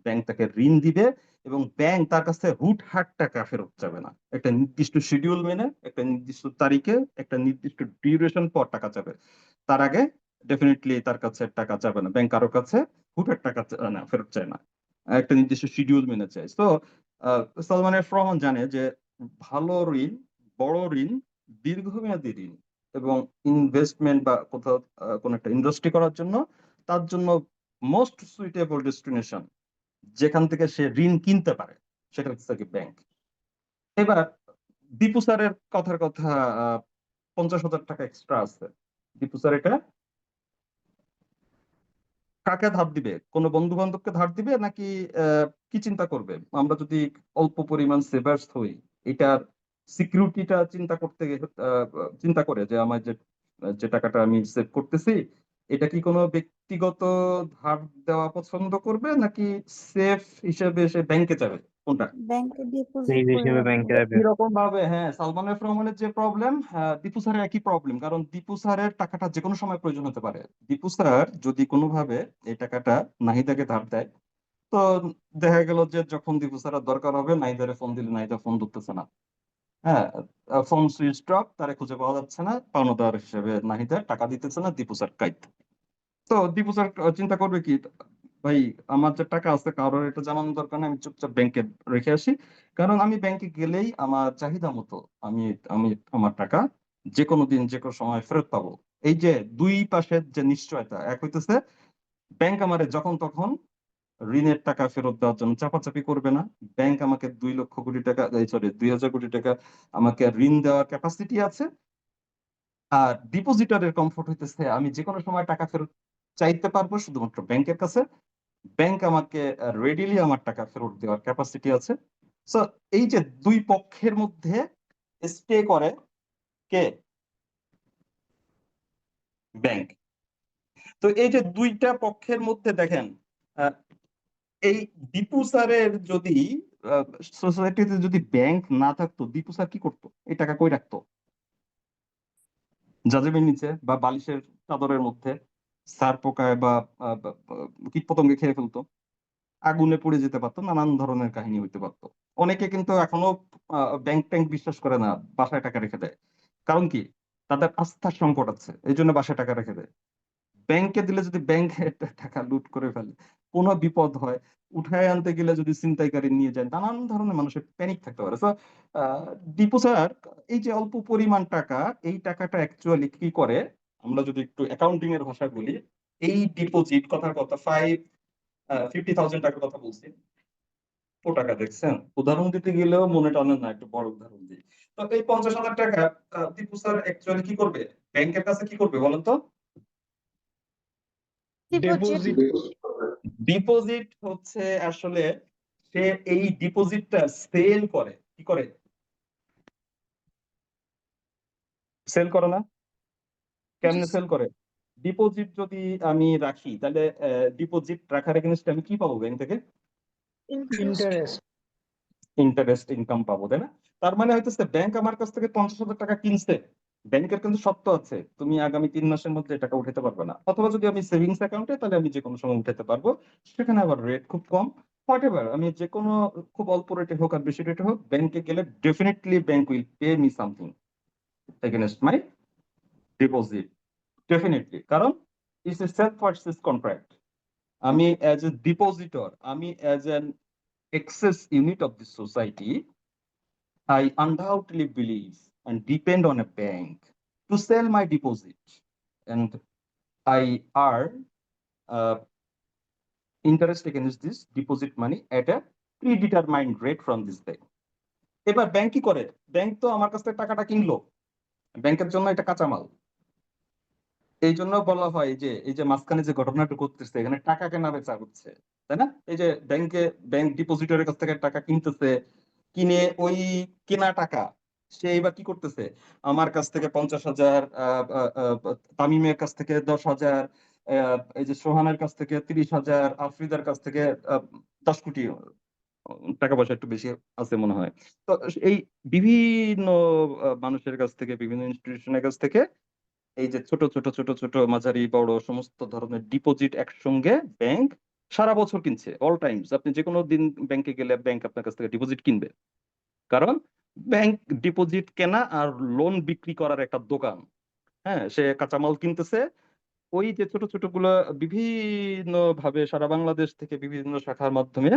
ব্যাংক তাকে ঋণ দিবে এবং ব্যাংক তার কাছে হুটহাট টাকা ফেরত যাবে না, একটা নির্দিষ্ট শিডিউল মেনে, একটা নির্দিষ্ট তারিখে, একটা নির্দিষ্ট ডিউরেশন পর টাকা যাবে। তার আগে ডেফিনেটলি তার কাছে টাকা যাবে না, ব্যাংক কারোর কাছে হুটহাট টাকা না ফেরত চায় না, একটা নির্দিষ্ট শিডিউল মেনে চায়। তো সালমান এফ রহমান জানে যে ভালো ঋণ, বড় ঋণ, দীর্ঘমেয়াদী ঋণ এবং ইনভেস্টমেন্ট বা কোথাও কোন একটা ইন্ডাস্ট্রি করার জন্য, তার জন্য মোস্ট সুইটেবল ডেস্টিনেশন যেখান থেকে সে ঋণ কিনতে পারে সেটা হচ্ছে ব্যাংক। এবার দীপু স্যারের কথার কথা, 50,000 টাকা এক্সট্রা আছে। দীপু স্যার এটা কাকে ধার দিবে? কোনো বন্ধু বান্ধবকে ধার দিবে নাকি কি চিন্তা করবে? আমরা যদি অল্প পরিমাণ সেভার্স হই, এটার সিকিউরিটিটা চিন্তা করতে চিন্তা করে যে আমার যে যে টাকাটা আমি সেভ করতেছি, এটা কি কোনো ব্যক্তিগত ধার দেওয়া পছন্দ করবে নাকি সেফ হিসেবে সে ব্যাংকে যাবে, কোনটা?
ব্যাংকে ডিপোজিট করে রাখবো।
এরকম ভাবে, হ্যাঁ, সালমান এফ রহমানের যে প্রবলেম, দীপু স্যারের একই প্রবলেম, কারণ দীপু স্যারের টাকাটা যে কোনো সময় প্রয়োজন হতে পারে। দীপু স্যার যদি কোনোভাবে এই টাকাটা নাহিদাকে ধার দেয়, তো দেখা গেল যে যখন দীপু স্যারের দরকার হবে, নাহিদারে ফোন দিলে নাহিদা ফোন ধরতেছে না, হ্যাঁ, ফোন সুইচ অফ, তারে খুঁজে পাওয়া যাচ্ছে না, পাওনাদার হিসেবে নাহিদা টাকা দিতেছে না, দীপু স্যার কাইত। তো দীপু স্যার চিন্তা করবে কি, ভাই আমার যে টাকা আছে কারোর এটা জানানোর দরকার নেই, আমি চুপচাপ ব্যাংকে রেখে আসি, কারণ আমি ব্যাংকে গেলেই আমার চাহিদা মতো আমি আমি আমার টাকা যে কোনো দিন যে কোনো সময় ফেরত পাবো। এই যে দুই পাশের যে নিশ্চয়তা, এক হইতেছে ব্যাংক আমারে যখন তখন ঋণের টাকা ফেরত দেওয়ার জন্য চাপাচাপি করবে না, ব্যাংক আমাকে 2 লক্ষ কোটি টাকা, সরি 2000 কোটি টাকা আমাকে ঋণ দেওয়ার ক্যাপাসিটি আছে। আর ডিপোজিটরের কমফোর্ট হইতেছে আমি যে কোনো সময় টাকা ফেরত চাইতে পারবো শুধুমাত্র ব্যাংকের কাছে, ব্যাংক আমাকে রেডিলি আমার টাকা ফেরত দেওয়ার ক্যাপাসিটি আছে। সো এই যে দুই পক্ষের মধ্যে স্টে করে কে? ব্যাংক। তো এই যে দুইটা পক্ষের মধ্যে দেখেন, আহ, এই দীপু স্যারের যদি সোসাইটিতে যদি ব্যাংক না থাকতো, দীপু স্যার কি করতো? এই টাকা কই রাখতো? জাজেবের নিচে বা বালিশের চাদরের মধ্যে, সার পোকায় বা কীট পতঙ্গে খেয়ে ফেলতো, আগুনে পুড়ে যেতে পারতো, নানান ধরনের কাহিনী হইতে পারতো। অনেকে কিন্তু এখনো ব্যাংক ট্যাঙ্ক বিশ্বাস করে না, বাসায় টাকা রেখে দেয়। কারণ কি? তাদের আস্থার সংকট আছে, এই জন্য বাসায় টাকা রেখে দেয়। ব্যাংকে দিলে যদি ব্যাংকে টাকা লুট করে ফেলে, কোনো বিপদ হয়, উঠায় আনতে গেলে যদি ছিনতাইকারী নিয়ে যায়, নানান ধরনের মানুষের প্যানিক থাকতে পারে। তো দীপু স্যার এই যে অল্প পরিমাণ টাকা, এই টাকাটা অ্যাকচুয়ালি কি করে, আমরা যদি একটু অ্যাকাউন্টিং এর ভাষা বলি, এই ডিপোজিট কথার কথা 50,000 টাকার কথা বলছি, ও টাকা দেখছেন, উদাহরণ দিতে গেলেও মনে টানে না, একটু বড় উদাহরণ দিই। তো এই 50,000 টাকা দীপু স্যার অ্যাকচুয়ালি কি করবে, ব্যাংকের কাছে কি করবে বলেন তো?
ডিপোজিট।
ডিপোজিট হচ্ছে আসলে সে এই ডিপোজিটটা সেল করে, কি করে? সেল করে না? কেমনে সেল করে? ডিপোজিট যদি আমি রাখি, তাহলে ডিপোজিট রাখার এগেনস্টে আমি কি পাবো ব্যাংক থেকে?
ইন্টারেস্ট।
ইন্টারেস্ট ইনকাম পাবো, তাই না? তার মানে হইতেছে ব্যাংক আমার কাছ থেকে 50,000 টাকা কিনছে, ব্যাংকের কিন্তু সত্ত্ব আছে তুমি আগামী 3 মাসের মধ্যে টাকা উঠাতে পারবে না, অথবা যদি আমি সেভিংস অ্যাকাউন্টে, তাহলে আমি যে কোনো সময় উঠাতে পারবো, সেখানে আবার রেট খুব কম। হোয়াটএভার, আমি যে কোনো খুব অল্প রেটে হোক আর বেশি রেটে হোক, ব্যাংকে গেলে definitely bank will pay me something against my deposit, definitely, কারণ it's a self purchase contract. আমি অ্যাজ এ ডিপোজিটর, আমি as an excess unit of this society, I undoubtedly believe and depend on a bank to sell my deposit, and I earn interest against this deposit money at a predetermined rate from this bank. এবার bank কি করে? Bank তো আমার কাছ থেকে টাকাটা কিনলো, ব্যাংকের জন্য এটা কাঁচামাল। এই জন্য বলা হয় যে এই যে মাঝখানে যে ঘটনাটা করতেছে এখানে টাকা কেনা বেচা হচ্ছে, তাই না? এই যে ব্যাংক ডিপোজিটরের কাছ থেকে টাকা কিনতেছে, কিনে ওই কেনা টাকা সে এবার কি করতেছে, আমার কাছ থেকে 50,000, তামিমের কাছ থেকে 10,000, এই যে সোহানের কাছ থেকে 30,000, আফ্রিদার কাছ থেকে 10 কোটি টাকা পয়সা একটু বেশি আছে মনে হয়। তো এই বিভিন্ন মানুষের কাছ থেকে, বিভিন্ন ইনস্টিটিউশনের কাছ থেকে এই যে ছোট ছোট ছোট ছোট মাঝারি বড় সমস্ত ধরনের ডিপোজিট একসঙ্গে ব্যাংক সারা বছর কিনছে, অল টাইমস। আপনি যে কোনো দিন ব্যাংকে গেলে ব্যাংক আপনার কাছ থেকে ডিপোজিট কিনবে, কারণ ব্যাংক ডিপোজিট কেনা আর লোন বিক্রি করার একটা দোকান। হ্যাঁ, সে কাঁচামাল কিনতেছে, ওই যে ছোট ছোট গুলো বিভিন্ন ভাবে সারা বাংলাদেশ থেকে বিভিন্ন শাখার মাধ্যমে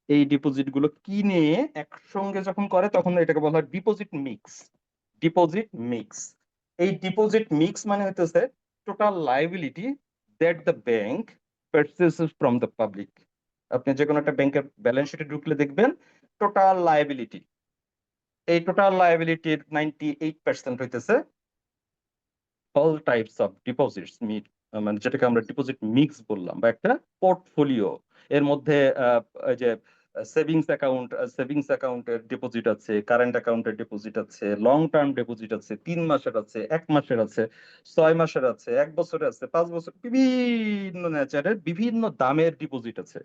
এই ডিপোজিট গুলো কিনে একসঙ্গে যখন করে তখন এটাকে বলা হয় ডিপোজিট মিক্স। ডিপোজিট মিক্স, এই ডিপোজিট মিক্স মানে হইতেছে total liability that the bank purchases from the public. আপনি যে কোনো একটা ব্যাংকের ব্যালেন্স শিটে ঢুকলে দেখবেন টোটাল লাইবিলিটি, এই টোটাল লাইবিলিটির 98% হইতেছে all types of deposits meet, মানে যেটাকে আমরা ডিপোজিট মিক্স বললাম, বা একটা পোর্টফোলিও। এর মধ্যে এই যে সেভিংস অ্যাকাউন্টের ডিপোজিট আছে, কারেন্ট অ্যাকাউন্টের ডিপোজিট আছে, লং টার্ম ডিপোজিট আছে, 3 মাসের আছে, 1 মাসের আছে, 6 মাসের আছে, 1 বছরের আছে, 5 বছর, বিভিন্ন নেচারের বিভিন্ন দামের ডিপোজিট আছে।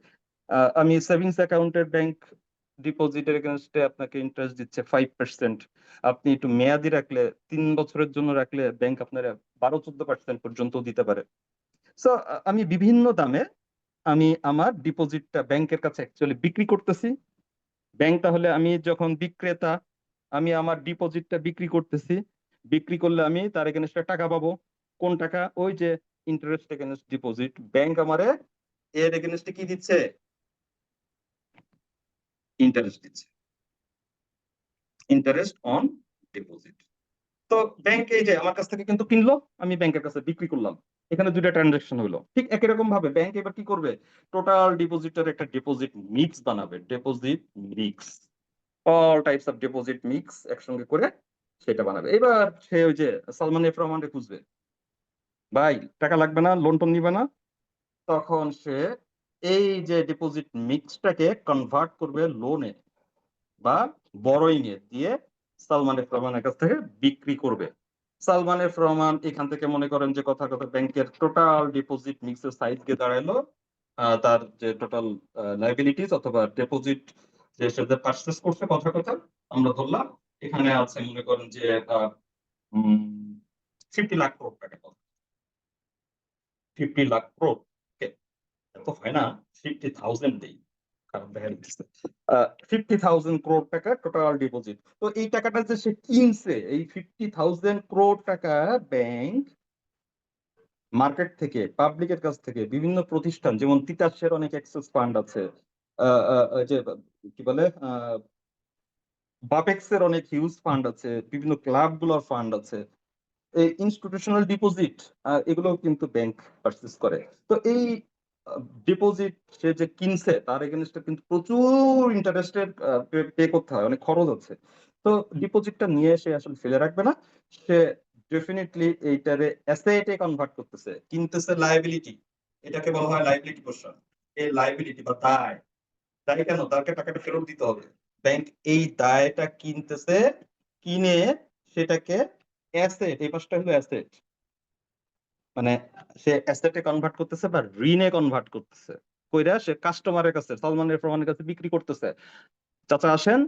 আমি সেভিংস অ্যাকাউন্টের ব্যাংক ডিপোজিটের এগেনস্টে আপনাকে ইন্টারেস্ট দিচ্ছে 5%। আপনি একটু মেয়াদি রাখলে, 3 বছরের জন্য রাখলে ব্যাংক আপনার 12-14% পর্যন্ত দিতে পারে। সো আমি বিভিন্ন দামে আমি আমার ডিপোজিটটা ব্যাংকের কাছে অ্যাকচুয়ালি বিক্রি করতেছি। ব্যাংক তাহলে, আমি যখন বিক্রেতা, আমি আমার ডিপোজিটটা বিক্রি করতেছি, বিক্রি করলে আমি তার এগেনস্টে টাকা পাবো। কোন টাকা? ওই যে ইন্টারেস্ট এগেনস্ট ডিপোজিট। ব্যাংক আমারে এর এগেনস্টে কি দিচ্ছে? ইন্টারেস্ট দিচ্ছে, ইন্টারেস্ট অন ডিপোজিট। তো ব্যাংক এই যে আমার কাছ থেকে কিন্তু কিনলো, আমি ব্যাংকের কাছে বিক্রি করলাম, এখানে দুইটা ট্রানজাকশন হলো। ঠিক একই রকম ভাবে ব্যাংক এবার কি করবে? টোটাল ডিপোজিটের একটা ডিপোজিট মিক্স বানাবে, deposit mix, all types of deposit mix একসঙ্গে করে সেটা বানাবে। এবার সে ওই যে সালমান এফ রহমানকে খুঁজবে, ভাই টাকা লাগবে না, লোন টোন নিবে না, তখন সে এই যে ডিপোজিট মিক্সটাকে কনভার্ট করবে লোনে বা বড়ইং এ দিয়ে সালমান এফ রহমানের কাছ থেকে বিক্রি করবে। সালমান এফ রহমান এখান থেকে মনে করেন যে কথা কথা ব্যাংকের টোটাল ডিপোজিট মিক্সের সাইজ গিয়ে দাঁড়ালো, তার যে টোটাল লাইবিলিটিস অথবা ডিপোজিট যে সে পারচেস করছে কথা কথা আমরা ধরলাম এখানে আছে মনে করেন যে 50 লাখ করোড় টাকা, 50 লাখ করোড়, এত হয় না, 50,000 দেই, কারণ দেখা যাচ্ছে 50,000 করোড় টাকা টোটাল ডিপোজিট। তো এই টাকাটা যে সে কিনছে, এই 50,000 করোড় টাকা ব্যাংক মার্কেট থেকে, পাবলিকের কাছ থেকে, বিভিন্ন প্রতিষ্ঠান, যেমন তিতাসের অনেক এক্সেস ফান্ড আছে, যে কি বলে বাপেক্সের অনেক হিউজ ফান্ড আছে, বিভিন্ন ক্লাব গুলোর ফান্ড আছে, এই ইনস্টিটিউশনাল ডিপোজিট এগুলো কিন্তু ব্যাংক পারচেস করে। তো এই ডিপোজিট সে যে কিনছে তার এগেনস্টে কিন্তু প্রচুর ইন্টারেস্টের পে করতে হয়, অনেক খরচ আছে। তো ডিপোজিটটা নিয়ে সে আসলে ফেলে রাখবে না, সে ডেফিনেটলি এইটারে অ্যাসেটে কনভার্ট করতেছে, কিনতেছে লায়াবিলিটি, এটাকে বলা হয় লায়াবিলিটি পোর্শন। এই লায়াবিলিটি বা দায়, দায় কেন? তাকে টাকাটা ফেরত দিতে হবে। ব্যাংক এই দায়টা কিনতেছে, কিনে সেটাকে অ্যাসেট, এই পাশটা হলো অ্যাসেট, মানে সে অ্যাসেটে কনভার্ট করতেছে বা ঋণে কনভার্ট করতেছে, কইরা সে কাস্টমারের কাছে, সালমান এফ রহমানের কাছে বিক্রি করতেছে। চাচা আসেন,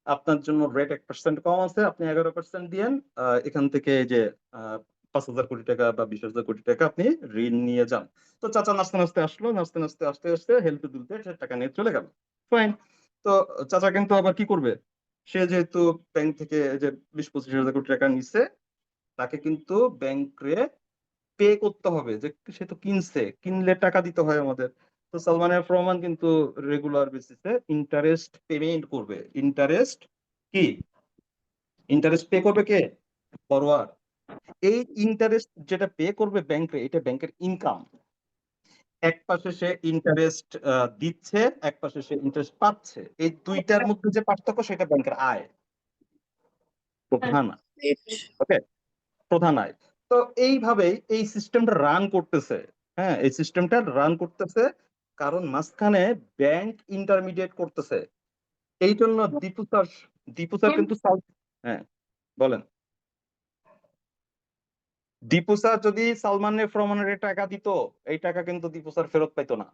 আপনার জন্য রেট 1% কম আছে, আপনি 11% দিয়েন, এখান থেকে যে 5,000 কোটি টাকা বা 20,000 কোটি টাকা আপনি ঋণ নিয়ে যান। তো চাচা নাচতে নাচতে আসলো, নাচতে নাচতে আসতে আসতে হেলতে দুলতে সে টাকা নিয়ে চলে গেল, ফাইন। তো চাচা কিন্তু আবার কি করবে? সে যেহেতু ব্যাংক থেকে যে 20-25 হাজার কোটি টাকা নিচ্ছে, তাকে কিন্তু ব্যাংকে পে করতে হবে, যে সে তো কিনছে, কিনলে টাকা দিতে হয় আমাদের। তো সালমান এফ রহমান কিন্তু রেগুলার বেসিসে ইন্টারেস্ট পেমেন্ট করবে। ইন্টারেস্ট কি? ইন্টারেস্ট পে করবে কে? বড়োয়ার। এই ইন্টারেস্ট যেটা পে করবে ব্যাংকে, এটা ব্যাংকের ইনকাম। এক পাশে সে ইন্টারেস্ট দিচ্ছে, এক পাশে সে ইন্টারেস্ট পাচ্ছে। এই দুইটার মধ্যে যে পার্থক্য, সেটা ব্যাংকের আয়, প্রধান। ওকে, প্রধান আয়। তো এইভাবেই এই সিস্টেমটা রান করতেছে। হ্যাঁ, এই সিস্টেমটা রান করতেছে কারণ মাঝখানে ব্যাংক ইন্টারমিডিয়েট করতেছে। এই জন্য দীপু স্যার কিন্তু হ্যাঁ বলেন। দীপু স্যার যদি সালমান এফ রহমানের টাকা দিত, এই টাকা কিন্তু দীপু স্যার ফেরত পাইতো না।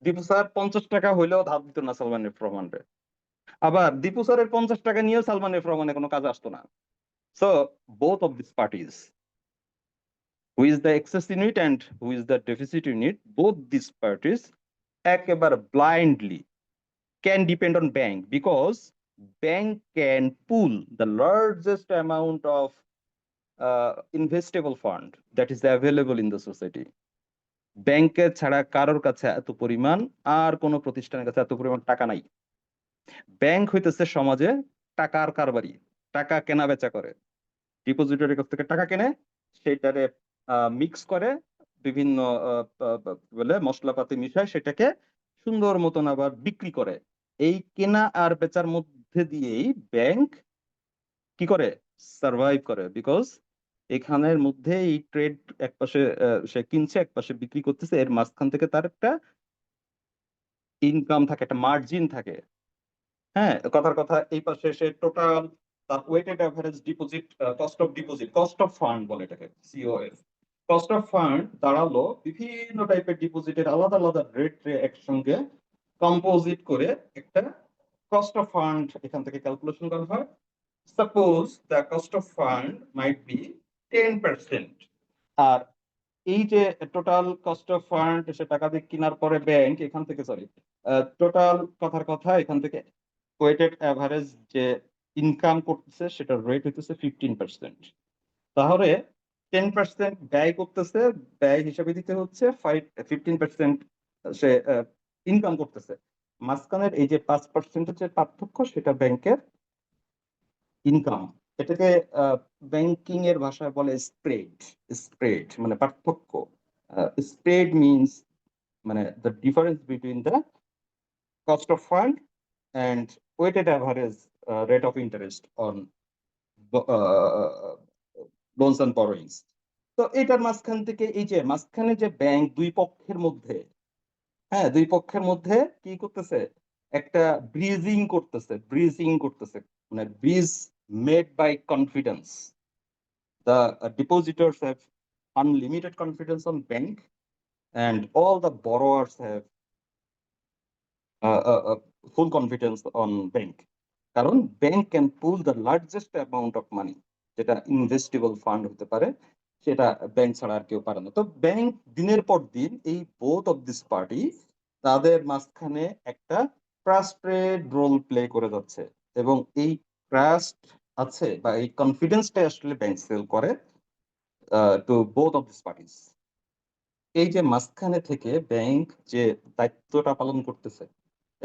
দীপু স্যার 50 টাকা হইলেও ধার দিত না সালমান এফ রহমানরে। আবার দীপু স্যারের 50 টাকা নিয়েও সালমান এফ রহমানের কোনো কাজে আসতো না। So both of this parties, who is the excess unit and who is the deficit unit, both these parties একেবারে blindly can depend on bank, because bank can pool the largest amount of investable fund that is available in the society. ব্যাংকে ছাড়া কারোর কাছে এত পরিমাণ আর কোনো প্রতিষ্ঠানের কাছে এত পরিমাণ টাকা নাই। ব্যাংক হইতেছে সমাজে টাকার কারবারি, টাকা কেনা বেচা করে। ডিপোজিটরের কাছ থেকে টাকা কেনে, সেটারে মিক্স করে বিভিন্ন বলে মশলাপাতি মিশায়, সেটাকে সুন্দর মতন আবার বিক্রি করে। এই কেনা আর বেচার মধ্যে দিয়েই ব্যাংক কি করে? সার্ভাইভ করে। বিকজ এখানের মধ্যে এই ট্রেড, এক পাশে সে কিনছে, এক পাশে বিক্রি করতেছে, এর মাঝখান থেকে তার একটা ইনকাম থাকে, একটা মার্জিন থাকে। হ্যাঁ, কথার কথা, এই পাশে সে টোটাল তার weighted average deposit, cost of deposit, cost of fund বলে এটাকে, সিওএফ। কস্ট অফ ফান্ড দাঁড়ালো বিভিন্ন টাইপের ডিপোজিটের আলাদা আলাদা রেট একসঙ্গে কম্পোজিট করে একটা কস্ট অফ ফান্ড এখান থেকে ক্যালকুলেশন করা হয়। Suppose the cost of fund might be 10%। আর এই যে টোটাল কস্ট অফ ফান্ড, সে টাকা দিয়ে কেনার পরে ব্যাংক এখান থেকে, সরি, টোটাল কথার কথা এখান থেকে ওয়েটেড অ্যাভারেজ যে ইনকাম করতেছে সেটার রেট হইতেছে 15%। তাহলে 10% ব্যয় করতেছে, ব্যয় হিসাবে দিতে হচ্ছে 15% সে ইনকাম করতেছে। মাঝখানের এই যে 5% যে পার্থক্য, সেটা ব্যাংকের ইনকাম। এটাকে ব্যাংকিং এর ভাষায় বলে স্প্রেড। স্প্রেড মানে পার্থক্য। স্প্রেড মিনস মানে the difference between the cost of fund and weighted average rate of interest on loans and borrowings. তো এটার মাঝখান থেকে এই যে মাঝখানে যে ব্যাংক দুই পক্ষের মধ্যে, হ্যাঁ, দুই পক্ষের মধ্যে কি করতেছে? একটা ব্রিজিং করতেছে, মানে bridge made by confidence. The depositors have unlimited confidence on bank, and all the borrowers have full confidence on bank. কারণ bank can pull the largest amount of money, যেটা ইনভেস্টেবল ফান্ড হতে পারে, সেটা bank ছাড়া আর কেউ পারে না। তো ব্যাংক দিনের পর দিন এই বোথ অফ দিস পার্টি তাদের মাঝখানে একটা ট্রাস্টেড রোল প্লে করে যাচ্ছে, এবং এই ট্রাস্ট আছে বা এই কনফিডেন্সটা আসলে ব্যাংক সেল করে to both of this parties. এই যে মাঝখানে থেকে ব্যাংক যে দায়িত্বটা পালন করতেছে,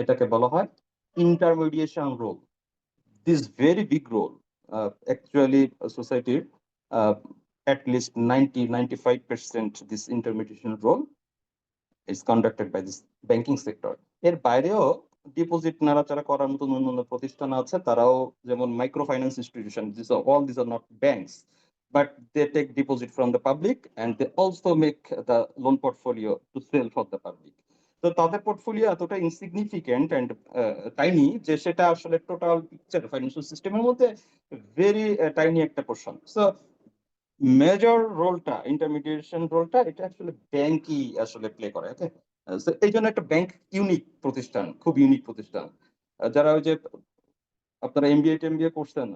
এটাকে বলা হয় ইন্টারমিডিয়েশন role. This very big role, actually society, at least 90-95% this intermediation role is conducted by this banking sector. এর বাইরেও ডিপোজিট নাড়াচাড়া করার মতো অন্যান্য প্রতিষ্ঠান আছে, তারাও যেমন micro finance institution, these are not banks, but they take deposit from the public and they also make the loan portfolio to sell for the public. তো তাদের পোর্টফোলিও এতটা ইনসিগনিফিকেন্ট এন্ড টাইনি যে সেটা আসলে টোটাল পিকচার ফাইন্যান্সিয়াল সিস্টেমের মধ্যে very tiny একটা portion. So major রোলটা, ইন্টারমিডিয়েশন রোলটা, এটা আসলে ব্যাংকই আসলে প্লে করে। ওকে, এই জন্য একটা ব্যাংক ইউনিক প্রতিষ্ঠান, খুব ইউনিক প্রতিষ্ঠান। যারা ওই যে আপনারা এমবিএ করছেন,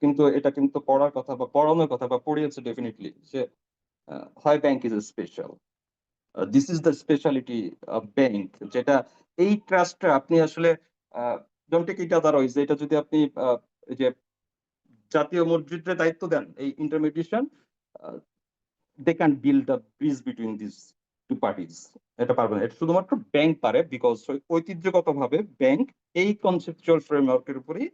কিন্তু এটা কিন্তু পড়ার কথা বা পড়ানোর কথা বা পড়িয়েছে ডেফিনেটলি, সে হয় bank is special. This is the speciality of bank, যেটা এই ট্রাস্টটা আপনি আসলে ডোন্ট টেক ইট আদারওয়াইজ। এটা যদি আপনি এই যে জাতীয় মসজিদের দায়িত্ব দেন, এই intermediation, they can build a bridge between this two parties, এটা পারবে না, এটা শুধুমাত্র ব্যাংক পারে, বিকজ ঐতিহ্যগতভাবে ব্যাংক এই কনসেপচুয়াল ফ্রেমওয়ার্কের উপরেই